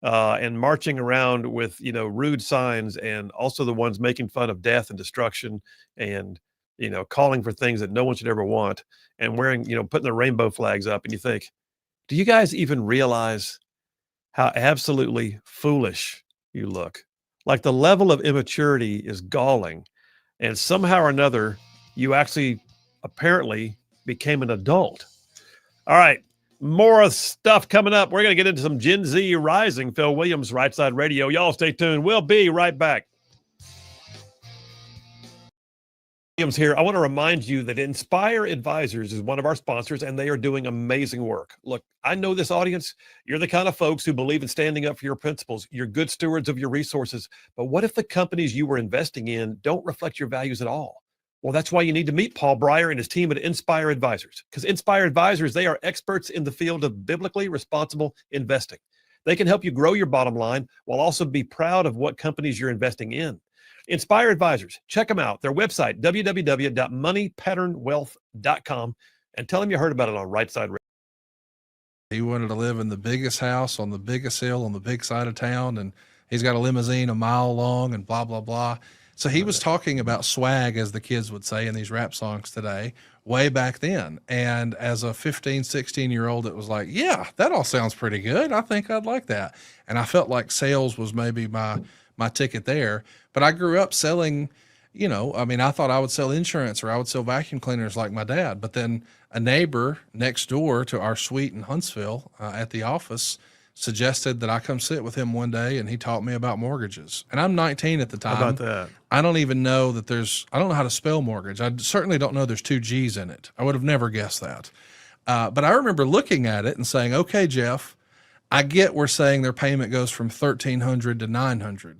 and marching around with, rude signs, and also the ones making fun of death and destruction and, calling for things that no one should ever want, and wearing, putting the rainbow flags up. And you think, do you guys even realize how absolutely foolish you look? Like, the level of immaturity is galling. And somehow or another, you actually apparently became an adult. All right. More stuff coming up. We're going to get into some Gen Z rising. Phil Williams, Rightside Radio. Y'all stay tuned. We'll be right back. Williams here. I want to remind you that Inspire Advisors is one of our sponsors, and they are doing amazing work. Look, I know this audience. You're the kind of folks who believe in standing up for your principles. You're good stewards of your resources. But what if the companies you were investing in don't reflect your values at all? Well, that's why you need to meet Paul Breyer and his team at Inspire Advisors, because Inspire Advisors, they are experts in the field of biblically responsible investing. They can help you grow your bottom line while also be proud of what companies you're investing in. Inspire Advisors, check them out. Their website, www.moneypatternwealth.com, and tell them you heard about it on Rightside Radio. He wanted to live in the biggest house on the biggest hill on the big side of town, and he's got a limousine a mile long and blah, blah, blah. So he was talking about swag, as the kids would say in these rap songs today, way back then. And as a 15, 16-year-old, it was like, yeah, that all sounds pretty good. I think I'd like that. And I felt like sales was maybe my ticket there. But I grew up selling, I thought I would sell insurance or I would sell vacuum cleaners like my dad. But then a neighbor next door to our suite in Huntsville at the office suggested that I come sit with him one day, and he taught me about mortgages. And I'm 19 at the time. How about that? I don't even know that I don't know how to spell mortgage. I certainly don't know there's 2 G's in it. I would have never guessed that. But I remember looking at it and saying, okay, Jeff, I get we're saying their payment goes from $1,300 to $900.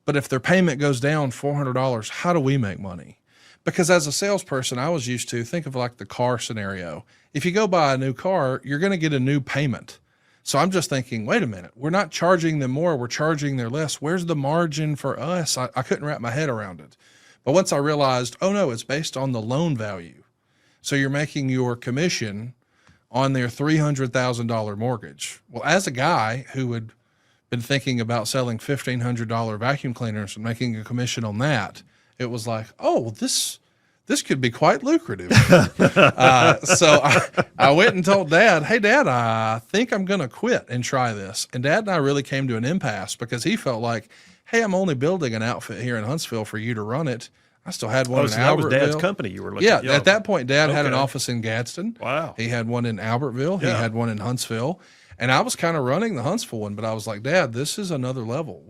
But if their payment goes down $400, how do we make money? Because as a salesperson, I was used to, think of like the car scenario. If you go buy a new car, you're going to get a new payment. So I'm just thinking, wait a minute, we're not charging them more, we're charging them less. Where's the margin for us? I couldn't wrap my head around it. But once I realized, oh no, it's based on the loan value. So you're making your commission on their $300,000 mortgage. Well, as a guy who had been thinking about selling $1,500 vacuum cleaners and making a commission on that, it was like, oh, this this could be quite lucrative. So I went and told Dad, hey, Dad, I think I'm going to quit and try this. And Dad and I really came to an impasse because he felt like, hey, I'm only building an outfit here in Huntsville for you to run it. I still had one in Albertville. That was Dad's company you were looking at. Yeah, at that point, Dad had an office in Gadsden. Wow. He had one in Albertville. He had one in Huntsville. And I was kind of running the Huntsville one, but I was like, Dad, this is another level.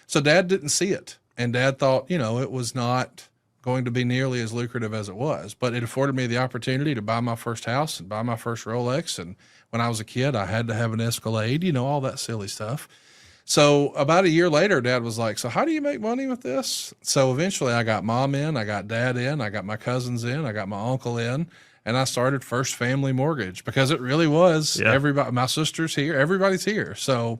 So Dad didn't see it. And Dad thought, it was not going to be nearly as lucrative as it was. But it afforded me the opportunity to buy my first house and buy my first Rolex. And when I was a kid, I had to have an Escalade, all that silly stuff. So about a year later, Dad was like, so how do you make money with this? So eventually I got Mom in, I got Dad in, I got my cousins in, I got my uncle in, and I started First Family Mortgage because it really was everybody, my sister's here, everybody's here. So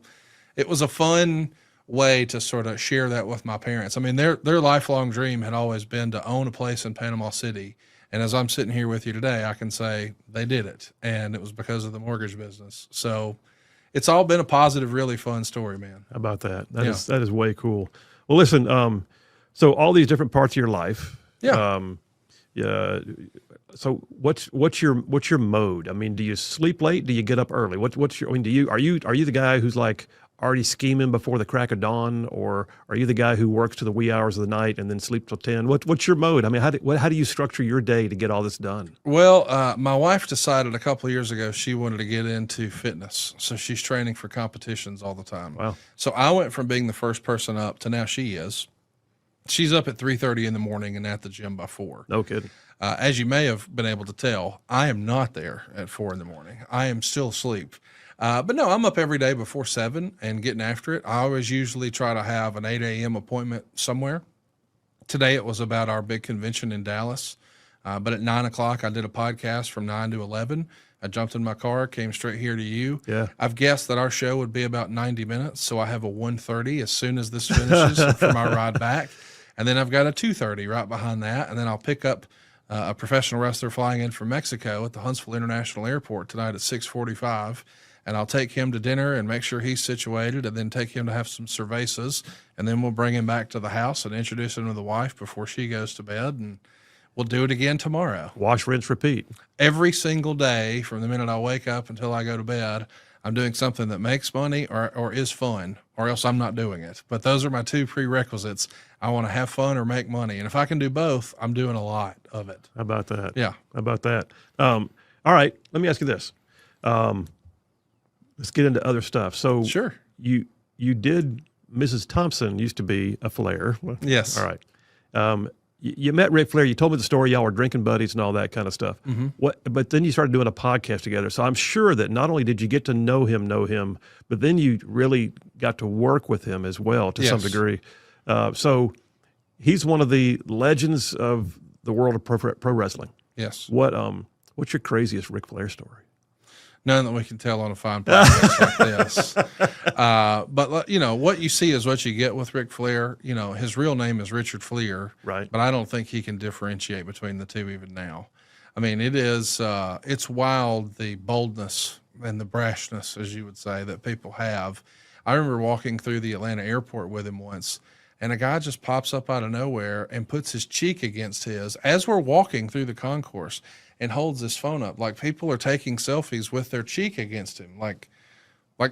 it was a fun way to sort of share that with my parents. I mean, their lifelong dream had always been to own a place in Panama City. And as I'm sitting here with you today, I can say they did it. And it was because of the mortgage business. So it's all been a positive, really fun story, man. How about that? That is way cool. Well, listen, so all these different parts of your life. Yeah. So what's your mode? I mean, do you sleep late? Do you get up early? Are you the guy who's like already scheming before the crack of dawn, or are you the guy who works to the wee hours of the night and then sleep till 10? What's your mode? I mean, how do you structure your day to get all this done? Well, my wife decided a couple of years ago she wanted to get into fitness, so she's training for competitions all the time. Wow! So I went from being the first person up to now she is. She's up at 3:30 in the morning and at the gym by 4. No kidding. As you may have been able to tell, I am not there at 4 in the morning. I am still asleep. But no, I'm up every day before 7 and getting after it. I always usually try to have an 8 a.m. appointment somewhere. Today it was about our big convention in Dallas. But at 9 o'clock, I did a podcast from 9 to 11. I jumped in my car, came straight here to you. Yeah. I've guessed that our show would be about 90 minutes. So I have a 1:30 as soon as this finishes for my ride back. And then I've got a 2:30 right behind that. And then I'll pick up a professional wrestler flying in from Mexico at the Huntsville International Airport tonight at 6:45. And I'll take him to dinner and make sure he's situated, and then take him to have some cervezas. And then we'll bring him back to the house and introduce him to the wife before she goes to bed. And we'll do it again tomorrow. Wash, rinse, repeat. Every single day from the minute I wake up until I go to bed, I'm doing something that makes money or is fun, or else I'm not doing it. But those are my two prerequisites. I want to have fun or make money. And if I can do both, I'm doing a lot of it. How about that? Yeah. How about that? All right. Let me ask you this. Let's get into other stuff. So sure. You did, Mrs. Thompson used to be a Flair. Yes. All right. You met Ric Flair. You told me the story. Y'all were drinking buddies and all that kind of stuff. Mm-hmm. But then you started doing a podcast together. So I'm sure that not only did you get to know him, but then you really got to work with him as well to some degree. So he's one of the legends of the world of pro wrestling. Yes. What's your craziest Ric Flair story? None that we can tell on a fine podcast like this. But what you see is what you get with Ric Flair. His real name is Richard Fleer. Right. But I don't think he can differentiate between the two even now. I mean, it's wild, the boldness and the brashness, as you would say, that people have. I remember walking through the Atlanta airport with him once, and a guy just pops up out of nowhere and puts his cheek against his as we're walking through the concourse, and holds his phone up. Like, people are taking selfies with their cheek against him. Like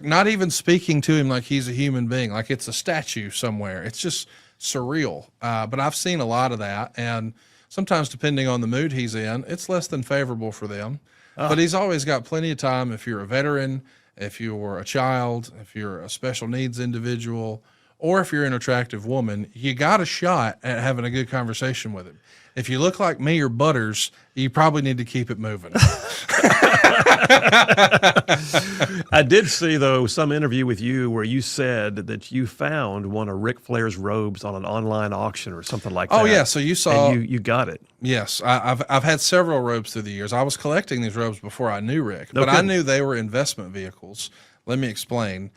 not even speaking to him like he's a human being. Like it's a statue somewhere. It's just surreal. But I've seen a lot of that. And sometimes, depending on the mood he's in, it's less than favorable for them. But he's always got plenty of time if you're a veteran, if you're a child, if you're a special needs individual, or if you're an attractive woman, you got a shot at having a good conversation with him. If you look like me or Butters, you probably need to keep it moving. I did see, though, some interview with you where you said that you found one of Ric Flair's robes on an online auction or something like that. Oh, yeah. So you saw. And you got it. Yes. I've had several robes through the years. I was collecting these robes before I knew Rick, No but kidding. I knew they were investment vehicles. Let me explain.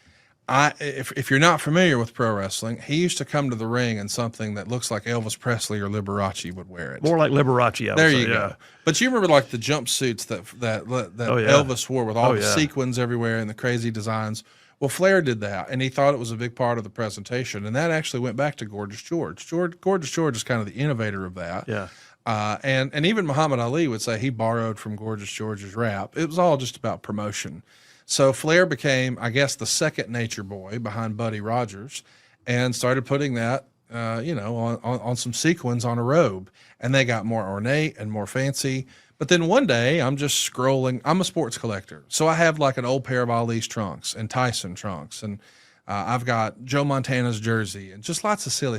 If you're not familiar with pro wrestling, he used to come to the ring in something that looks like Elvis Presley or Liberace would wear it. More like Liberace, I would There say, you go. But you remember like the jumpsuits that yeah. Elvis wore with all the sequins everywhere and the crazy designs. Well, Flair did that, and he thought it was a big part of the presentation, and that actually went back to Gorgeous George. Gorgeous George is kind of the innovator of that. Yeah. And even Muhammad Ali would say he borrowed from Gorgeous George's rap. It was all just about promotion. So Flair became, I guess, the second nature boy behind Buddy Rogers, and started putting that, on some sequins on a robe, and they got more ornate and more fancy. But then one day I'm just scrolling. I'm a sports collector, so I have like an old pair of Ali's trunks and Tyson trunks, and I've got Joe Montana's jersey and just lots of silly.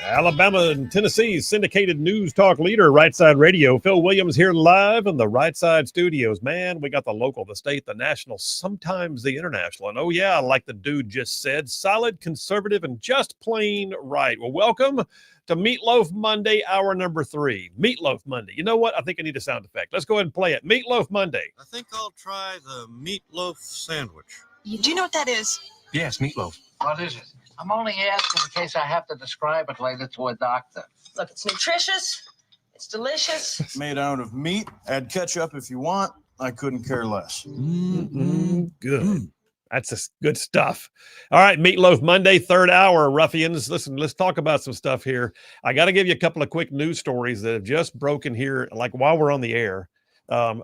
Alabama and Tennessee's syndicated news talk leader, Rightside Radio. Phil Williams here live in the Rightside studios. Man, we got the local, the state, the national, sometimes the international. And oh yeah, like the dude just said, solid, conservative, and just plain right. Well, welcome to Meatloaf Monday, hour number 3. Meatloaf Monday. You know what? I think I need a sound effect. Let's go ahead and play it. Meatloaf Monday. I think I'll try the meatloaf sandwich. Do you know what that is? Yes, meatloaf. What is it? I'm only asking in case I have to describe it later to a doctor. Look, it's nutritious. It's delicious. Made out of meat. Add ketchup if you want. I couldn't care less. Good. That's just good stuff. All right, Meatloaf Monday, third hour, ruffians. Listen, let's talk about some stuff here. I got to give you a couple of quick news stories that have just broken here, like while we're on the air.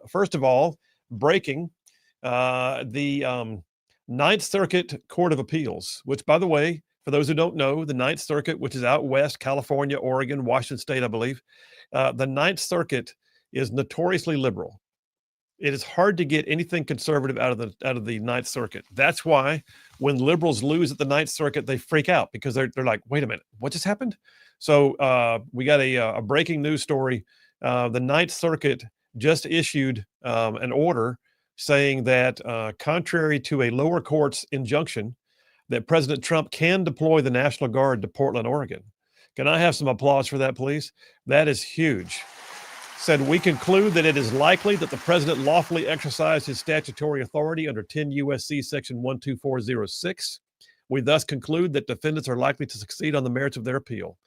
First of all, breaking the Ninth Circuit Court of Appeals, which, by the way, for those who don't know, the Ninth Circuit, which is out west, California, Oregon, Washington State, I believe, the Ninth Circuit is notoriously liberal. It is hard to get anything conservative out of the Ninth Circuit. That's why when liberals lose at the Ninth Circuit, they freak out because they're like, wait a minute, what just happened? So we got a breaking news story. The Ninth Circuit just issued an order saying that contrary to a lower court's injunction, that President Trump can deploy the National Guard to Portland, Oregon. Can I have some applause for that, please? That is huge. Said, we conclude that it is likely that the president lawfully exercised his statutory authority under 10 U.S.C. section 12406. We thus conclude that defendants are likely to succeed on the merits of their appeal.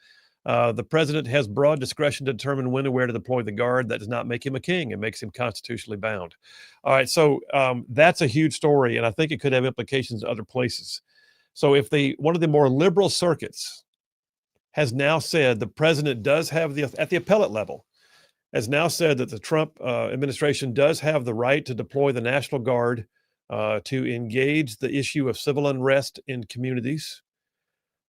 The president has broad discretion to determine when and where to deploy the guard. That does not make him a king. It makes him constitutionally bound. All right, so that's a huge story, and I think it could have implications in other places. So if one of the more liberal circuits has now said the president does have at the appellate level, has now said that the Trump administration does have the right to deploy the National Guard to engage the issue of civil unrest in communities,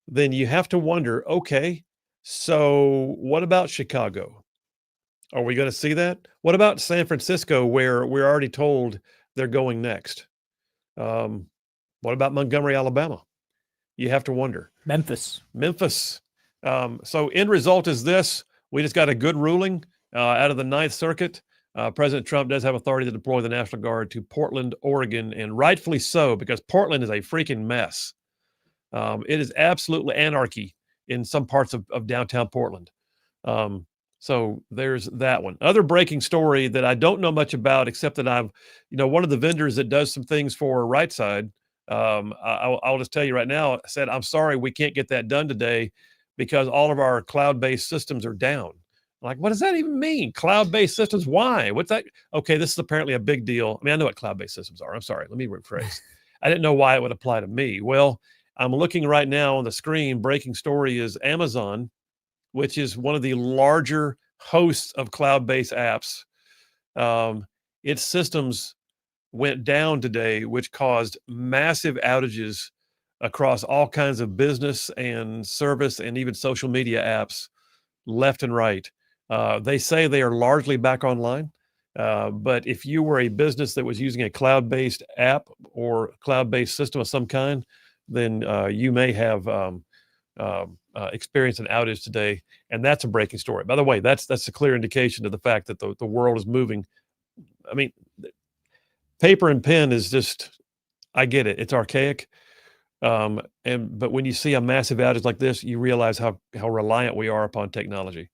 then you have to wonder, okay, so what about Chicago? Are we going to see that? What about San Francisco, where we're already told they're going next? What about Montgomery, Alabama? You have to wonder. Memphis. So end result is this. We just got a good ruling out of the Ninth Circuit. President Trump does have authority to deploy the National Guard to Portland, Oregon, and rightfully so, because Portland is a freaking mess. It is absolutely anarchy in some parts of downtown Portland. So there's that one. Other breaking story that I don't know much about, except that one of the vendors that does some things for Rightside, I'll just tell you right now, said, I'm sorry, we can't get that done today because all of our cloud-based systems are down. Like, what does that even mean? Cloud-based systems? Why? What's that? Okay, this is apparently a big deal. I mean, I know what cloud-based systems are. I'm sorry. Let me rephrase. I didn't know why it would apply to me. Well, I'm looking right now on the screen. Breaking story is Amazon, which is one of the larger hosts of cloud-based apps. Its systems went down today, which caused massive outages across all kinds of business and service and even social media apps left and right. They say they are largely back online. But if you were a business that was using a cloud-based app or cloud-based system of some kind, then you may have experienced an outage today. And that's a breaking story. By the way, that's a clear indication of the fact that the world is moving. I mean, paper and pen is just, I get it. It's archaic. But when you see a massive outage like this, you realize how reliant we are upon technology.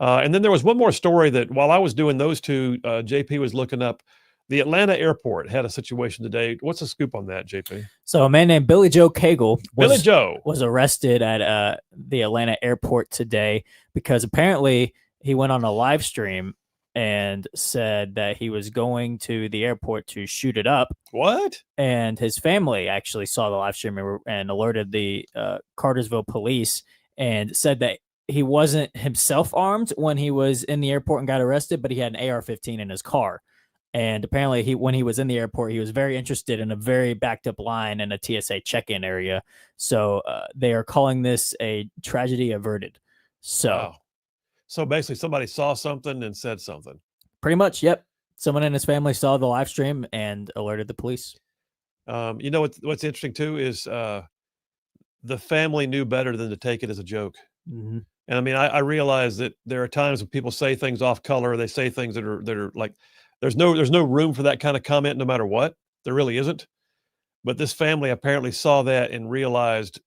And then there was one more story that while I was doing those two, JP was looking up. The Atlanta airport had a situation today. What's the scoop on that, JP? So a man named Billy Joe Cagle was arrested at the Atlanta airport today because apparently he went on a live stream and said that he was going to the airport to shoot it up. What? And his family actually saw the live stream and alerted the Cartersville police and said that he wasn't himself armed when he was in the airport and got arrested, but he had an AR-15 in his car. And apparently when he was in the airport, he was very interested in a very backed up line in a TSA check-in area. So they are calling this a tragedy averted. So, wow. So basically somebody saw something and said something. Pretty much. Yep. Someone in his family saw the live stream and alerted the police. You know, what's interesting too is the family knew better than to take it as a joke. Mm-hmm. And I mean, I realize that there are times when people say things off color. They say things that are like, there's no room for that kind of comment, no matter what. There really isn't. But this family apparently saw that and realized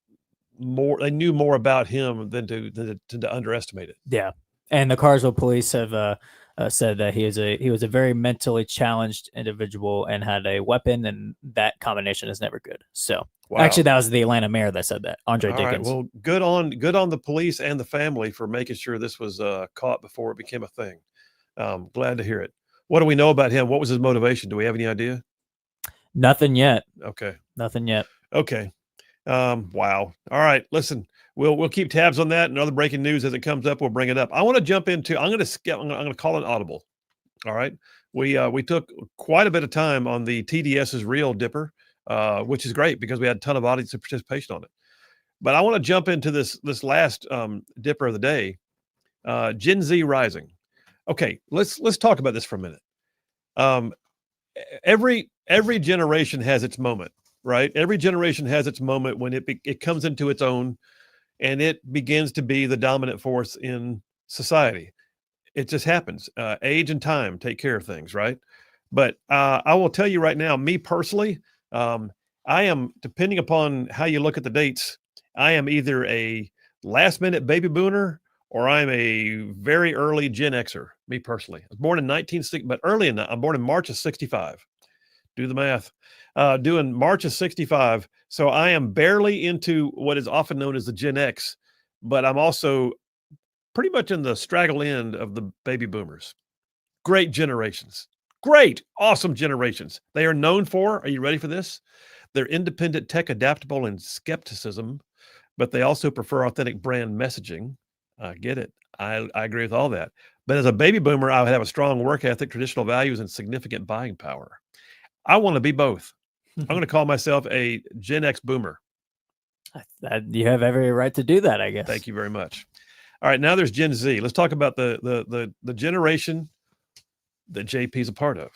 more. They knew more about him than to underestimate it. Yeah, and the Carswell police have said that he was a very mentally challenged individual and had a weapon, and that combination is never good. So actually, that was the Atlanta mayor that said that, Andre Dickens. Right, well, good on the police and the family for making sure this was caught before it became a thing. Glad to hear it. What do we know about him? What was his motivation? Do we have any idea? Nothing yet. Okay. Nothing yet. Okay. Wow. All right. Listen, we'll keep tabs on that, and other breaking news as it comes up, we'll bring it up. I want to jump into. I'm going to call an audible. All right. We took quite a bit of time on the TDS's Real Dipper, which is great because we had a ton of audience participation on it. But I want to jump into this last Dipper of the day, Gen Z Rising. Okay, let's talk about this for a minute. Every generation has its moment, right? Every generation has its moment when it comes into its own, and it begins to be the dominant force in society. It just happens. Age and time take care of things, right? But I will tell you right now, me personally, I am, depending upon how you look at the dates, I am either a last minute baby boomer or I'm a very early Gen Xer, me personally. I was born in 1960, but early in that, I'm born in March of 65. Do the math. Doing March of 65. So I am barely into what is often known as the Gen X, but I'm also pretty much in the straggle end of the baby boomers. Great generations. Great, awesome generations. They are known for, are you ready for this? They're independent, tech adaptable, and skepticism, but they also prefer authentic brand messaging. I get it. I agree with all that. But as a baby boomer, I would have a strong work ethic, traditional values, and significant buying power. I want to be both. I'm going to call myself a Gen X boomer. You have every right to do that, I guess. Thank you very much. All right, now there's Gen Z. Let's talk about the generation that JP's a part of.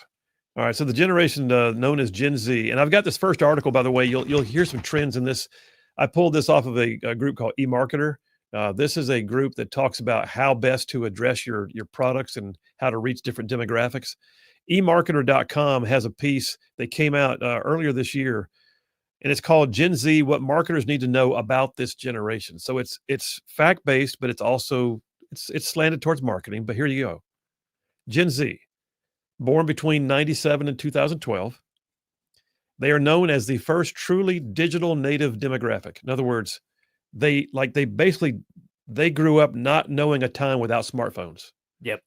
All right, so the generation known as Gen Z, and I've got this first article, by the way. You'll hear some trends in this. I pulled this off of a group called eMarketer. This is a group that talks about how best to address your products and how to reach different demographics. eMarketer.com has a piece that came out earlier this year, and it's called Gen Z: What Marketers Need to Know About This Generation. So it's fact-based, but it's also it's slanted towards marketing. But here you go. Gen Z, born between 97 and 2012. They are known as the first truly digital native demographic. In other words, they grew up not knowing a time without smartphones. Yep.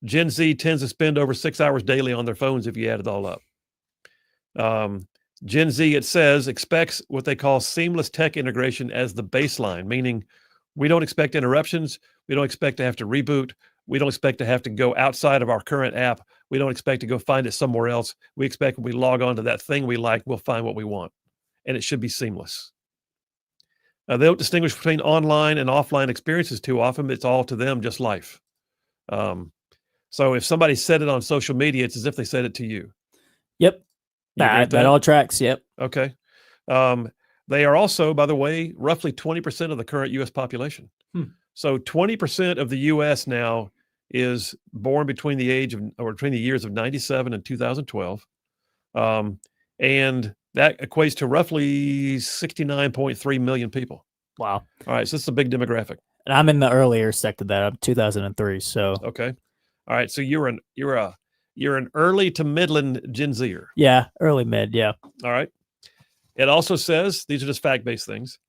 Gen Z tends to spend over 6 hours daily on their phones if you add it all up. Gen Z, it says, expects what they call seamless tech integration as the baseline, meaning we don't expect interruptions. We don't expect to have to reboot. We don't expect to have to go outside of our current app. We don't expect to go find it somewhere else. We expect when we log on to that thing we like, we'll find what we want. And it should be seamless. They don't distinguish between online and offline experiences too often. It's all to them just life. So if somebody said it on social media, it's as if they said it to you. Yep. That all tracks. Yep. Okay. They are also, by the way, roughly 20% of the current U.S. population. So 20% of the U.S. now is born between the years of 97 and 2012. And that equates to roughly 69.3 million people. Wow. All right. So this is a big demographic. And I'm in the earlier sector that I'm 2003. So okay. All right. So you're an early to midland Gen Zer. Yeah. Early mid. Yeah. All right. It also says, these are just fact-based things.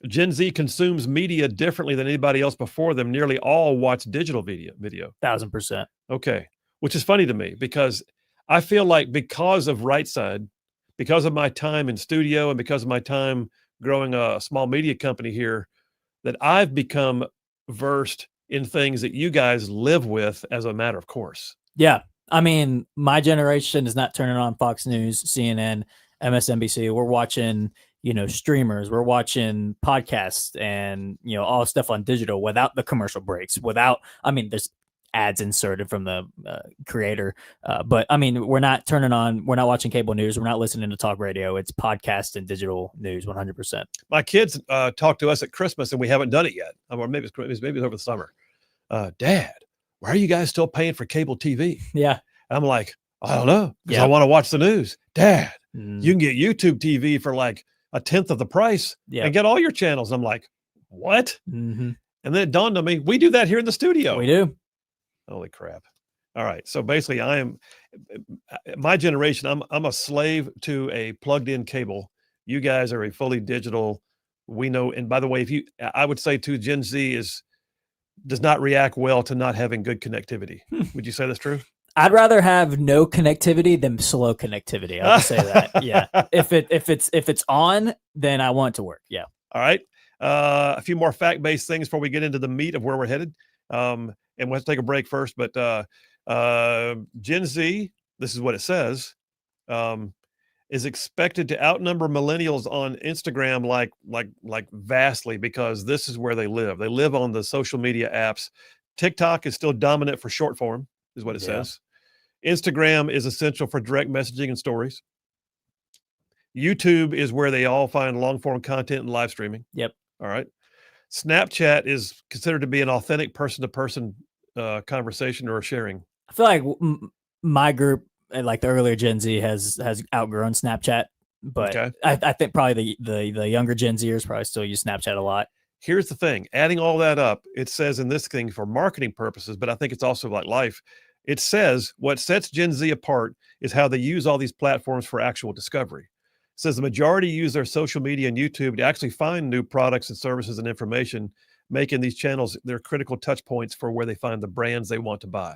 Gen Z consumes media differently than anybody else before them. Nearly all watch digital video. 1000%. Okay. Which is funny to me because I feel like because of Rightside, because of my time in studio and because of my time growing a small media company here, that I've become versed in things that you guys live with as a matter of course. Yeah. I mean, my generation is not turning on Fox News, CNN, MSNBC. We're watching, streamers. We're watching podcasts and, all stuff on digital without the commercial breaks, there's ads inserted from the creator. But I mean, we're not watching cable news. We're not listening to talk radio. It's podcast and digital news 100%. My kids talk to us at Christmas and we haven't done it yet. Or maybe it's over the summer. Dad, why are you guys still paying for cable TV? Yeah. And I'm like, I don't know. Because I want to watch the news. Dad, you can get YouTube TV for like 1/10 of the price and get all your channels. And I'm like, what? Mm-hmm. And then it dawned on me, we do that here in the studio. We do. Holy crap. All right. So basically my generation, I'm a slave to a plugged in cable. You guys are a fully digital. We know. And by the way, I would say too, Gen Z does not react well to not having good connectivity. Would you say that's true? I'd rather have no connectivity than slow connectivity. I would say that. Yeah. If it's on, then I want it to work. Yeah. All right. A few more fact-based things before we get into the meat of where we're headed. And we'll have to take a break first, but Gen Z, this is what it says, is expected to outnumber millennials on Instagram like vastly, because this is where they live. They live on the social media apps. TikTok is still dominant for short form, is what it says. Instagram is essential for direct messaging and stories. YouTube is where they all find long form content and live streaming. Yep. All right. Snapchat is considered to be an authentic person-to-person conversation or sharing. I feel like my group, like the earlier Gen Z, has outgrown Snapchat, but I think probably the younger Gen Zers probably still use Snapchat a lot. Here's the thing: adding all that up, it says in this thing for marketing purposes, but I think it's also like life. It says what sets Gen Z apart is how they use all these platforms for actual discovery. It says the majority use their social media and YouTube to actually find new products and services and information, making these channels their critical touch points for where they find the brands they want to buy.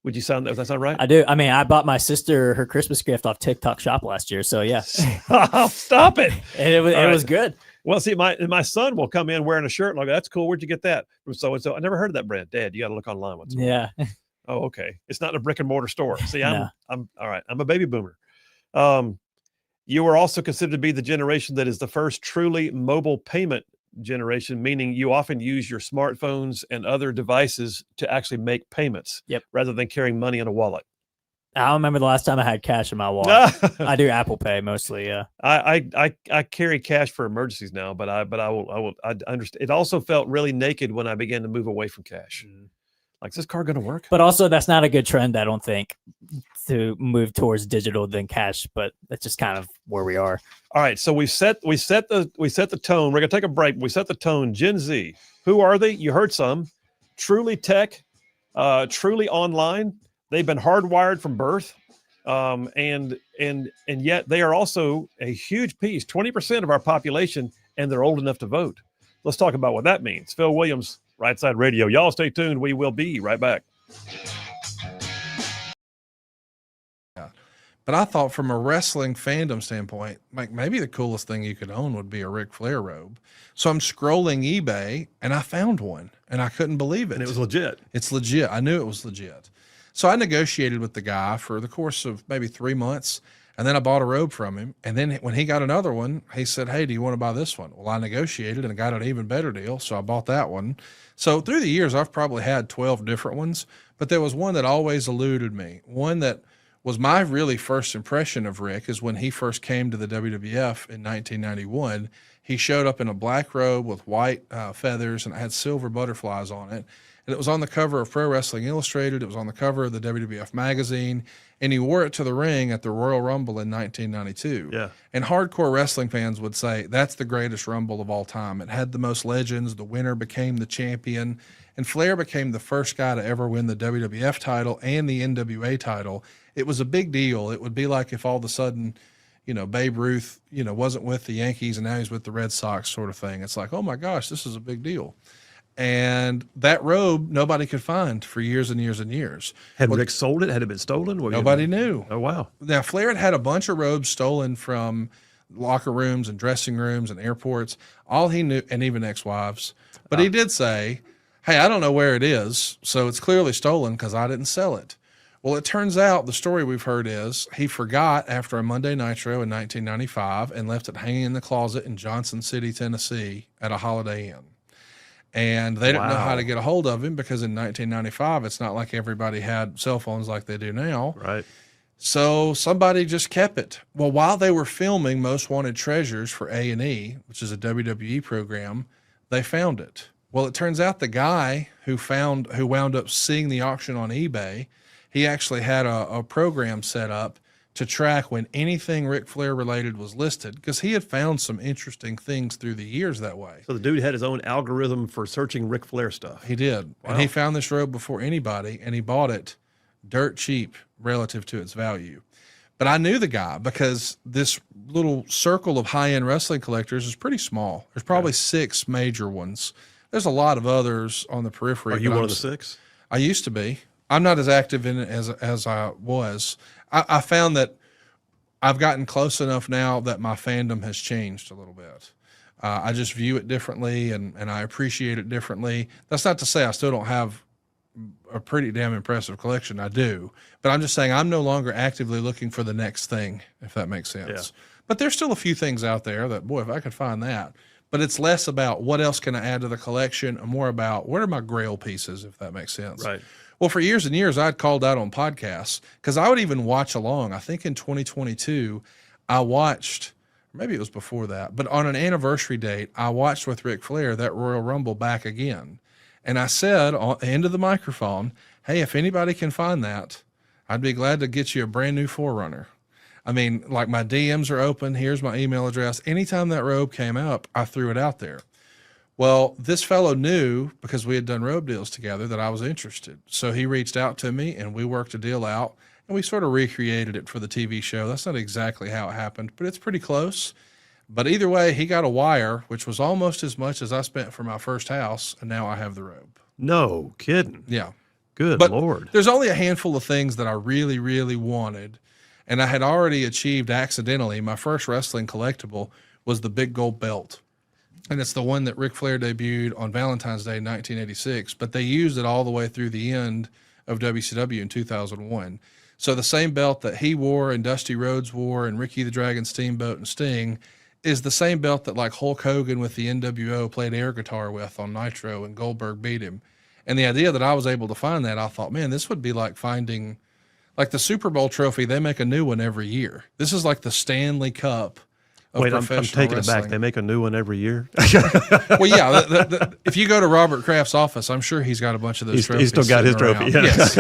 Does that sound right? I do. I mean, I bought my sister her Christmas gift off TikTok Shop last year. So yeah. Stop it. And it was good. Well, see, my son will come in wearing a shirt and like, that's cool. Where'd you get that? From so-and-so. I never heard of that brand. Dad, you got to look online once. Yeah. Oh, okay. It's not a brick and mortar store. See, I'm all right. I'm a baby boomer. You are also considered to be the generation that is the first truly mobile payment generation, meaning you often use your smartphones and other devices to actually make payments rather than carrying money in a wallet. I don't remember the last time I had cash in my wallet. I do Apple Pay mostly. Yeah. I carry cash for emergencies now, but I understand. It also felt really naked when I began to move away from cash. Like, is this card going to work? But also, that's not a good trend, I don't think, to move towards digital than cash. But that's just kind of where we are. All right, so we set the tone. We're going to take a break. We set the tone. Gen Z, who are they? You heard some. Truly tech, truly online. They've been hardwired from birth, and yet they are also a huge piece, 20% of our population, and they're old enough to vote. Let's talk about what that means. Phil Williams, Rightside Radio. Y'all stay tuned. We will be right back. But I thought from a wrestling fandom standpoint, like maybe the coolest thing you could own would be a Ric Flair robe. So I'm scrolling eBay and I found one and I couldn't believe it. And it was legit. It's legit. I knew it was legit. So I negotiated with the guy for the course of maybe 3 months. And then I bought a robe from him. And then when he got another one, he said, hey, do you want to buy this one? Well, I negotiated and I got an even better deal. So I bought that one. So through the years, I've probably had 12 different ones, but there was one that always eluded me. One that was my really first impression of Rick is when he first came to the WWF in 1991. He showed up in a black robe with white feathers and it had silver butterflies on it. And it was on the cover of Pro Wrestling Illustrated. It was on the cover of the WWF magazine. And he wore it to the ring at the Royal Rumble in 1992. Yeah. And hardcore wrestling fans would say that's the greatest Rumble of all time. It had the most legends. The winner became the champion. And Flair became the first guy to ever win the WWF title and the NWA title. It was a big deal. It would be like if all of a sudden, Babe Ruth, wasn't with the Yankees and now he's with the Red Sox sort of thing. It's like, oh my gosh, this is a big deal. And that robe, nobody could find for years and years and years. Had Rick sold it? Had it been stolen? Nobody knew. Oh, wow. Now, Flair had a bunch of robes stolen from locker rooms and dressing rooms and airports. All he knew, and even ex-wives. But he did say, hey, I don't know where it is, so it's clearly stolen because I didn't sell it. Well, it turns out the story we've heard is he forgot after a Monday Nitro in 1995 and left it hanging in the closet in Johnson City, Tennessee at a Holiday Inn. And they didn't know how to get a hold of him because in 1995, it's not like everybody had cell phones like they do now. Right. So somebody just kept it. Well, while they were filming Most Wanted Treasures for A&E, which is a WWE program, they found it. Well, it turns out the guy who wound up seeing the auction on eBay, he actually had a program set up to track when anything Ric Flair related was listed, because he had found some interesting things through the years that way. So the dude had his own algorithm for searching Ric Flair stuff. He did. Wow. And he found this robe before anybody, and he bought it dirt cheap relative to its value. But I knew the guy because this little circle of high-end wrestling collectors is pretty small. There's probably 6 major ones. There's a lot of others on the periphery. Are you one of the 6? I used to be. I'm not as active in it as I was. I found that I've gotten close enough now that my fandom has changed a little bit. I just view it differently and I appreciate it differently. That's not to say I still don't have a pretty damn impressive collection. I do. But I'm just saying I'm no longer actively looking for the next thing, if that makes sense. Yeah. But there's still a few things out there that, boy, if I could find that. But it's less about what else can I add to the collection and more about what are my grail pieces, if that makes sense. Right. Well, for years and years, I'd called out on podcasts because I would even watch along. I think in 2022, I watched, maybe it was before that, but on an anniversary date, I watched with Ric Flair that Royal Rumble back again. And I said into the microphone, hey, if anybody can find that, I'd be glad to get you a brand new Forerunner. I mean, like my DMs are open. Here's my email address. Anytime that robe came up, I threw it out there. Well, this fellow knew, because we had done robe deals together, that I was interested. So he reached out to me and we worked a deal out and we sort of recreated it for the TV show. That's not exactly how it happened, but it's pretty close. But either way, he got a wire, which was almost as much as I spent for my first house. And now I have the robe. No kidding. Yeah. Good but Lord. There's only a handful of things that I really, really wanted. And I had already achieved accidentally. My first wrestling collectible was the big gold belt. And it's the one that Ric Flair debuted on Valentine's Day, 1986, but they used it all the way through the end of WCW in 2001. So the same belt that he wore and Dusty Rhodes wore and Ricky the Dragon Steamboat and Sting is the same belt that like Hulk Hogan with the NWO played air guitar with on Nitro and Goldberg beat him. And the idea that I was able to find that, I thought, man, this would be like finding, like the Super Bowl trophy, they make a new one every year. This is like the Stanley Cup. Wait, I'm taking it back. They make a new one every year. Well, yeah. If you go to Robert Kraft's office, I'm sure he's got a bunch of those trophies. He's still got his trophy. Yeah. Yes.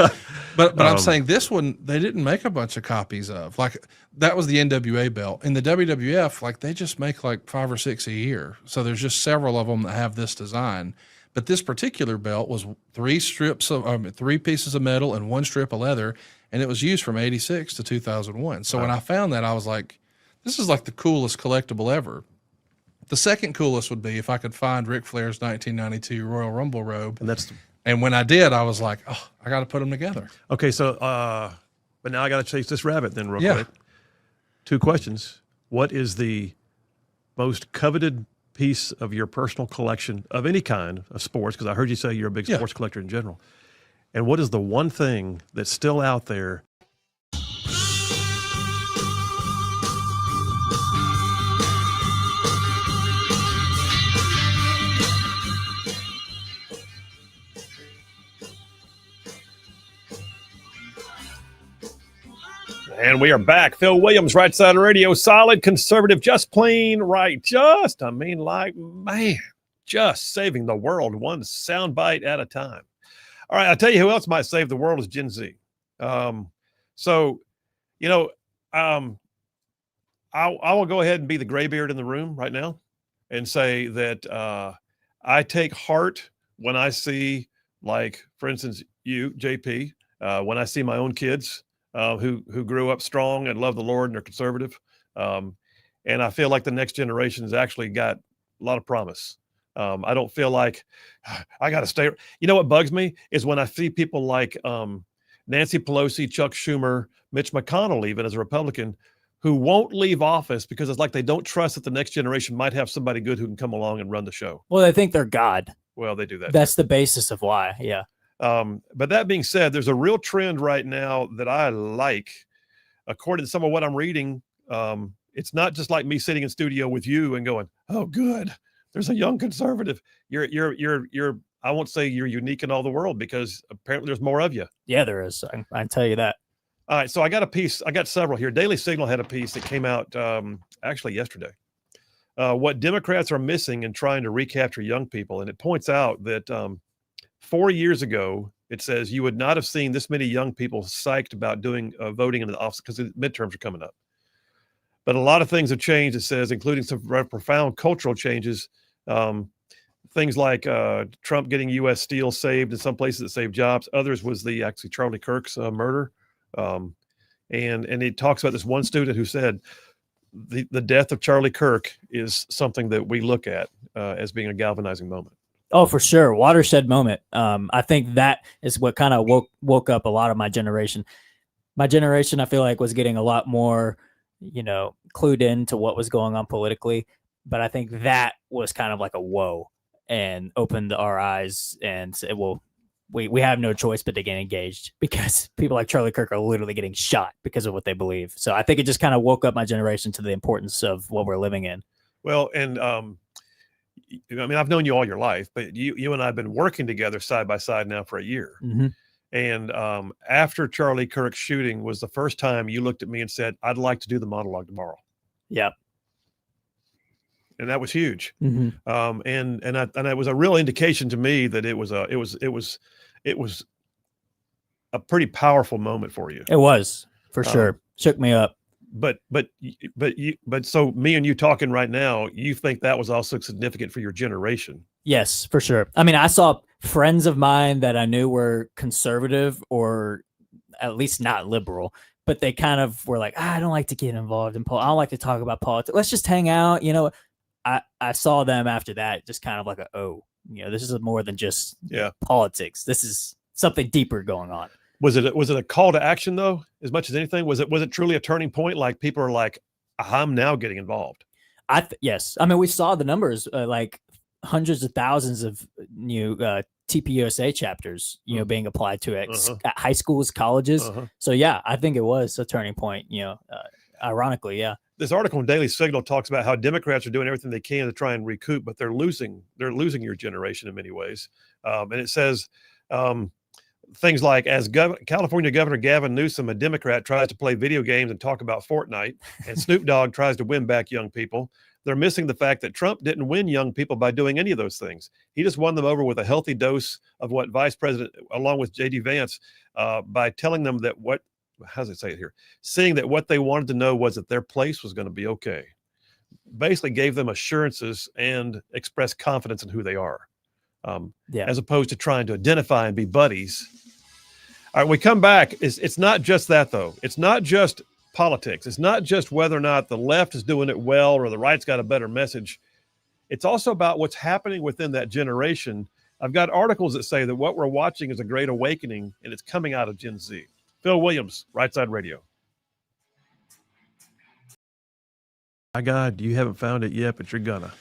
But I'm saying this one, they didn't make a bunch of copies of. Like that was the NWA belt. In the WWF, like they just make like 5 or 6 a year. So there's just several of them that have this design. But this particular belt was 3 pieces of metal and 1 strip of leather, and it was used from 86 to 2001. So when I found that, I was like, this is like the coolest collectible ever. The second coolest would be if I could find Ric Flair's 1992 Royal Rumble robe. And when I did, I was like, oh, I got to put them together. Okay, so, but now I got to chase this rabbit then real quick. 2 questions. What is the most coveted piece of your personal collection of any kind of sports? Because I heard you say you're a big sports collector in general. And what is the one thing that's still out there? And we are back. Phil Williams, Rightside Radio, solid, conservative, just plain right. Just saving the world one soundbite at a time. All right, I'll tell you who else might save the world is Gen Z. I will go ahead and be the graybeard in the room right now and say that I take heart when I see, like, for instance, you, JP, when I see my own kids who grew up strong and love the Lord and are conservative. And I feel like the next generation has actually got a lot of promise. I don't feel like I got to stay. You know what bugs me is when I see people like Nancy Pelosi, Chuck Schumer, Mitch McConnell, even as a Republican, who won't leave office because it's like they don't trust that the next generation might have somebody good who can come along and run the show. Well, they think they're God. Well, they do that. That's the basis of why. Yeah. But that being said, there's a real trend right now that I like. According to some of what I'm reading, it's not just like me sitting in studio with you and going, "Oh, good, there's a young conservative." You're. I won't say you're unique in all the world because apparently there's more of you. Yeah, there is. I can tell you that. All right, so I got a piece. I got several here. Daily Signal had a piece that came out actually yesterday. What Democrats are missing in trying to recapture young people, and it points out that 4 years ago, it says you would not have seen this many young people psyched about doing voting in the office because the midterms are coming up. But a lot of things have changed, it says, including some profound cultural changes. Things like Trump getting U.S. Steel saved in some places that saved jobs. Others was actually Charlie Kirk's murder. And he talks about this one student who said the death of Charlie Kirk is something that we look at as being a galvanizing moment. Oh, for sure. Watershed moment. I think that is what kind of woke up a lot of my generation. My generation, I feel like, was getting a lot more, clued into what was going on politically. But I think that was kind of like a whoa and opened our eyes and said, well, we have no choice but to get engaged because people like Charlie Kirk are literally getting shot because of what they believe. So I think it just kind of woke up my generation to the importance of what we're living in. Well, and I mean, I've known you all your life, but you and I have been working together side by side now for a year. Mm-hmm. And after Charlie Kirk's shooting was the first time you looked at me and said, "I'd like to do the monologue tomorrow." Yep. And that was huge. Mm-hmm. And it was a real indication to me that it was a pretty powerful moment for you. It was, for sure. Shook me up. But so me and you talking right now, you think that was also significant for your generation? Yes, for sure. I mean, I saw friends of mine that I knew were conservative or at least not liberal, but they kind of were like, I don't like to get involved in politics. I don't like to talk about politics. Let's just hang out. I saw them after that, just kind of like this is more than just politics. This is something deeper going on. Was it a call to action though, as much as anything? Was it truly a turning point? Like people are like, I'm now getting involved. Yes. I mean, we saw the numbers, like hundreds of thousands of new TPUSA chapters, being applied to it at high schools, colleges. So yeah, I think it was a turning point. Ironically, yeah. This article in Daily Signal talks about how Democrats are doing everything they can to try and recoup, but they're losing your generation in many ways. And it says things like, as California Governor Gavin Newsom, a Democrat, tries to play video games and talk about Fortnite, and Snoop Dogg tries to win back young people, they're missing the fact that Trump didn't win young people by doing any of those things. He just won them over with a healthy dose of what Vice President, along with J.D. Vance, by telling them that how does it say it here? Saying that what they wanted to know was that their place was going to be okay. Basically gave them assurances and expressed confidence in who they are, as opposed to trying to identify and be buddies. All right, we come back. It's not just that, though. It's not just politics. It's not just whether or not the left is doing it well or the right's got a better message. It's also about what's happening within that generation. I've got articles that say that what we're watching is a great awakening, and it's coming out of Gen Z. Phil Williams, Rightside Radio. My God, you haven't found it yet, but you're gonna.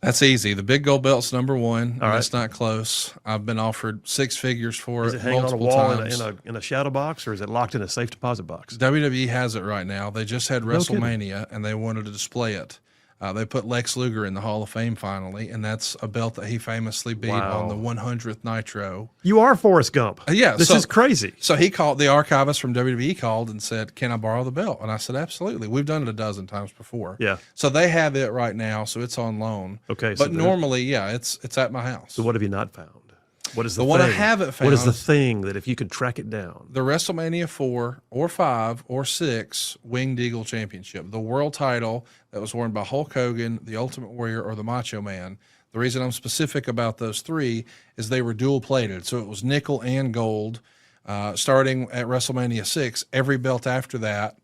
That's easy. The Big Gold Belt's number one. All right. That's not close. I've been offered six figures for is it it hanging multiple on a wall times. in a shadow box, or is it locked in a safe deposit box? WWE has it right now. They just had No kidding. WrestleMania, and they wanted to display it. They put Lex Luger in the Hall of Fame finally, and that's a belt that he famously beat on the 100th Nitro. You are Forrest Gump. Yeah. This is crazy. So he called, the archivist from WWE called and said, "Can I borrow the belt?" And I said, "Absolutely. We've done it a dozen times before." Yeah. So they have it right now, so it's on loan. Okay. But normally, it's at my house. So what have you not found? What is the one thing? I haven't found? What is the thing that if you could track it down? The WrestleMania 4 or 5 or 6 Winged Eagle Championship, the world title that was worn by Hulk Hogan, the Ultimate Warrior, or the Macho Man. The reason I'm specific about those three is they were dual plated, so it was nickel and gold. Starting at WrestleMania 6, every belt after that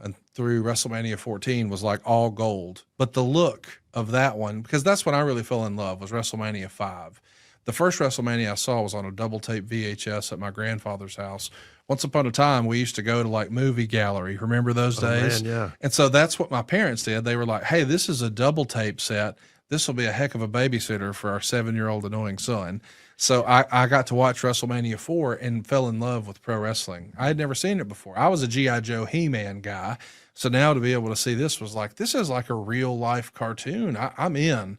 and through WrestleMania 14 was like all gold. But the look of that one, because that's when I really fell in love, was WrestleMania 5. The first WrestleMania I saw was on a double tape VHS at my grandfather's house once upon a time, we used to go to like movie gallery. Remember those days? Man, yeah. And so that's what my parents did. They were like, hey, this is a double tape set. This will be a heck of a babysitter for our 7-year-old annoying son. So I got to watch WrestleMania 4 and fell in love with pro wrestling. I had never seen it before. I was a G.I. Joe He-Man guy. So now to be able to see this was like, this is like a real life cartoon. I'm in.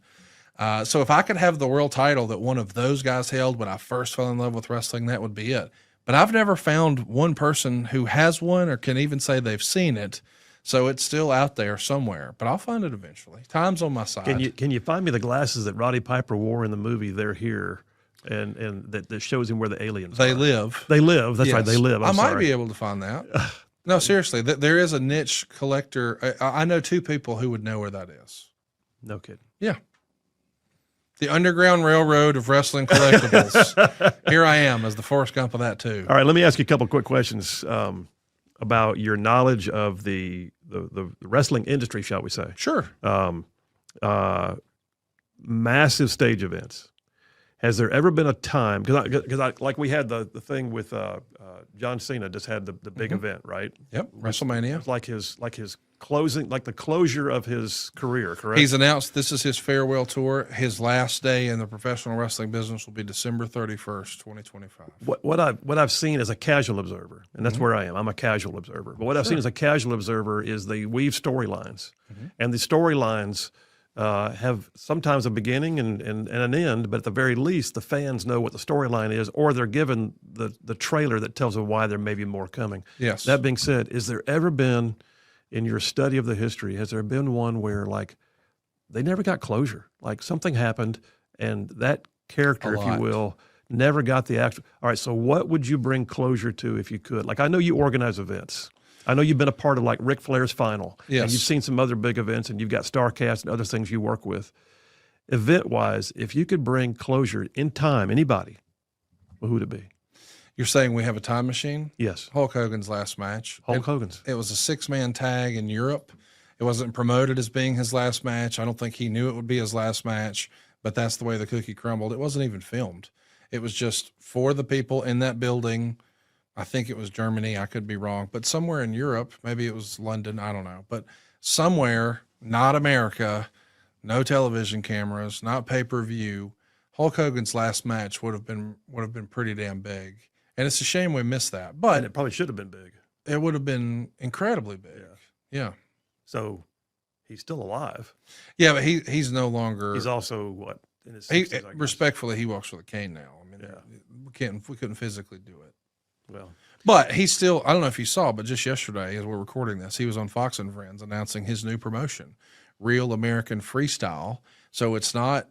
So if I could have the world title that one of those guys held when I first fell in love with wrestling, that would be it. But I've never found one person who has one or can even say they've seen it. So it's still out there somewhere, but I'll find it eventually. Time's on my side. Can you find me the glasses that Roddy Piper wore in the movie They're Here? And that shows him where the aliens They are. live. They live. That's Yes. right. They live. I might sorry. be able to find that. No, seriously, there is a niche collector. I know 2 people who would know where that is. No kidding. Yeah. The Underground Railroad of wrestling collectibles. Here I am as the Forrest Gump of that too. All right, let me ask you a couple quick questions about your knowledge of the wrestling industry, shall we say? Sure. Massive stage events. Has there ever been a time, because I like we had the thing with John Cena just had the big event, right? Yep, WrestleMania. It's like his closing, like the closure of his career, correct? He's announced this is his farewell tour. His last day in the professional wrestling business will be December 31st, 2025. What I've seen as a casual observer, and that's where I am. I'm a casual observer. But what I've seen as a casual observer is they weave storylines, and the storylines have sometimes a beginning and an end, but at the very least, the fans know what the storyline is, or they're given the trailer that tells them why there may be more coming. Yes. That being said, is there ever been, in your study of the history, has there been one where like they never got closure? Like something happened and that character, if you will, never got the actual. All right, so what would you bring closure to if you could? Like I know you organize events. I know you've been a part of like Ric Flair's final. Yes. And you've seen some other big events and you've got StarCast and other things you work with. Event-wise, if you could bring closure in time, anybody, who would it be? You're saying we have a time machine? Yes. Hulk Hogan's last match. Hulk Hogan's. It was a 6-man tag in Europe. It wasn't promoted as being his last match. I don't think he knew it would be his last match, but that's the way the cookie crumbled. It wasn't even filmed. It was just for the people in that building. I think it was Germany. I could be wrong, but somewhere in Europe, maybe it was London. I don't know, but somewhere, not America, no television cameras, not pay-per-view. Hulk Hogan's last match would have been pretty damn big. And it's a shame we missed that, but And it probably should have been big. it would have been incredibly big. Yeah. So he's still alive. Yeah, but he's no longer. He's also what? In his 60s, I guess. Respectfully, he walks with a cane now. I mean, we couldn't physically do it. Well, but he's still. I don't know if you saw, but just yesterday, as we're recording this, he was on Fox and Friends announcing his new promotion, Real American Freestyle. So it's not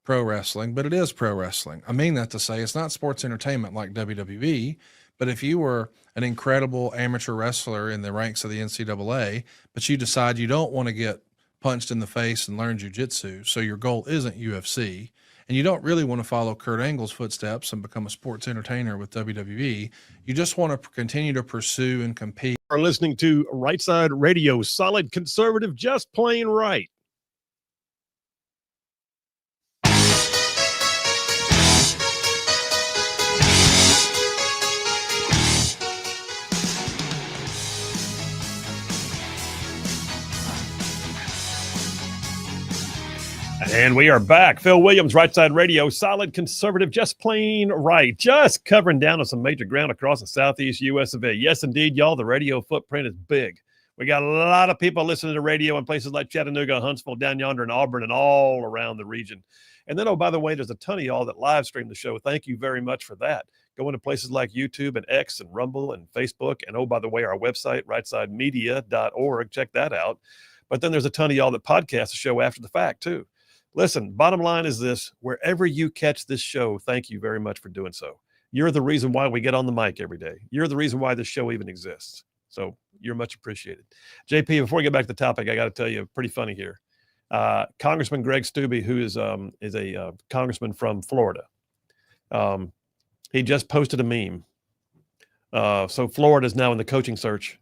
pro wrestling, but it is pro wrestling. I mean that to say it's not sports entertainment like WWE, but if you were an incredible amateur wrestler in the ranks of the NCAA, but you decide you don't want to get punched in the face and learn jiu-jitsu, so your goal isn't UFC, and you don't really want to follow Kurt Angle's footsteps and become a sports entertainer with WWE, you just want to continue to pursue and compete. Are listening to Rightside Radio, solid conservative, just plain right. And we are back. Phil Williams, Rightside Radio, solid conservative, just plain right. Just covering down on some major ground across the southeast U.S. of A. Yes, indeed, y'all, the radio footprint is big. We got a lot of people listening to radio in places like Chattanooga, Huntsville, down yonder in Auburn, and all around the region. And then, oh, by the way, there's a ton of y'all that live stream the show. Thank you very much for that. Go into places like YouTube and X and Rumble and Facebook. And, oh, by the way, our website, rightsidemedia.org. Check that out. But then there's a ton of y'all that podcast the show after the fact, too. Listen, bottom line is this. Wherever you catch this show, thank you very much for doing so. You're the reason why we get on the mic every day. You're the reason why this show even exists. So you're much appreciated. JP, before we get back to the topic, I got to tell you, pretty funny here. Congressman Greg Steube, who is a congressman from Florida, he just posted a meme. So Florida is now in the coaching search.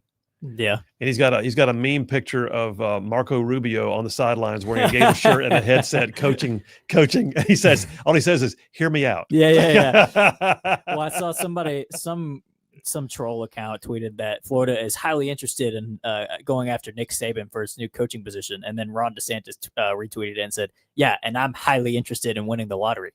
Yeah, and he's got a meme picture of Marco Rubio on the sidelines wearing a Gator shirt and a headset, coaching. He says all he says is, "Hear me out." Yeah. Well, I saw some some troll account tweeted that Florida is highly interested in going after Nick Saban for his new coaching position, and then Ron DeSantis retweeted it and said, "Yeah, and I'm highly interested in winning the lottery."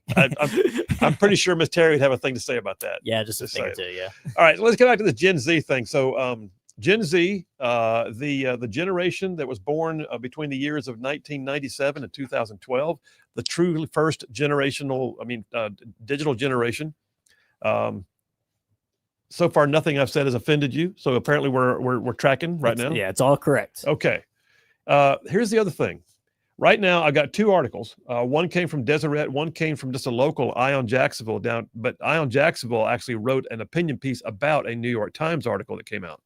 I'm pretty sure Miss Terry would have a thing to say about that. Yeah, just a thing or two. Yeah. All right, let's get back to the Gen Z thing. So, Gen Z, the generation that was born between the years of 1997 and 2012, the true first digital generation. So far, nothing I've said has offended you. So apparently, we're tracking right now. Yeah, it's all correct. Okay. Here's the other thing. Right now, I got two articles. One came from Deseret. One came from just a local Ion Jacksonville but Ion Jacksonville actually wrote an opinion piece about a New York Times article that came out.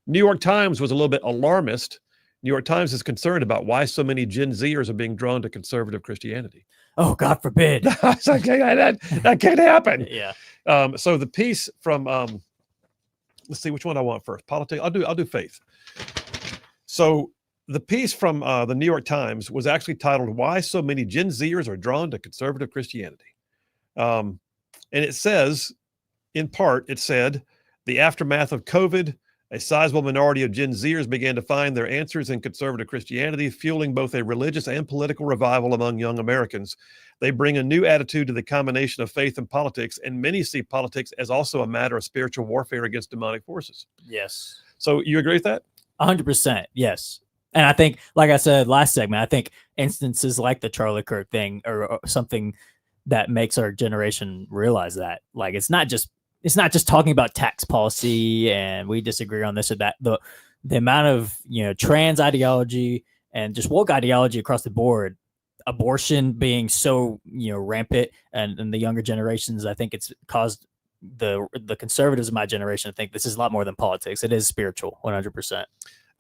New York Times was a little bit alarmist. New York Times is concerned about why so many Gen Zers are being drawn to conservative Christianity. Oh, God forbid. It's like, that can't happen. Yeah. So the piece from, let's see which one I want first. Politics. I'll do faith. So the piece from the New York Times was actually titled "Why So Many Gen Zers Are Drawn to Conservative Christianity," and it says, in part, it said, the aftermath of COVID. A sizable minority of Gen Zers began to find their answers in conservative Christianity, fueling both a religious and political revival among young Americans. They bring a new attitude to the combination of faith and politics, and many see politics as also a matter of spiritual warfare against demonic forces. Yes. So you agree with that? 100%. Yes. And I think, like I said last segment, I think instances like the Charlie Kirk thing are something that makes our generation realize that. Like, it's not just talking about tax policy and we disagree on this or that. The amount of, trans ideology and just woke ideology across the board, abortion being so, rampant and the younger generations, I think it's caused the conservatives of my generation to think this is a lot more than politics. It is spiritual, 100%.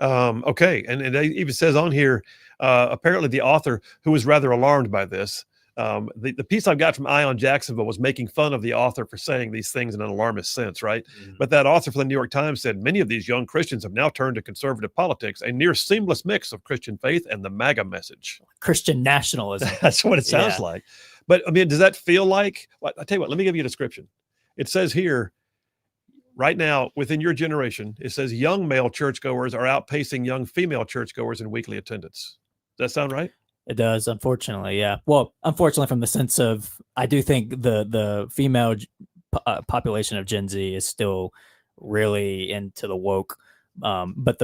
Okay. And it even says on here, apparently the author, who was rather alarmed by this, the piece I got from Ion Jacksonville was making fun of the author for saying these things in an alarmist sense, right? Mm-hmm. But that author for the New York Times said many of these young Christians have now turned to conservative politics, a near seamless mix of Christian faith and the MAGA message. Christian nationalism. That's what it sounds like. But I mean, does that feel like? Well, I tell you what. Let me give you a description. It says here, right now, within your generation, it says young male churchgoers are outpacing young female churchgoers in weekly attendance. Does that sound right? It does, unfortunately, yeah. Well, unfortunately, from the sense of, I do think the female population of Gen Z is still really into the woke, but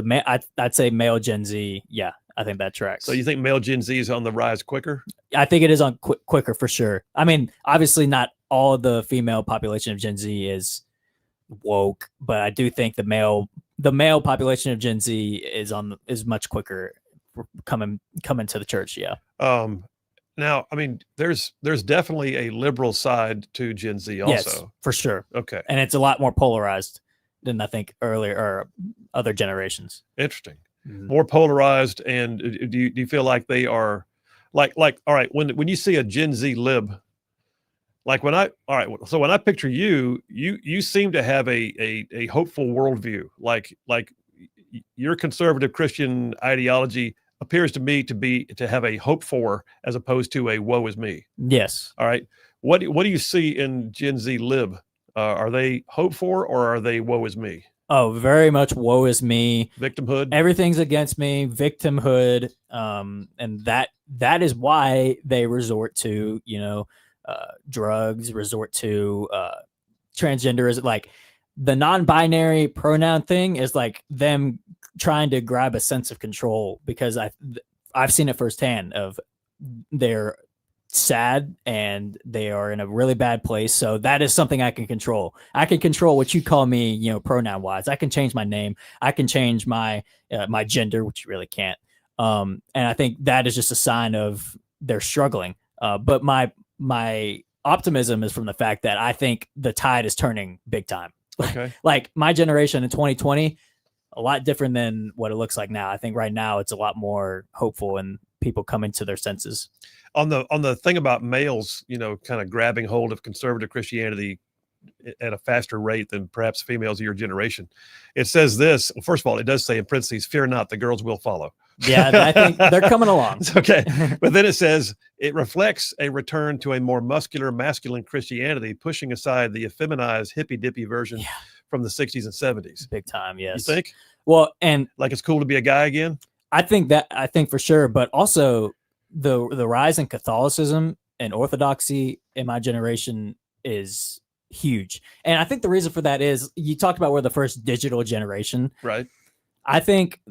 I'd say male Gen Z, yeah, I think that tracks. So you think male Gen Z is on the rise quicker? I think it is on quicker for sure. I mean, obviously, not all the female population of Gen Z is woke, but I do think the male population of Gen Z is much quicker coming to the church. Yeah. Now, I mean, there's definitely a liberal side to Gen Z also. Yes, for sure. Okay. And it's a lot more polarized than I think earlier or other generations. Interesting. Mm-hmm. More polarized. And do you feel like they are like, all right, when you see a Gen Z lib, like when I picture you seem to have a hopeful worldview, like your conservative Christian ideology appears to me to have a hope for, as opposed to a woe is me. Yes. All right. What do you see in Gen Z lib? Are they hope for, or are they woe is me? Oh, very much woe is me. Victimhood. Everything's against me. Victimhood. And that is why they resort to, drugs, resort to transgenderism. Like the non-binary pronoun thing is like them trying to grab a sense of control, because I've seen it firsthand of they're sad and they are in a really bad place. So that is something I can control. I can control what you call me, pronoun wise. I can change my name. I can change my gender, which you really can't. And I think that is just a sign of they're struggling. But my optimism is from the fact that I think the tide is turning big time. Okay. Like my generation in 2020, a lot different than what it looks like now. I think right now it's a lot more hopeful and people coming to their senses. On the thing about males, kind of grabbing hold of conservative Christianity at a faster rate than perhaps females of your generation, it says this. Well, first of all, it does say in parentheses, "Fear not, the girls will follow." Yeah, I think they're coming along. Okay. But then it says it reflects a return to a more muscular, masculine Christianity, pushing aside the effeminized, hippy-dippy version from the 60s and 70s. Big time, yes. You think? Well, and like it's cool to be a guy again? I think for sure, but also the rise in Catholicism and Orthodoxy in my generation is huge. And I think the reason for that is you talked about we're the first digital generation. Right. I think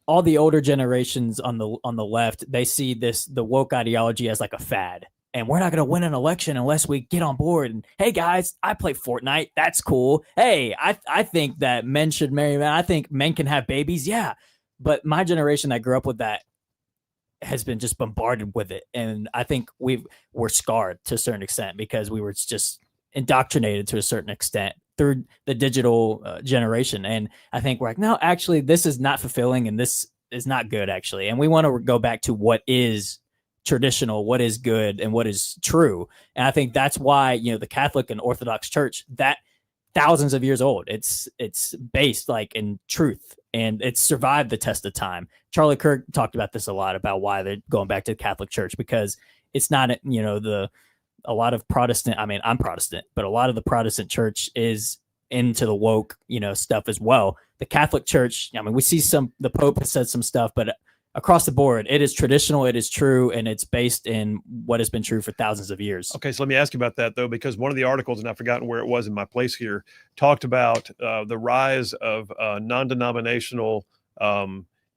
all the older generations on the left, they see the woke ideology as like a fad. And we're not going to win an election unless we get on board. And hey, guys, I play Fortnite. That's cool. Hey, I think that men should marry men. I think men can have babies. Yeah. But my generation that grew up with that has been just bombarded with it. And I think we're scarred to a certain extent because we were just indoctrinated to a certain extent through the digital generation. And I think we're like, no, actually, this is not fulfilling and this is not good, actually. And we want to go back to what is traditional, what is good, and what is true. And I think that's why, the Catholic and Orthodox Church, that thousands of years old, it's based like in truth, and it's survived the test of time. Charlie Kirk talked about this a lot, about why they're going back to the Catholic Church, because it's not, a lot of Protestant, I mean, I'm Protestant, but a lot of the Protestant church is into the woke, stuff as well. The Catholic Church, I mean, we see the Pope has said some stuff, but across the board, it is traditional, it is true, and it's based in what has been true for thousands of years. Okay, so let me ask you about that, though, because one of the articles, and I've forgotten where it was in my place here, talked about the rise of non-denominational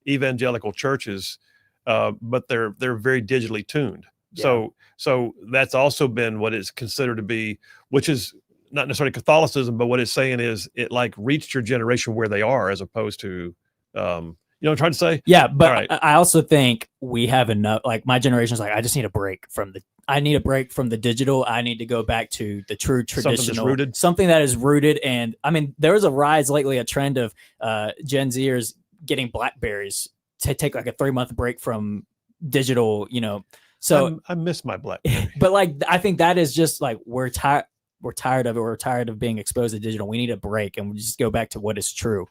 evangelical churches, but they're very digitally tuned. Yeah. So that's also been what is considered to be, which is not necessarily Catholicism, but what it's saying is it like reached your generation where they are, as opposed to, you know what I'm trying to say? Yeah, but right. I also think we have enough, like my generation's like, I just need a break from the digital. I need to go back to the true traditional, something that is rooted. And I mean, there was a rise lately, a trend of Gen Zers getting BlackBerries to take like a 3-month break from digital, So I miss my BlackBerry. But like, I think that is just like, we're tired of it. We're tired of being exposed to digital. We need a break and we just go back to what is true.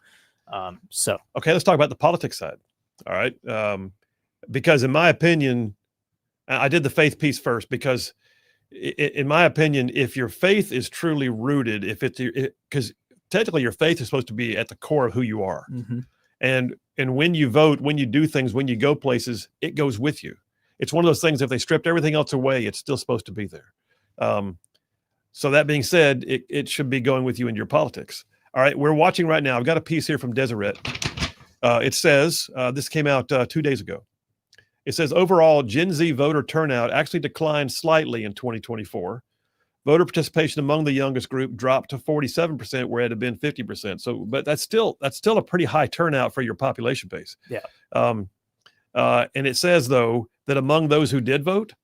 Okay, let's talk about the politics side. All right. Because in my opinion, I did the faith piece first, because in my opinion, if your faith is truly rooted, because technically your faith is supposed to be at the core of who you are. Mm-hmm. And when you vote, when you do things, when you go places, it goes with you. It's one of those things, if they stripped everything else away, it's still supposed to be there. So that being said, it should be going with you in your politics. All right, we're watching right now. I've got a piece here from Deseret. It says, this came out 2 days ago. It says, overall, Gen Z voter turnout actually declined slightly in 2024. Voter participation among the youngest group dropped to 47%, where it had been 50%. So, but that's still a pretty high turnout for your population base. Yeah. And it says, though, that among those who did vote,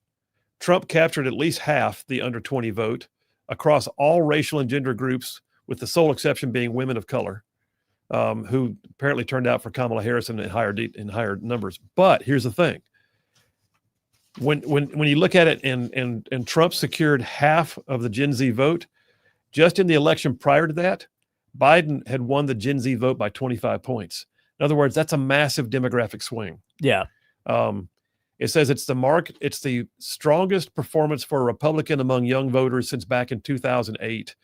Trump captured at least half the under 20 vote across all racial and gender groups, with the sole exception being women of color, who apparently turned out for Kamala Harris in higher numbers. But here's the thing: when you look at it, and Trump secured half of the Gen Z vote, just in the election prior to that, Biden had won the Gen Z vote by 25 points. In other words, that's a massive demographic swing. Yeah. It says it's the strongest performance for a Republican among young voters since back in 2008,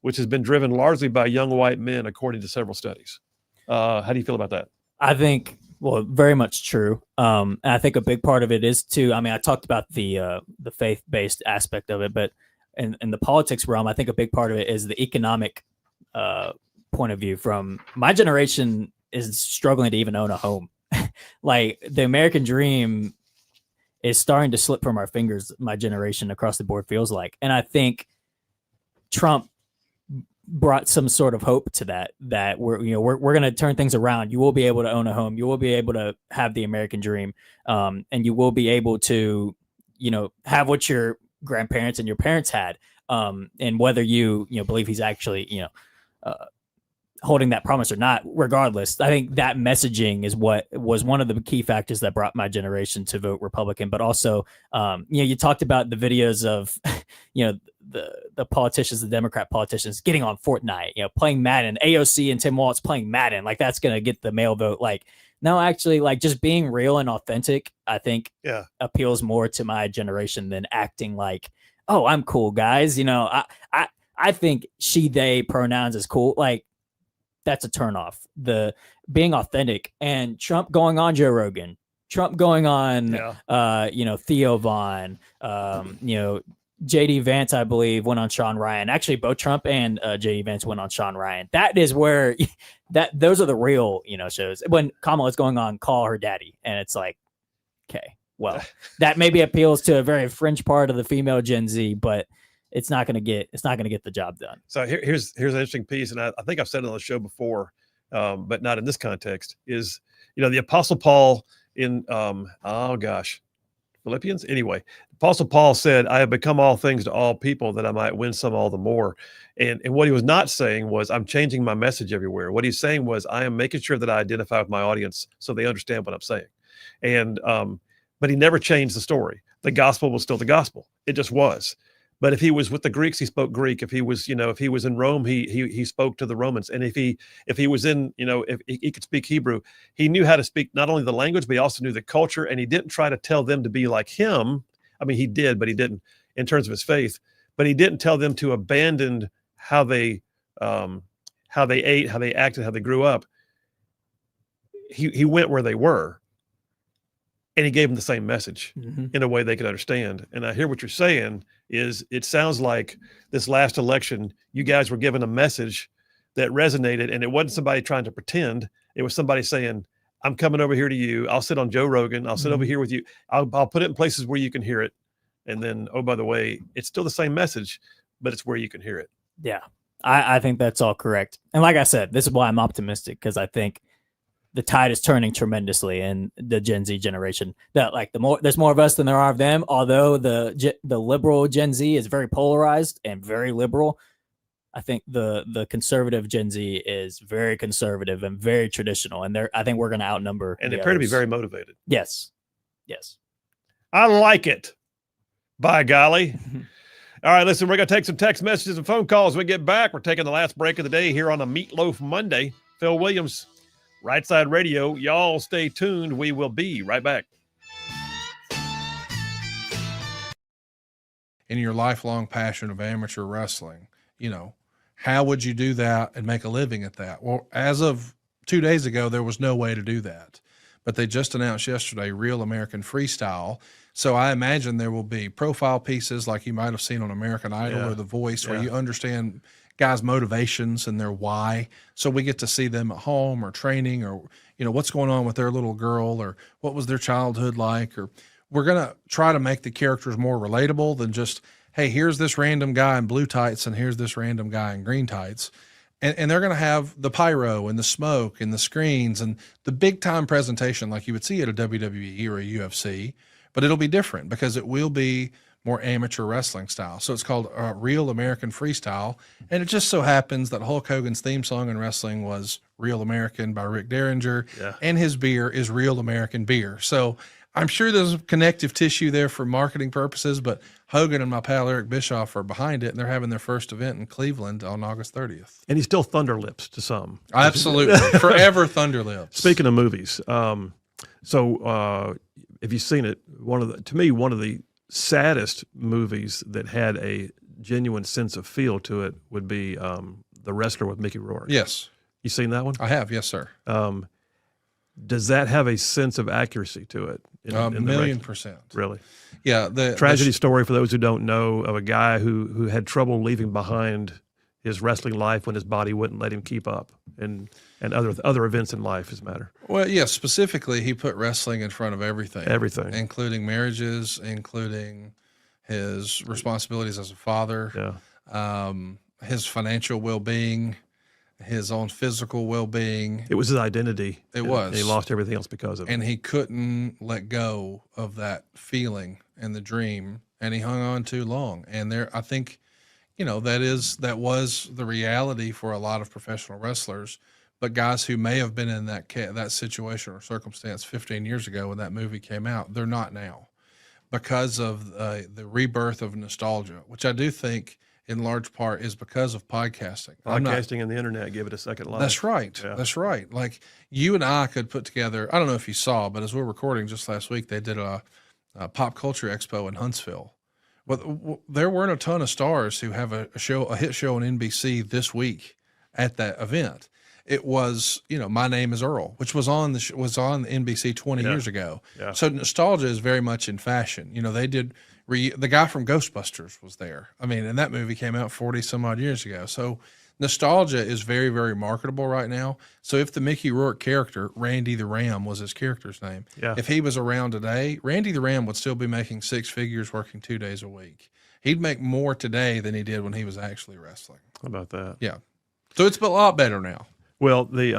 which has been driven largely by young white men, according to several studies. How do you feel about that? I think, well, very much true. And I think a big part of it is too, I mean, I talked about the faith-based aspect of it, but in the politics realm, I think a big part of it is the economic point of view. From my generation is struggling to even own a home. Like, the American dream is starting to slip from our fingers, my generation across the board feels like. And I think Trump brought some sort of hope to that we're going to turn things around. You will be able to own a home. You will be able to have the American dream. And you will be able to, have what your grandparents and your parents had. And whether you believe he's actually, holding that promise or not, regardless, I think that messaging is what was one of the key factors that brought my generation to vote Republican. But also, you talked about the videos of, the politicians, the Democrat politicians getting on Fortnite, playing Madden, AOC and Tim Walz playing Madden. Like, that's going to get the male vote. Like, no, actually, like, just being real and authentic, I think appeals more to my generation than acting like, oh, I'm cool, guys. I think she, they pronouns is cool. Like, that's a turnoff. The being authentic, and Trump going on Joe Rogan, Trump going on, Theo Vaughn, JD Vance, I believe, went on Sean Ryan. Actually, both Trump and JD Vance went on Sean Ryan. That is where those are the real, shows. When Kamala's going on Call Her Daddy, and it's like, okay, well, that maybe appeals to a very fringe part of the female Gen Z, but it's not going to get the job done. So here's an interesting piece, and I think I've said it on the show before, but not in this context. Is the Apostle Paul in Philippians? Anyway, Apostle Paul said, I have become all things to all people that I might win some all the more. And what he was not saying was, I'm changing my message everywhere. What he's saying was, I am making sure that I identify with my audience so they understand what I'm saying. And but he never changed the story. The gospel was still the gospel. It just was. But if he was with the Greeks, he spoke Greek. If he was, if he was in Rome, he spoke to the Romans. And if he was in, if he could speak Hebrew, he knew how to speak not only the language, but he also knew the culture. And he didn't try to tell them to be like him. I mean, he did, but he didn't in terms of his faith. But he didn't tell them to abandon how they ate, how they acted, how they grew up. He went where they were. And he gave them the same message in a way they could understand. And I hear what you're saying is it sounds like this last election, you guys were given a message that resonated, and it wasn't somebody trying to pretend. It was somebody saying, I'm coming over here to you. I'll sit on Joe Rogan. I'll sit over here with you. I'll put it in places where you can hear it. And then, oh, by the way, it's still the same message, but it's where you can hear it. Yeah, I think that's all correct. And like I said, this is why I'm optimistic, because I think the tide is turning tremendously in the Gen Z generation. That there's more of us than there are of them. Although the liberal Gen Z is very polarized and very liberal, I think the conservative Gen Z is very conservative and very traditional. And I think we're going to outnumber. And they appear to be very motivated. Yes. I like it. By golly. All right, listen, we're going to take some text messages and phone calls when we get back. We're taking the last break of the day here on a Meatloaf Monday. Phil Williams, Rightside Radio. Y'all stay tuned. We will be right back. In your lifelong passion of amateur wrestling, how would you do that and make a living at that? Well, as of 2 days ago, there was no way to do that. But they just announced yesterday Real American Freestyle. So I imagine there will be profile pieces like you might have seen on American Idol or The Voice, where you understand guys' motivations and their why. So we get to see them at home or training, or, what's going on with their little girl, or what was their childhood like. Or we're going to try to make the characters more relatable than just, hey, here's this random guy in blue tights and here's this random guy in green tights. And they're going to have the pyro and the smoke and the screens and the big time presentation like you would see at a WWE or a UFC, but it'll be different because it will be more amateur wrestling style. So it's called Real American Freestyle. And it just so happens that Hulk Hogan's theme song in wrestling was Real American by Rick Derringer, and his beer is Real American Beer. So I'm sure there's connective tissue there for marketing purposes, but Hogan and my pal Eric Bischoff are behind it, and they're having their first event in Cleveland on August 30th. And he's still Thunder Lips to some. Absolutely. Forever Thunder Lips. Speaking of movies, if you've seen it, one of the saddest movies that had a genuine sense of feel to it would be The Wrestler with Mickey Rourke. Yes. You seen that one? I have, yes, sir. Does that have a sense of accuracy to it? In 1,000,000%. Really? Yeah. The tragedy story, for those who don't know, of a guy who had trouble leaving behind his wrestling life when his body wouldn't let him keep up, and other events in life, as a matter. Well, yeah, specifically, he put wrestling in front of everything. Everything. Including marriages, including his responsibilities as a father, his financial well-being, his own physical well-being. It was his identity. It was. And he lost everything else because of it. And he couldn't let go of that feeling and the dream, and he hung on too long. And I think, that was the reality for a lot of professional wrestlers. But guys who may have been in that situation or circumstance 15 years ago when that movie came out, they're not now because of the rebirth of nostalgia, which I do think in large part is because of podcasting. Podcasting and the internet give it a second life. That's right. Yeah. That's right. Like you and I could put together, I don't know if you saw, but as we're recording just last week, they did a pop culture expo in Huntsville. Well, there weren't a ton of stars who have a hit show on NBC this week at that event. it was, My Name is Earl, which was on was on NBC 20 years ago. Yeah. So nostalgia is very much in fashion. They did the guy from Ghostbusters was there. I mean, and that movie came out 40 some odd years ago. So nostalgia is very, very marketable right now. So if the Mickey Rourke character, Randy the Ram was his character's name, if he was around today, Randy the Ram would still be making 6 figures working 2 days a week. He'd make more today than he did when he was actually wrestling. How about that? Yeah. So it's a lot better now. Well, the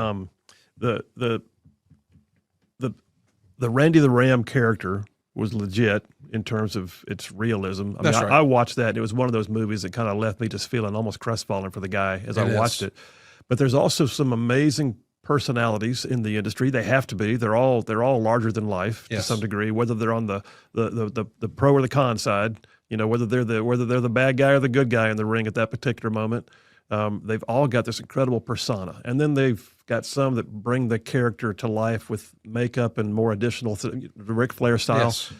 Randy the Ram character was legit in terms of its realism. I mean, I watched that. And it was one of those movies that kind of left me just feeling almost crestfallen for the guy as I watched it. But there's also some amazing personalities in the industry. They have to be. They're all larger than life to some degree, whether they're on the pro or the con side. Whether they're the bad guy or the good guy in the ring at that particular moment. They've all got this incredible persona, and then they've got some that bring the character to life with makeup and more additional Ric Flair style. Yes.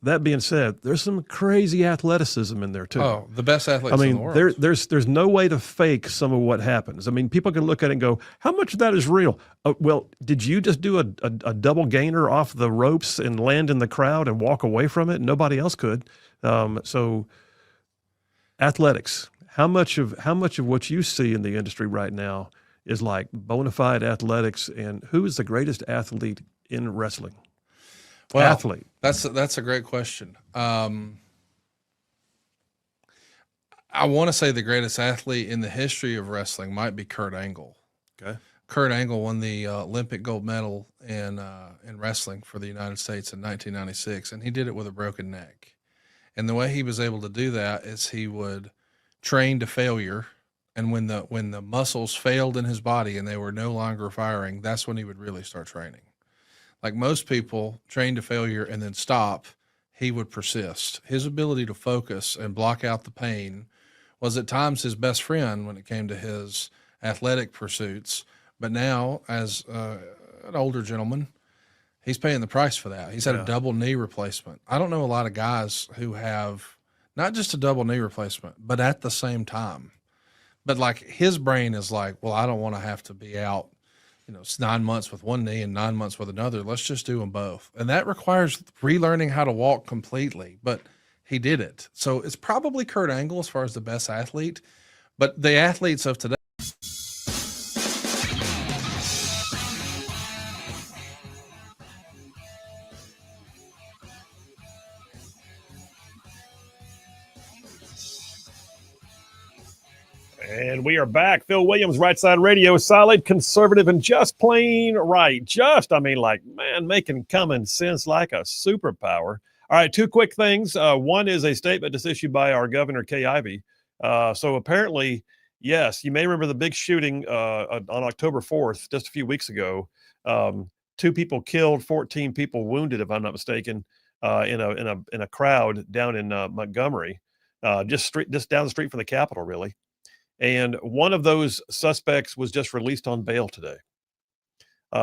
That being said, there's some crazy athleticism in there too. Oh, the best athletes in the world. There's no way to fake some of what happens. I mean, people can look at it and go, "How much of that is real?" Well, did you just do a double gainer off the ropes and land in the crowd and walk away from it? Nobody else could. So, athletics. How much of what you see in the industry right now is like bona fide athletics, and who is the greatest athlete in wrestling? Well, athlete. That's a great question. I want to say the greatest athlete in the history of wrestling might be Kurt Angle. Okay. Kurt Angle won the Olympic gold medal in wrestling for the United States in 1996, and he did it with a broken neck. And the way he was able to do that is he would train to failure, and when the muscles failed in his body and they were no longer firing, that's when he would really start training. Like most people train to failure and then stop, he would persist. His ability to focus and block out the pain was at times his best friend when it came to his athletic pursuits. But now, as an older gentleman, he's paying the price for that. He's had a double knee replacement. I don't know a lot of guys who have not just a double knee replacement, but at the same time. But like his brain is like, well, I don't want to have to be out, 9 months with one knee and 9 months with another. Let's just do them both. And that requires relearning how to walk completely, but he did it. So it's probably Kurt Angle as far as the best athlete, but the athletes of today. And we are back. Phil Williams, Rightside Radio, solid, conservative, and just plain right. Making common sense like a superpower. All right, 2 quick things. One is a statement just issued by our governor, Kay Ivey. So apparently, yes, you may remember the big shooting on October 4th, just a few weeks ago. 2 people killed, 14 people wounded, if I'm not mistaken, in a crowd down in Montgomery, just down the street from the Capitol, really. And one of those suspects was just released on bail today.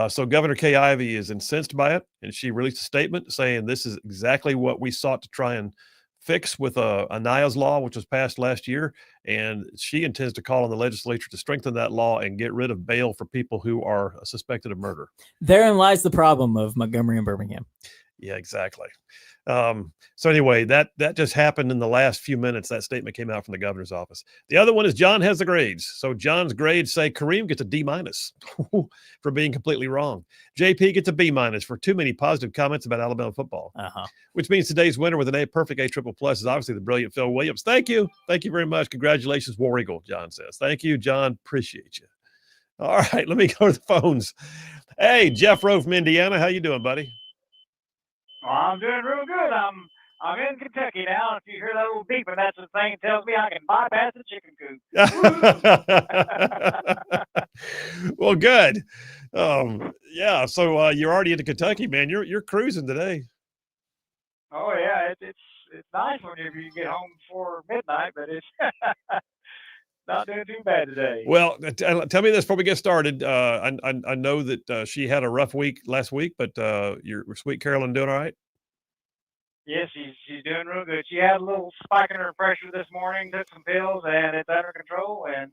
So Governor Kay Ivey is incensed by it, and she released a statement saying this is exactly what we sought to try and fix with a NIA's law, which was passed last year. And she intends to call on the legislature to strengthen that law and get rid of bail for people who are suspected of murder. Therein lies the problem of Montgomery and Birmingham. Yeah, exactly. So anyway, that just happened in the last few minutes. That statement came out from the governor's office. The other one is John has the grades. So John's grades say Kareem gets a D- for being completely wrong. JP gets a B- for too many positive comments about Alabama football, which means today's winner with an perfect A++ is obviously the brilliant Phil Williams. Thank you. Thank you very much. Congratulations, War Eagle, John says. Thank you, John. Appreciate you. All right, let me go to the phones. Hey, Jeff Rowe from Indiana. How you doing, buddy? Well, I'm doing real good. I'm in Kentucky now. If you hear that little beeping, that's the thing that tells me I can bypass the chicken coop. Well, good. Yeah. So you're already into Kentucky, man. You're cruising today. Oh yeah, it's nice whenever you get home before midnight, but it's not doing too bad today. Well, tell me this before we get started. I know that she had a rough week last week, but your sweet Carolyn doing all right? Yes, she's doing real good. She had a little spike in her pressure this morning, took some pills, and it's under control, and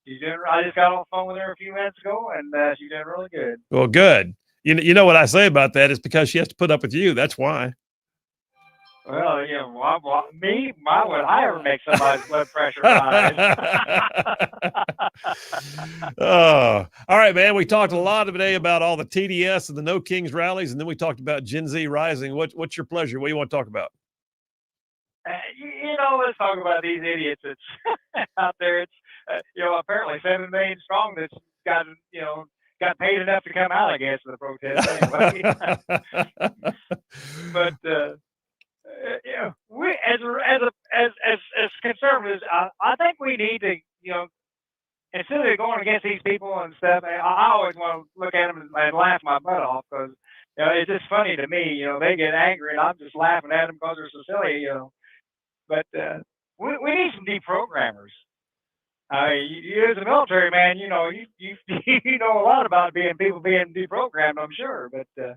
she's doing. I just got off the phone with her a few minutes ago, and she's doing really good. Well, good. You know what I say about that is because she has to put up with you. That's why. Well, you know, why would I ever make somebody's blood pressure rise? Oh, all right, man. We talked a lot today about all the TDS and the No Kings rallies, and then we talked about Gen Z rising. What's your pleasure? What do you want to talk about? You know, let's talk about these idiots that's out there. It's you know, apparently 7 million strong that's got paid enough to come out, I guess, for the protest anyway. But you know, we as conservatives, I think we need to, you know, instead of going against these people and stuff, I always want to look at them and laugh my butt off because, you know, it's just funny to me. You know, they get angry and I'm just laughing at them because they're so silly. You know, but we need some deprogrammers. You as a military man, you know, you you know a lot about people being deprogrammed, I'm sure, but.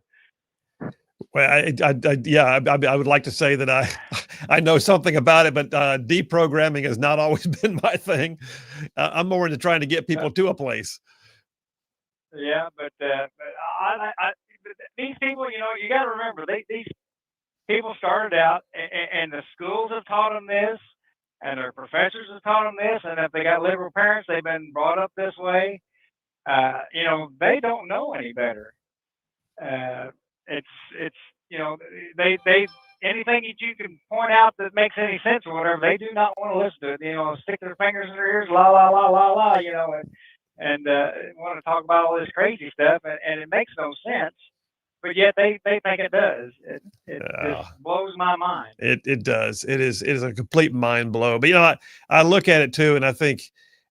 Well, I would like to say that I know something about it, but deprogramming has not always been my thing. I'm more into trying to get people to a place. Yeah, but these people, you know, you got to remember, these people started out, and the schools have taught them this, and their professors have taught them this, and if they got liberal parents, they've been brought up this way. You know, they don't know any better. It's you know, they anything that you can point out that makes any sense or whatever, they do not want to listen to it. You know, stick their fingers in their ears, la la la la la, you know, and want to talk about all this crazy stuff, and it makes no sense. But yet they think it does. It just blows my mind. It does. It is a complete mind blow. But you know, I look at it too, and I think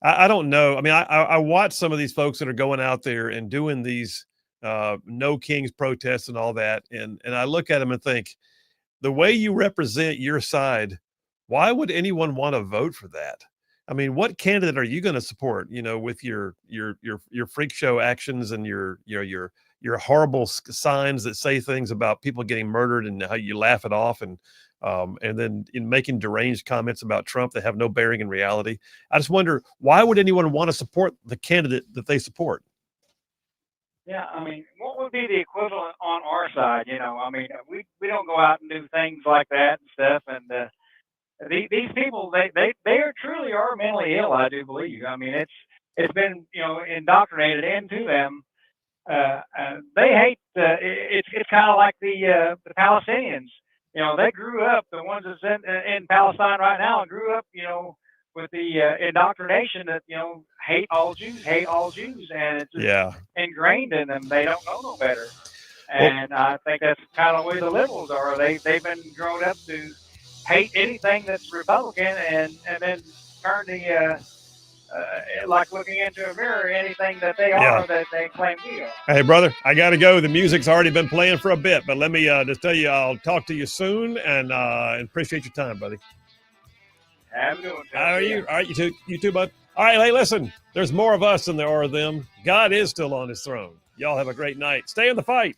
I don't know. I mean, I watch some of these folks that are going out there and doing these No Kings protests and all that, and I look at them and think, the way you represent your side, why would anyone want to vote for that? I mean, what candidate are you going to support? You know, with your freak show actions and your horrible signs that say things about people getting murdered and how you laugh it off, and then in making deranged comments about Trump that have no bearing in reality. I just wonder, why would anyone want to support the candidate that they support? Yeah, I mean, what would be the equivalent on our side? You know, I mean, we don't go out and do things like that and stuff. And these people, they are truly are mentally ill. I do believe. I mean, it's been, you know, indoctrinated into them. They hate. It's kind of like the Palestinians. You know, they grew up. The ones that's in Palestine right now grew up, you know, with the indoctrination that, you know, hate all Jews, and it's just ingrained in them. They don't know no better, and I think that's kind of the way the liberals are. They've been grown up to hate anything that's Republican, and then turn the like looking into a mirror, anything that they are that they claim we are. Hey, brother, I got to go. The music's already been playing for a bit, but let me just tell you, I'll talk to you soon, and appreciate your time, buddy. Have a good one. All right, you too, bud. All right, hey, listen, there's more of us than there are of them. God is still on his throne. Y'all have a great night. Stay in the fight.